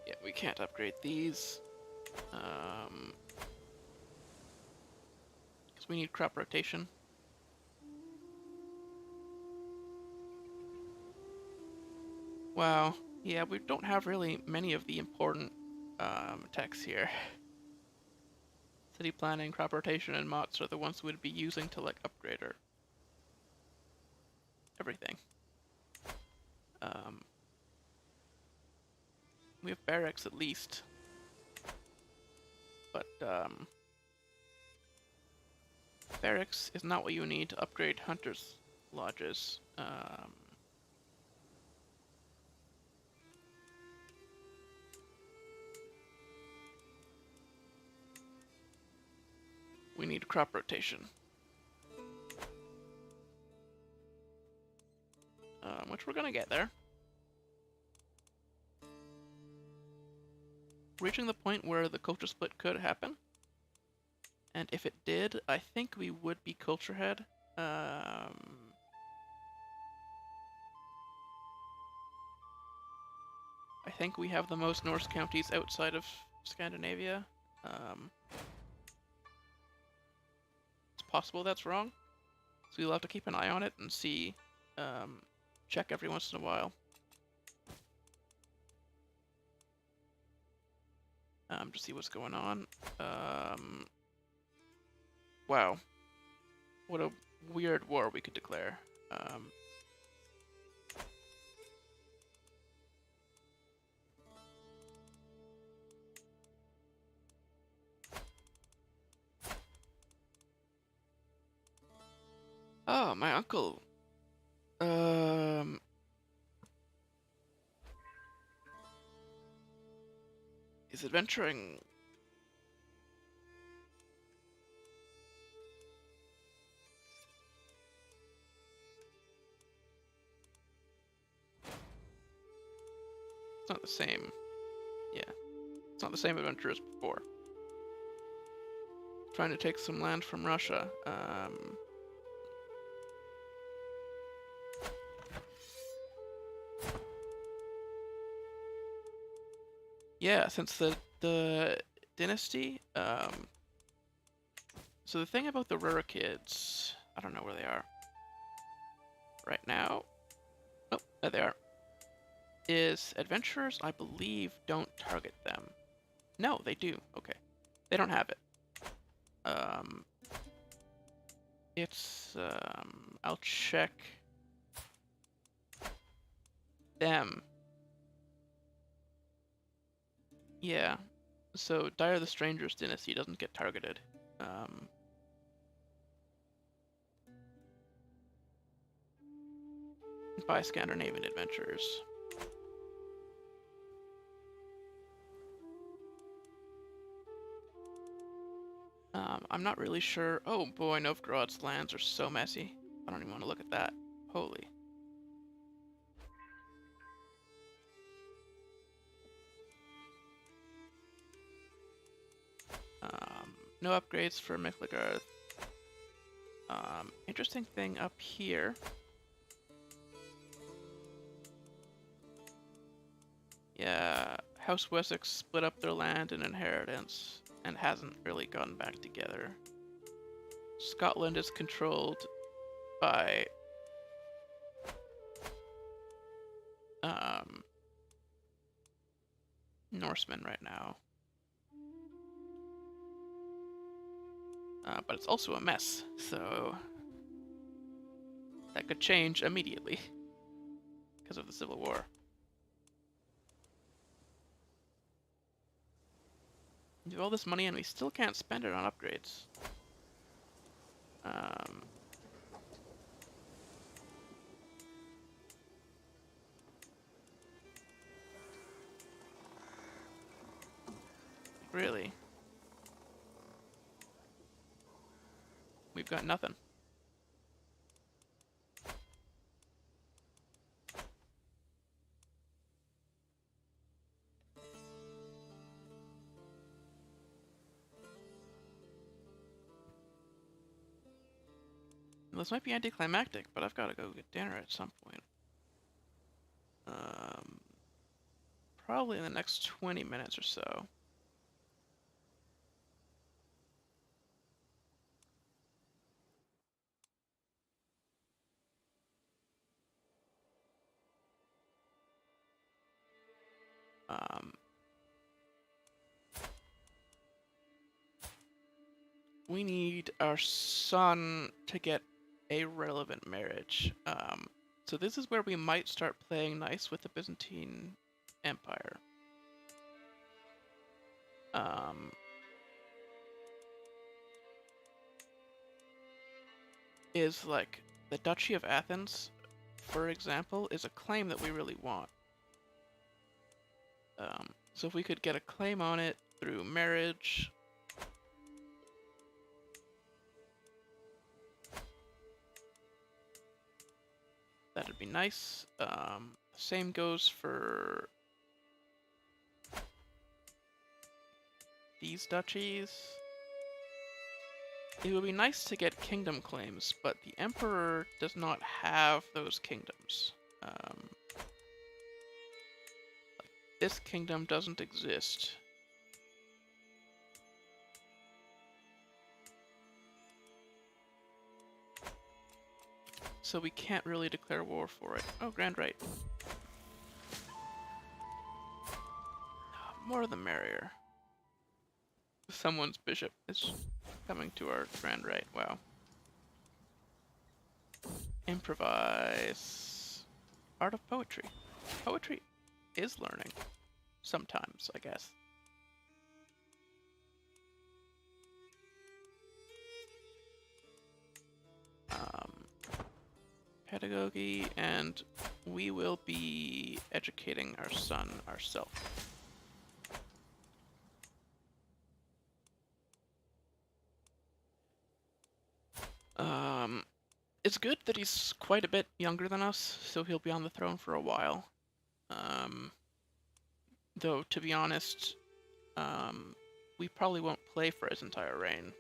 Yeah, we can't upgrade these. Because we need crop rotation. Wow. Yeah, we don't have really many of the important techs here. City planning, crop rotation, and mods are the ones we'd be using to like upgrade our everything. We have barracks at least, but barracks is not what you need to upgrade hunters' lodges. We need crop rotation. Which we're gonna get there. Reaching the point where the culture split could happen. And if it did, I think we would be culture head. I think we have the most Norse counties outside of Scandinavia. It's possible that's wrong. So you'll have to keep an eye on it and see, check every once in a while. To see what's going on. Wow. What a weird war we could declare. Oh, my uncle. Is adventuring. It's not the same. Yeah. It's not the same adventure as before. Trying to take some land from Russia. Yeah, since the dynasty, So the thing about the Rurikids, I don't know where they are right now. Oh, there they are. Is adventurers, I believe, don't target them. No, they do. Okay. They don't have it. I'll check them. Yeah. So Dire the Stranger's dynasty doesn't get targeted. By Scandinavian adventurers. I'm not really sure. Oh boy, Novgorod's lands are so messy. I don't even want to look at that. Holy. No upgrades for Miklagarð. Interesting thing up here. Yeah, House Wessex split up their land and inheritance and hasn't really gotten back together. Scotland is controlled by Norsemen right now. But it's also a mess, so that could change immediately because of the Civil War. We have all this money and we still can't spend it on upgrades. Really? We've got nothing. This might be anticlimactic, but I've got to go get dinner at some point. Probably in the next 20 minutes or so. We need our son to get a relevant marriage. So this is where we might start playing nice with the Byzantine Empire. Is like the Duchy of Athens, for example, is a claim that we really want. So if we could get a claim on it through marriage, that'd be nice. Same goes for these duchies. It would be nice to get kingdom claims, but the Emperor does not have those kingdoms. This kingdom doesn't exist. So we can't really declare war for it. Oh, Grand Right. More the merrier. Someone's bishop is coming to our Grand Right. Wow. Improvise. Art of poetry. Poetry is learning. Sometimes, I guess. Pedagogy, and we will be educating our son ourselves. It's good that he's quite a bit younger than us, so he'll be on the throne for a while. Though, to be honest, we probably won't play for his entire reign,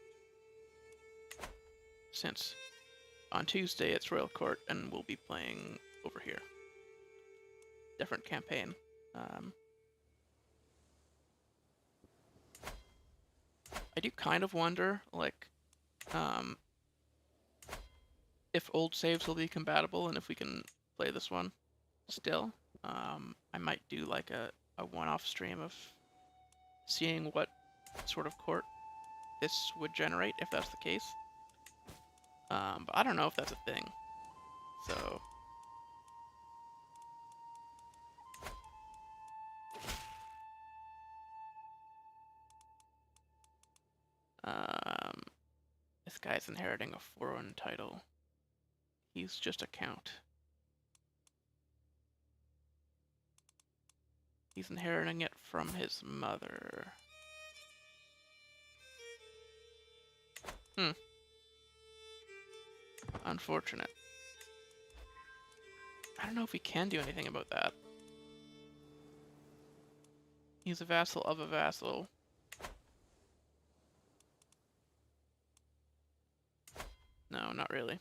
since on Tuesday it's Royal Court and we'll be playing over here. Different campaign. I do kind of wonder, like, Um, if old saves will be compatible and if we can play this one still, I might do like a one-off stream of seeing what sort of court this would generate, if that's the case. But I don't know if that's a thing. So... this guy's inheriting a foreign title. He's just a count. He's inheriting it from his mother. Unfortunate. I don't know if we can do anything about that. He's a vassal of a vassal. No, not really.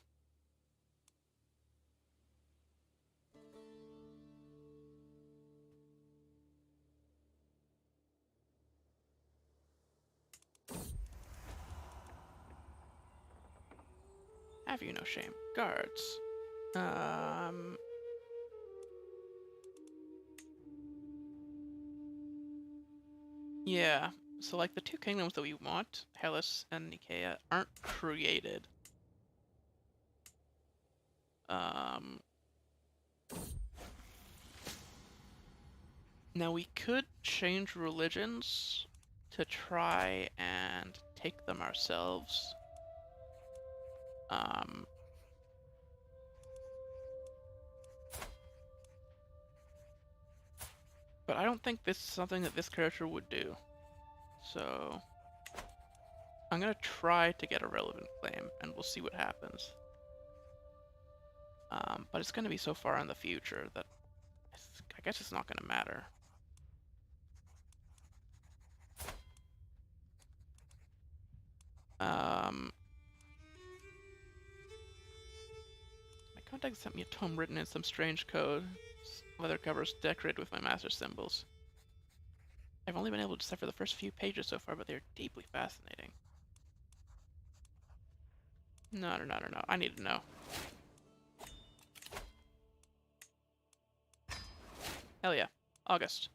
Have you no shame? Guards. Yeah. So, like, the two kingdoms that we want, Hellas and Nicaea, aren't created. Now we could change religions to try and take them ourselves. But I don't think this is something that this character would do. So I'm gonna try to get a relevant claim, and we'll see what happens. But it's gonna be so far in the future that I guess it's not gonna matter. My contact sent me a tome written in some strange code. Leather covers decorated with my master's symbols. I've only been able to decipher the first few pages so far, but they're deeply fascinating. No. I need to know. Hell yeah. August.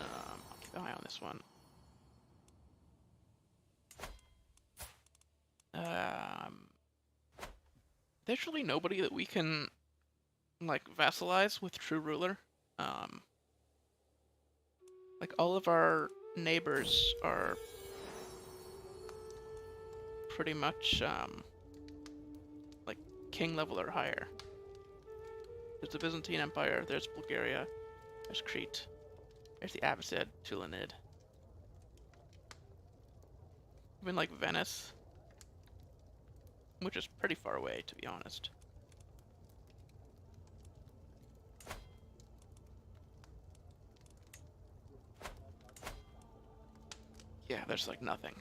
I'll keep an eye on this one. There's really nobody that we can, like, vassalize with True Ruler. Like, all of our neighbors are pretty much, like, king level or higher. There's the Byzantine Empire, there's Bulgaria, there's Crete, there's the Abbasid, Tulanid. Even, like, Venice, which is pretty far away, to be honest. Yeah, there's, like, nothing.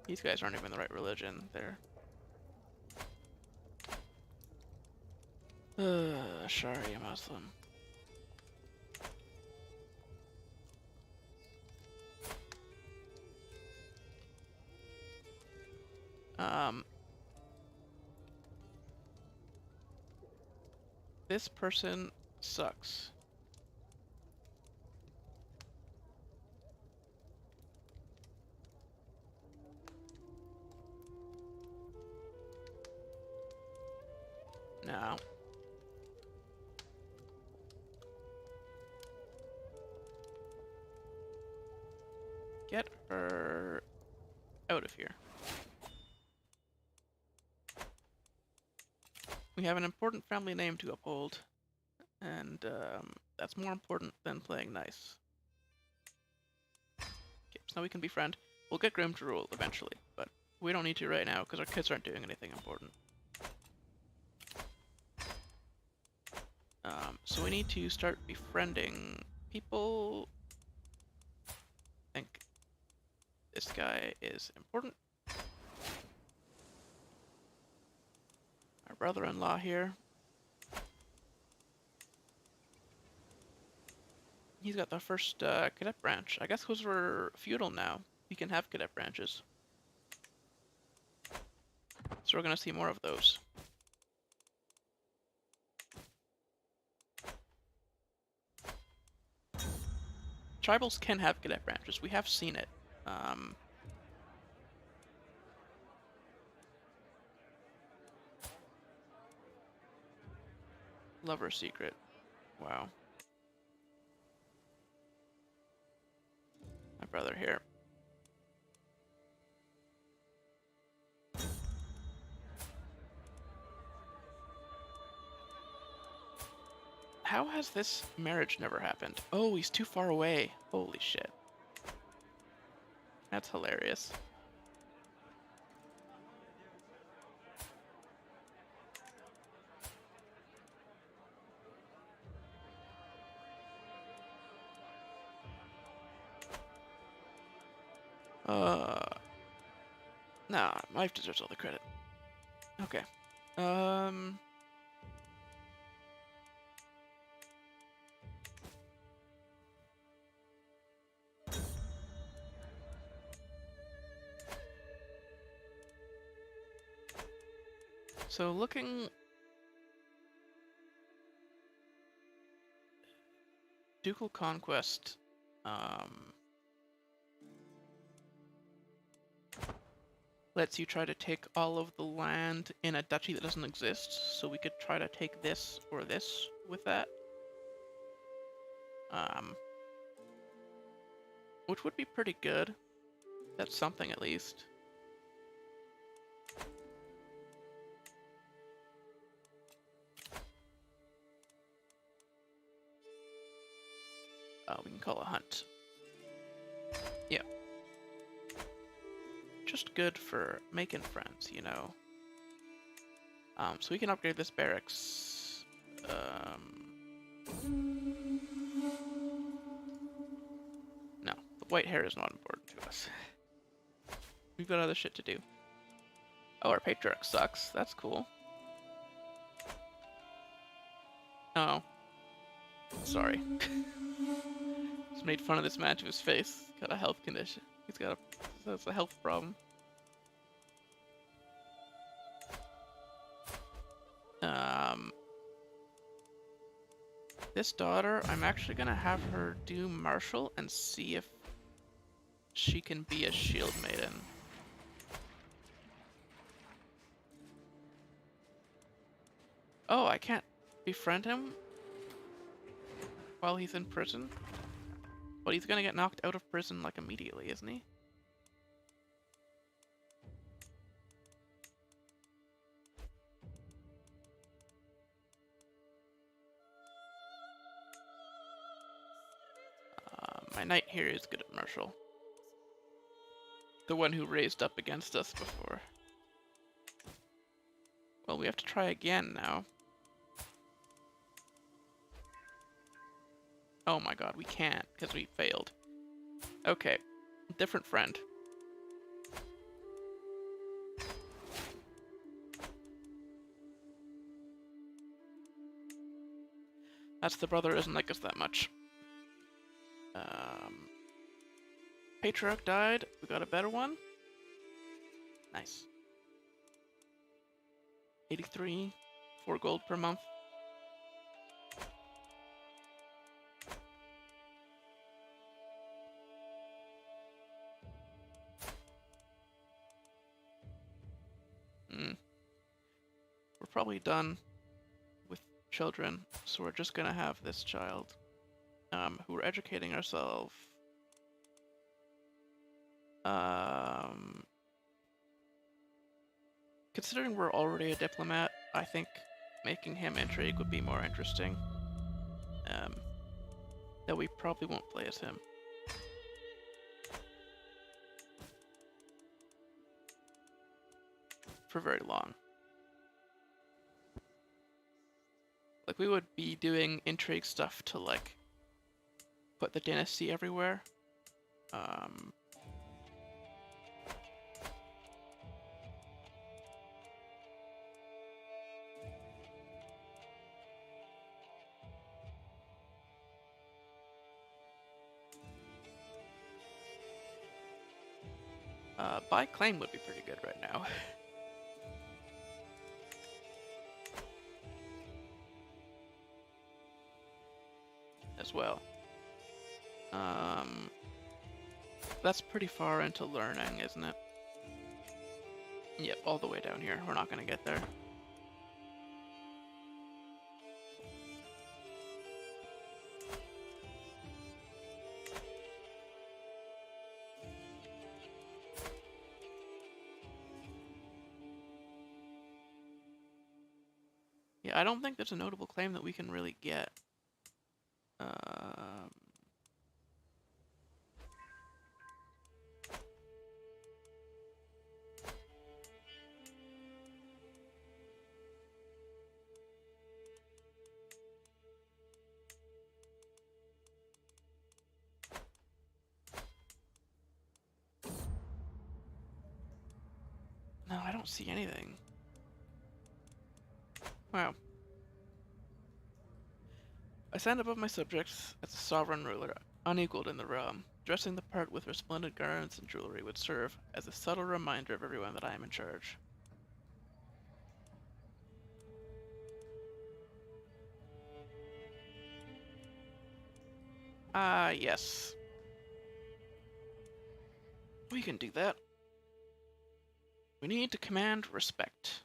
These guys aren't even the right religion. They're... Sharia Muslim. This person sucks. Now, get her out of here. We have an important family name to uphold, and that's more important than playing nice. Okay, so now we can befriend. We'll get Grim to rule eventually, but we don't need to right now because our kids aren't doing anything important. So we need to start befriending people. I think this guy is important. Our brother-in-law here. He's got the first cadet branch. I guess because we're feudal now, we can have cadet branches. So we're going to see more of those. Tribals can have cadet branches. We have seen it. Lover secret. Wow. My brother here. How has this marriage never happened? Oh, he's too far away. Holy shit. That's hilarious. Nah, my wife deserves all the credit. Okay. So looking... Ducal Conquest, lets you try to take all of the land in a duchy that doesn't exist, so we could try to take this or this with that. Which would be pretty good. That's something at least. We can call a hunt. Yeah. Just good for making friends, you know. So we can upgrade this barracks. No, the white hair is not important to us. We've got other shit to do. Oh, our patriarch sucks. That's cool. Oh. Sorry. Just made fun of this man to his face. Got a health condition. He's got a health problem. This daughter, I'm actually gonna have her do martial and see if she can be a shield maiden. Oh, I can't befriend him while he's in prison? But he's gonna get knocked out of prison like immediately, isn't he? My knight here is good at martial. The one who raised up against us before. Well, we have to try again now. Oh my god, we can't, because we failed. Okay, different friend. That's the brother doesn't like us that much. Patriarch died, we got a better one. Nice. 83, 4 gold per month. We're probably done with children, so we're just gonna have this child, who we're educating ourselves. Considering we're already a diplomat, I think making him intrigue would be more interesting. Though we probably won't play as him. For very long. Like, we would be doing intrigue stuff to, like, put the dynasty everywhere. Buy claim would be pretty good right now. As well. That's pretty far into learning, isn't it? Yep, all the way down here. We're not gonna get there. Yeah, I don't think there's a notable claim that we can really get. No, I don't see anything. Wow. I stand above my subjects as a sovereign ruler, unequaled in the realm. Dressing the part with resplendent garments and jewelry would serve as a subtle reminder of everyone that I am in charge. Yes. We can do that. We need to command respect.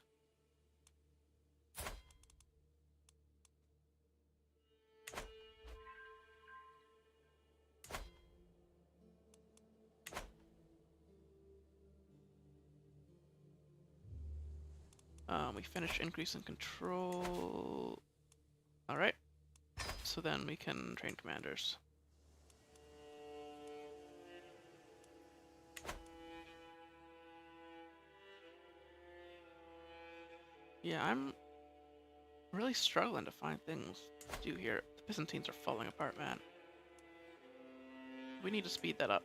We finished increase in control. Alright. So then we can train commanders. Yeah, I'm really struggling to find things to do here. The Byzantines are falling apart, man. We need to speed that up.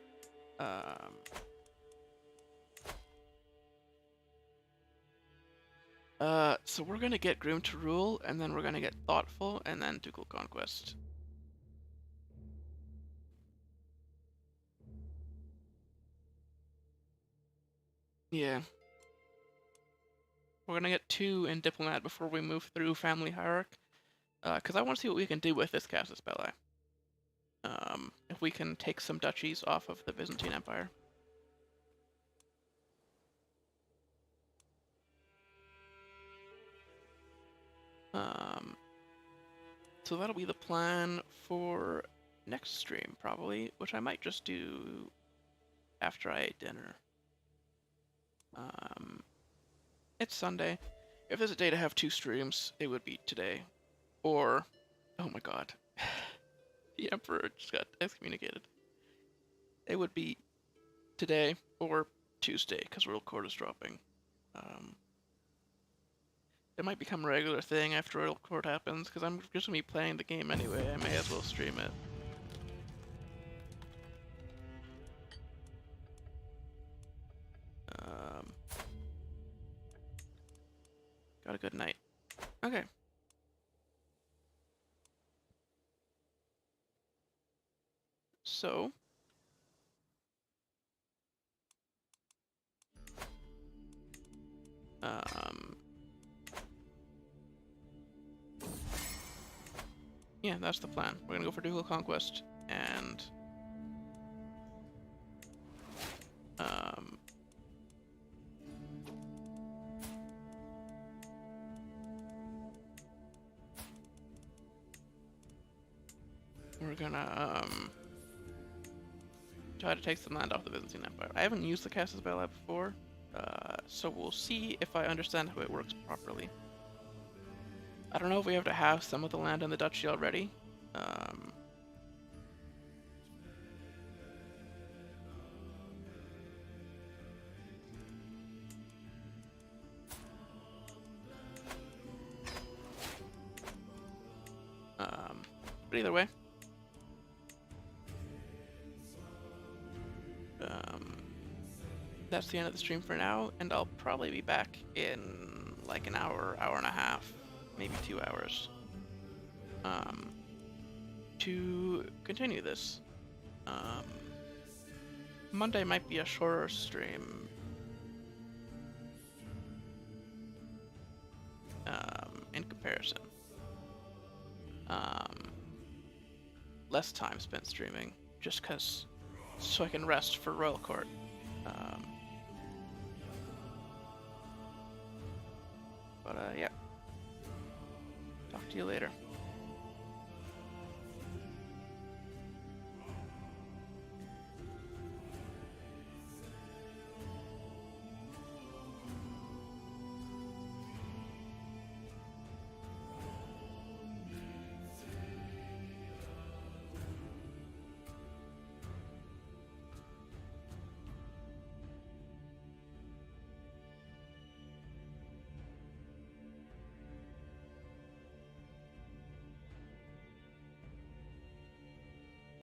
So we're gonna get Groomed to Rule, and then we're gonna get Thoughtful, and then Ducal Conquest. Yeah. We're gonna get 2 in Diplomat before we move through Family Hierarch. Because I want to see what we can do with this Casus Belli. If we can take some duchies off of the Byzantine Empire. So that'll be the plan for next stream, probably, which I might just do after I ate dinner. It's Sunday. If there's a day to have 2 streams, it would be today. Or, oh my god, the Emperor just got excommunicated. It would be today or Tuesday, because World Court is dropping. It might become a regular thing after World Court happens, because I'm just going to be playing the game anyway. I may as well stream it. Got a good night. Okay. So... yeah, that's the plan. We're gonna go for Ducal Conquest, and... we're gonna, try to take some land off the Byzantine Empire. I haven't used the Casus Belli before, so we'll see if I understand how it works properly. I don't know if we have to have some of the land in the duchy already. But either way, that's the end of the stream for now, and I'll probably be back in like an hour, hour and a half, maybe 2 hours, to continue this. Monday might be a shorter stream. In comparison. Less time spent streaming, just cause, so I can rest for Royal Court. Yeah. Talk to you later.